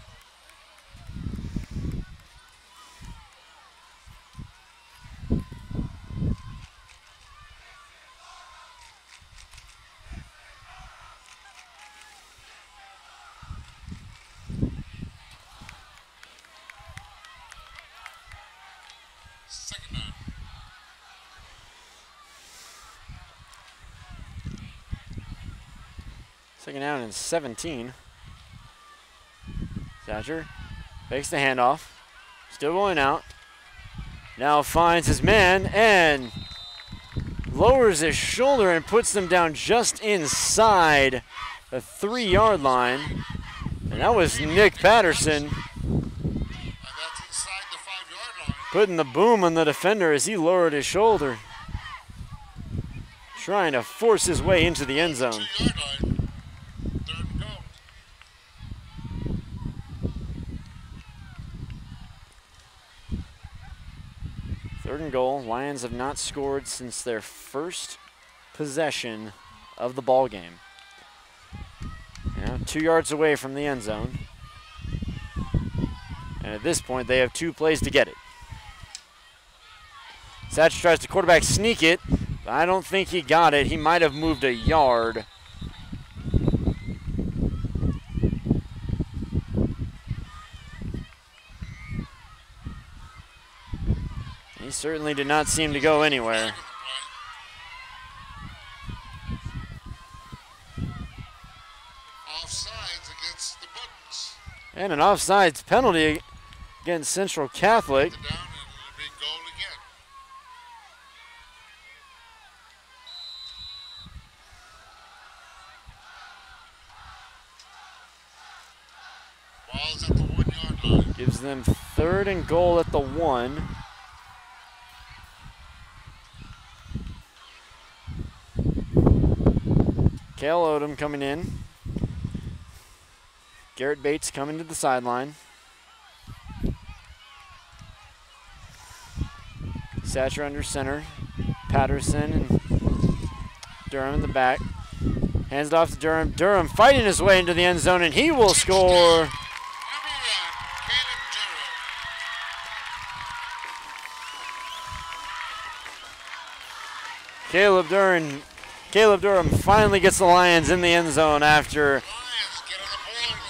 B: Second down.
A: Second down and 17. Satcher fakes the handoff. Still rolling out. Now finds his man and lowers his shoulder and puts them down just inside the 3-yard line. And that was Nick Patterson
B: And that's inside the 5-yard line.
A: putting the boom on the defender as he lowered his shoulder, trying to force his way into the end zone.
B: 2-yard line. Third and goal.
A: Third and goal. Lions have not scored since their first possession of the ball game. Now 2 yards away from the end zone. And at this point, they have 2 plays to get it. Satch tries to quarterback sneak it, but I don't think he got it. He might have moved a yard. He certainly did not seem to go anywhere.
B: Offsides against the Buttons.
A: And an offsides penalty against Central Catholic.
B: Down and it'll be goal again. Ball's at the 1-yard line.
A: Gives them third and goal at the 1. Cale Odom coming in. Garrett Bates coming to the sideline. Satcher under center. Patterson and Durham in the back. Hands it off to Durham. Durham fighting his way into the end zone, and he will score. Caleb Durham finally gets the Lions in the end zone after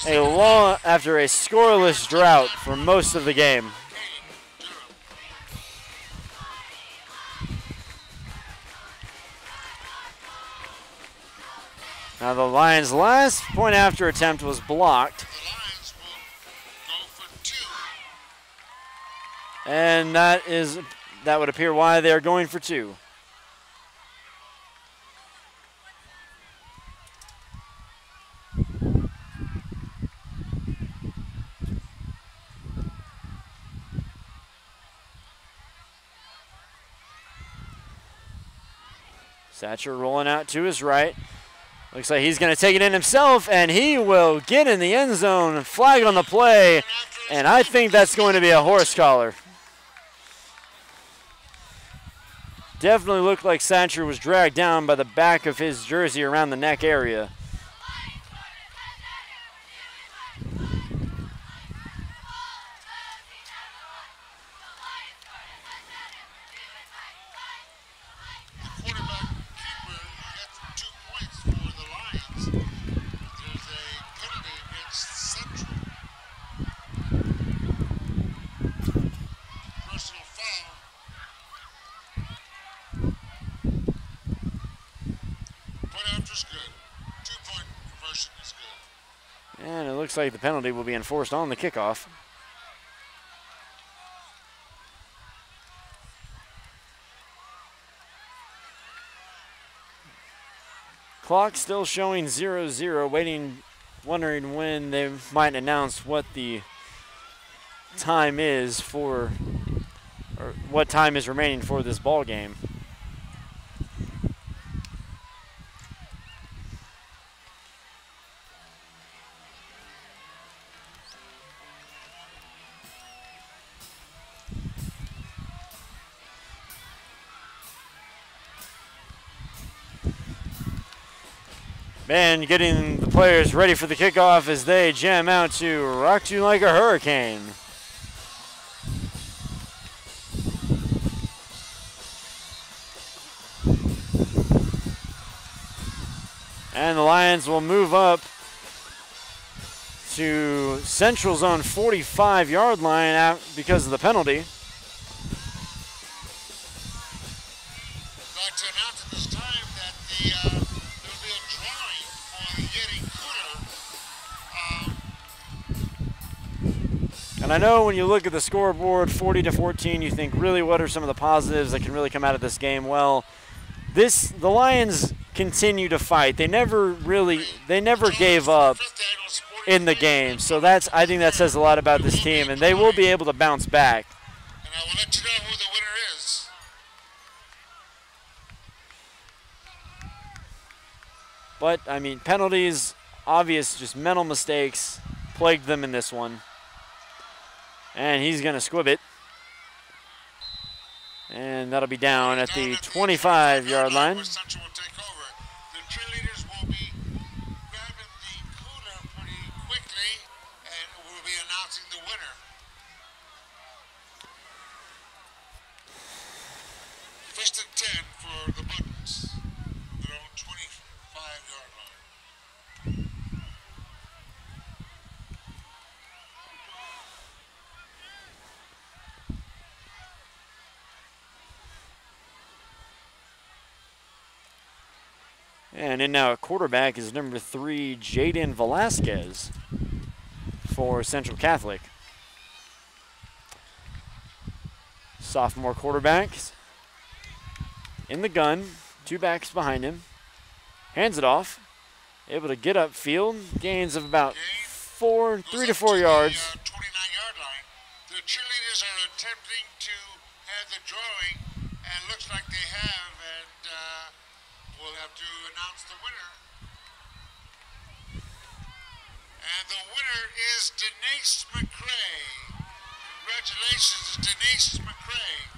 A: a scoreless drought for most of the game. Now the Lions' last point after attempt was blocked. And that would appear why they are going for 2. Satcher rolling out to his right. Looks like he's going to take it in himself, and he will get in the end zone. Flag on the play, and I think that's going to be a horse collar. Definitely looked like Satcher was dragged down by the back of his jersey around the neck area. And it looks like the penalty will be enforced on the kickoff. Clock still showing 0-0, wondering when they might announce what the time is or what time is remaining for this ball game. Man, getting the players ready for the kickoff as they jam out to Rock You Like a Hurricane. And the Lions will move up to Central Zone 45-yard line out because of the penalty. And I know when you look at the scoreboard, 40-14, you think, really, what are some of the positives that can really come out of this game? Well, the Lions continue to fight. They never gave up in the game. So I think that says a lot about this team, and they will be able to bounce back.
B: And I will let you know who the winner is.
A: But, I mean, penalties, obvious, just mental mistakes plagued them in this one. And he's going to squib it. And that'll be down at the 25-yard line.
B: Central will take over. The cheerleaders will be grabbing the cooler pretty quickly, and we'll be announcing the winner. First and 10 for the Buttons. Their own 25-yard line.
A: And in now at quarterback is number 3, Jaden Velasquez for Central Catholic. Sophomore quarterback in the gun, 2 backs behind him. Hands it off, able to get upfield, gains of about 3 to 4 yards.
B: 29-yard line. The cheerleaders are attempting to have the drawing, and looks like they have, and we'll have to announce the winner. And the winner is Denise McCrae. Congratulations, Denise McCrae.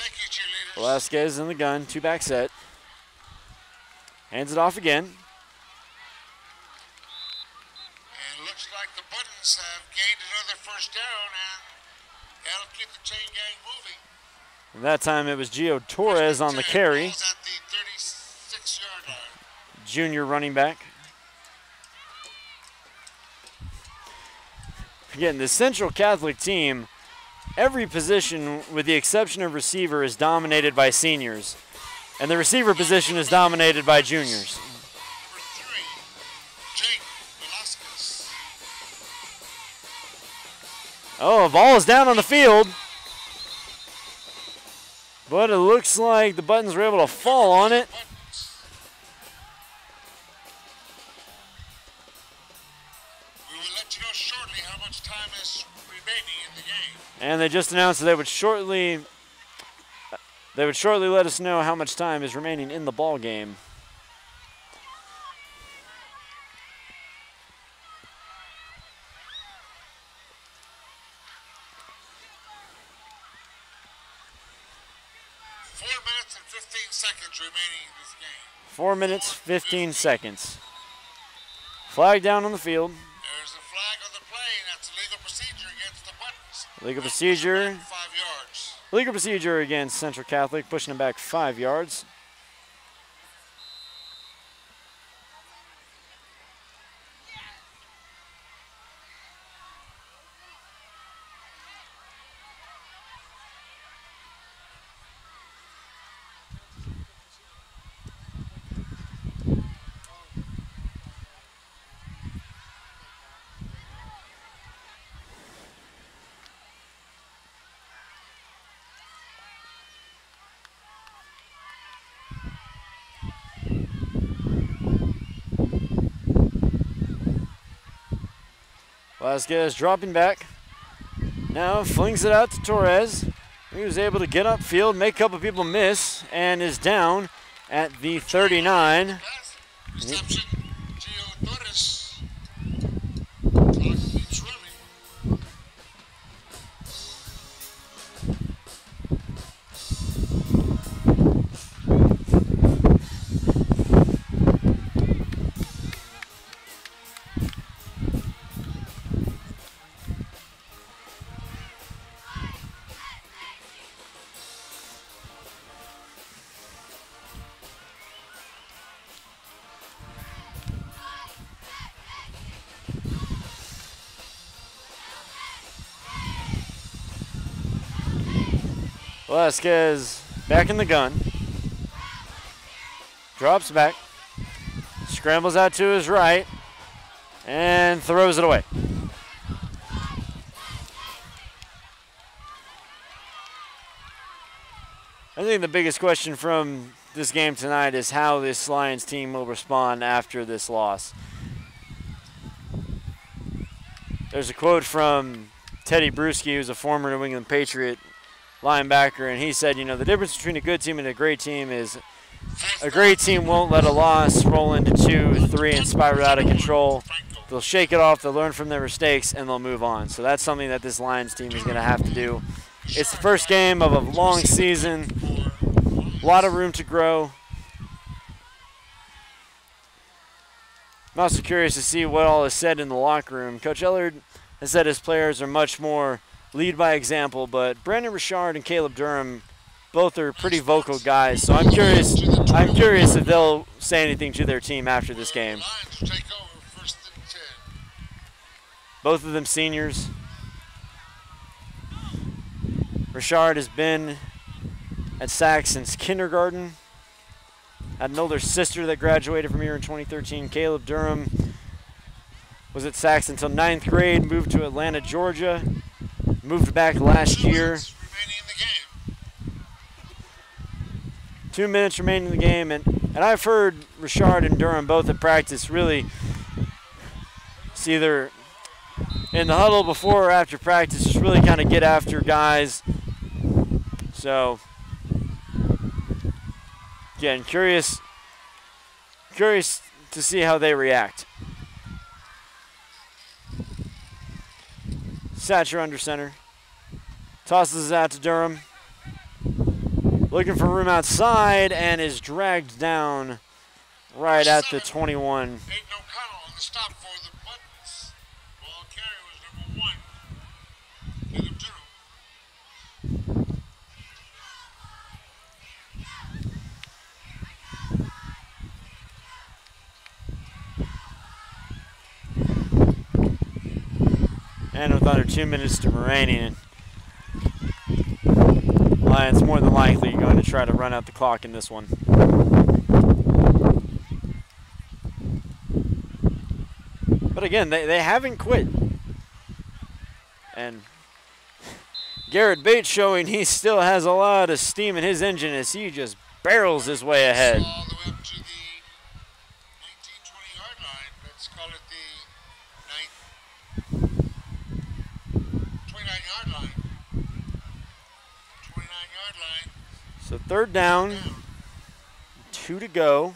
B: Thank you, cheerleaders.
A: Velasquez in the gun, 2-back set. Hands it off again.
B: And looks like the Buttons have gained another first down, and that'll keep the chain gang moving.
A: And that time it was Gio Torres on the carry.
B: Ball's at the 36-yard line.
A: Junior running back. Again, the Central Catholic team, every position with the exception of receiver is dominated by seniors. And the receiver position is dominated by juniors.
B: Number 3, Jake Velasquez.
A: Oh, a ball is down on the field. But it looks like the Buttons were able to fall on it.
B: We will let you know shortly how much time is remaining in the game.
A: And they just announced that they would shortly let us know how much time is remaining in the ball game.
B: Remaining in this game.
A: 4 minutes, 15 seconds. Flag down on the field.
B: There's a flag on the play, and that's a legal procedure against the Buttons.
A: Legal procedure.
B: 5 yards.
A: Legal procedure against Central Catholic, pushing them back 5 yards. Velasquez dropping back. Now flings it out to Torres. He was able to get upfield, make a couple people miss, and is down at the 39.
B: Reception, Gio Torres. Clock keeps running.
A: Velasquez back in the gun. Drops back. Scrambles out to his right. And throws it away. I think the biggest question from this game tonight is how this Lions team will respond after this loss. There's a quote from Teddy Bruschi, who's a former New England Patriot linebacker, and he said, you know, the difference between a good team and a great team is a great team won't let a loss roll into 2, 3 and spiral out of control. They'll shake it off, they'll learn from their mistakes, and they'll move on. So that's something that this Lions team is going to have to do. It's the first game of a long season, a lot of room to grow. I'm also curious to see what all is said in the locker room. Coach Ellard has said his players are much more lead by example, but Brandon Richard and Caleb Durham both are pretty vocal guys, so I'm curious if they'll say anything to their team after this game. Both of them seniors. Richard has been at SACS since kindergarten. Had an older sister that graduated from here in 2013. Caleb Durham was at SACS until 9th grade, moved to Atlanta, Georgia. Moved back last year. 2 minutes remaining in the game, and I've heard Richard and Durham both at practice really, it's either in the huddle before or after practice, just really kind of get after guys. So, again, curious to see how they react. Satcher under center. Tosses it out to Durham. looking for room outside and is dragged down right at the 21.
B: Aiden O'Connell on the stop for the Buttons. Ball carrier was number 1. Caleb Durham.
A: And with under 2 minutes to remaining, Lions more than likely going to try to run out the clock in this one. But again, they haven't quit. And Garrett Bates showing he still has a lot of steam in his engine as he just barrels his way ahead.
B: All the way up to the 19-20-yard line. Let's call it the 29-yard line. 29-yard line.
A: So third down, 2 to go.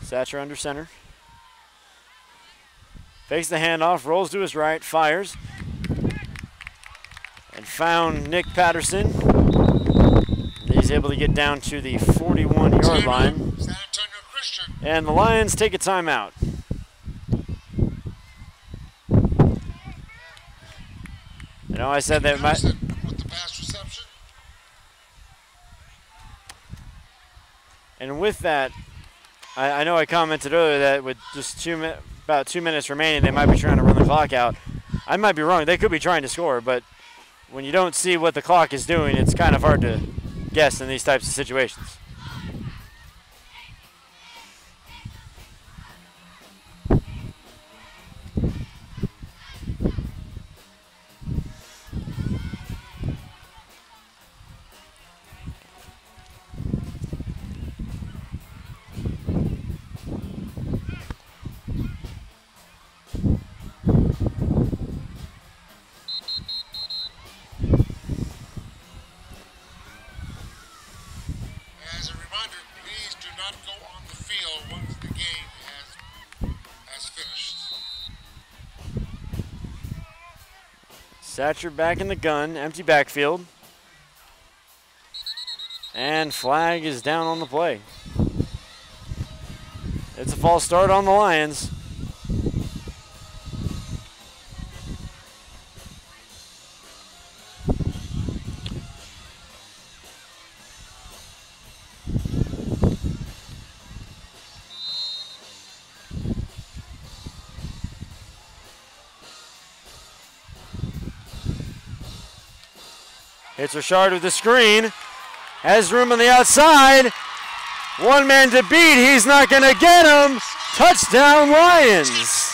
A: Satcher under center. Fakes the handoff, rolls to his right, fires. And found Nick Patterson. He's able to get down to the 41-yard line.
B: San Antonio Christian.
A: And the Lions take a timeout. You know, I said that might.
B: With the pass reception.
A: And with that, I know I commented earlier that with just about 2 minutes remaining, they might be trying to run the clock out. I might be wrong. They could be trying to score, but when you don't see what the clock is doing, it's kind of hard to guess in these types of situations.
B: As a reminder, please do not go on the field once the game has finished.
A: Satcher back in the gun, empty backfield. And flag is down on the play. It's a false start on the Lions. It's Richard with the screen. Has room on the outside. One man to beat. He's not going to get him. Touchdown, Lions.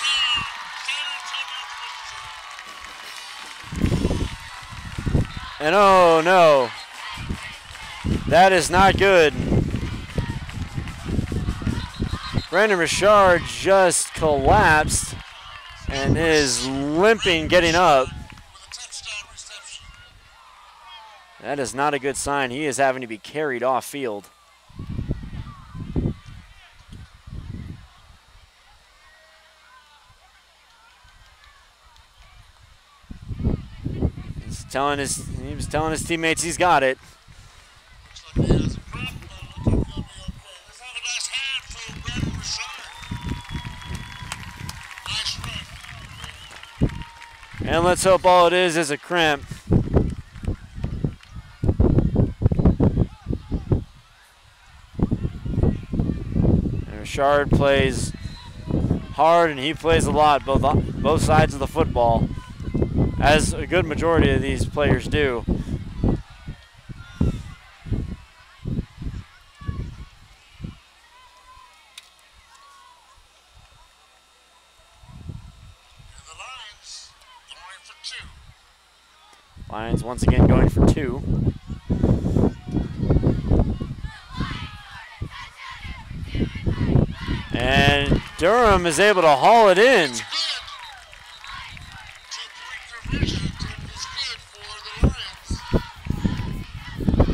A: And oh no, that is not good. Brandon Richard just collapsed and is limping getting up. That is not a good sign. He is having to be carried off field. He was telling his teammates he's got it.
B: Looks like he has a cramp, but looks like he'll be okay. Let's have a nice hand for Brandon Richard. Nice run.
A: And let's hope all it is a cramp. And Richard plays hard and he plays a lot, both sides of the football, as a good majority of these players do. Lions once again going for 2. And Durham is able to haul it in.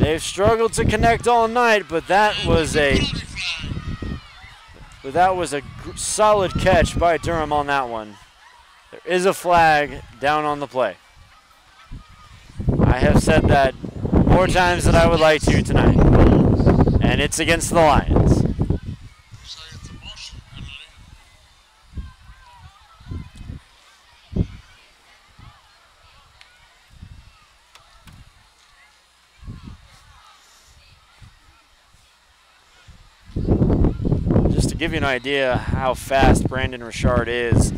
A: They've struggled to connect all night, but that was a solid catch by Durham on that one. There is a flag down on the play. I have said that more times than I would like to tonight, and it's against the Lions. Just to give you an idea how fast Brandon Richard is,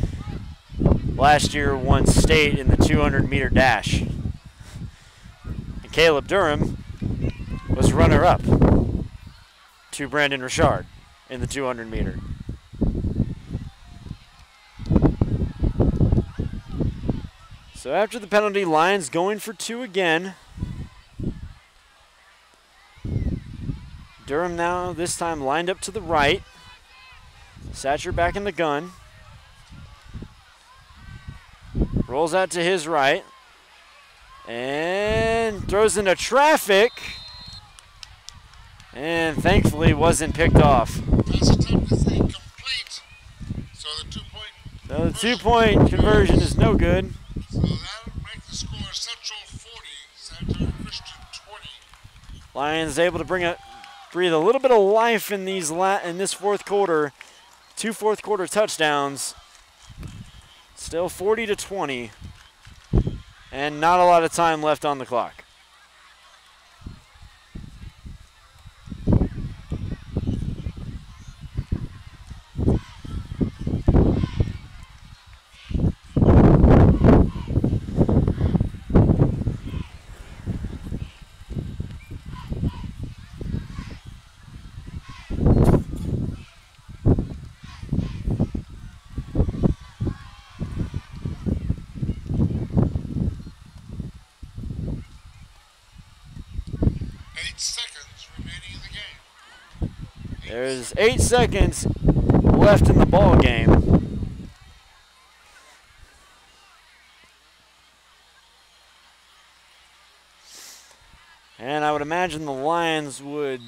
A: last year won state in the 200-meter dash. And Caleb Durham was runner-up to Brandon Richard in the 200-meter. So after the penalty, Lions going for 2 again. Durham now, this time, lined up to the right. Satcher back in the gun. Rolls out to his right. And throws into traffic. And thankfully wasn't picked off.
B: That's technically complete. So the 2-point
A: two-point conversion is no good.
B: So that'll make the score Central 40, Santa Christian 20.
A: Lions able to breathe a little bit of life in this fourth quarter. 2 fourth-quarter touchdowns. Still 40-20, and not a lot of time left on the clock. There's 8 seconds left in the ball game. And I would imagine the Lions would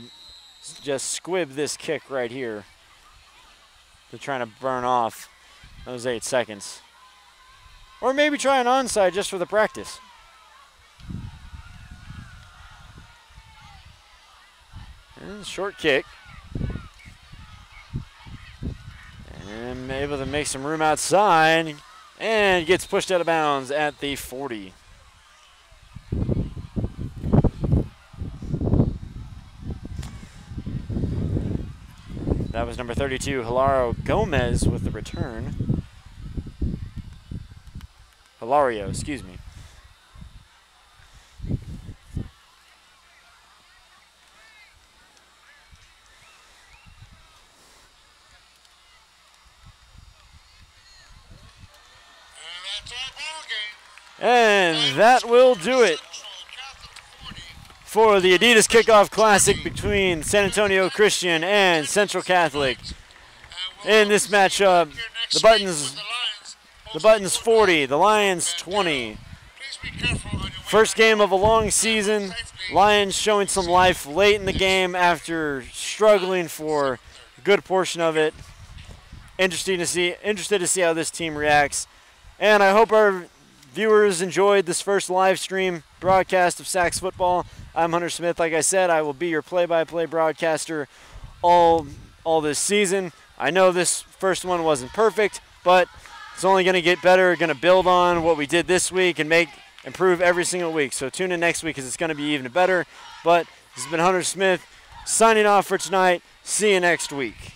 A: just squib this kick right here. They're trying to burn off those 8 seconds. Or maybe try an onside just for the practice. And short kick. And able to make some room outside, and gets pushed out of bounds at the 40. That was number 32, Hilario Gomez with the return. Hilario, excuse me. And that will do it for the Adidas Kickoff Classic between San Antonio Christian and Central Catholic. In this matchup, the Buttons 40, the Lions 20. First game of a long season. Lions showing some life late in the game after struggling for a good portion of it. Interested to see how this team reacts. And I hope our viewers enjoyed this first live stream broadcast of SACS football. I'm Hunter Smith. Like I said, I will be your play-by-play broadcaster all this season. I know this first one wasn't perfect, but it's only going to get better, going to build on what we did this week and improve every single week. So tune in next week because it's going to be even better. But this has been Hunter Smith signing off for tonight. See you next week.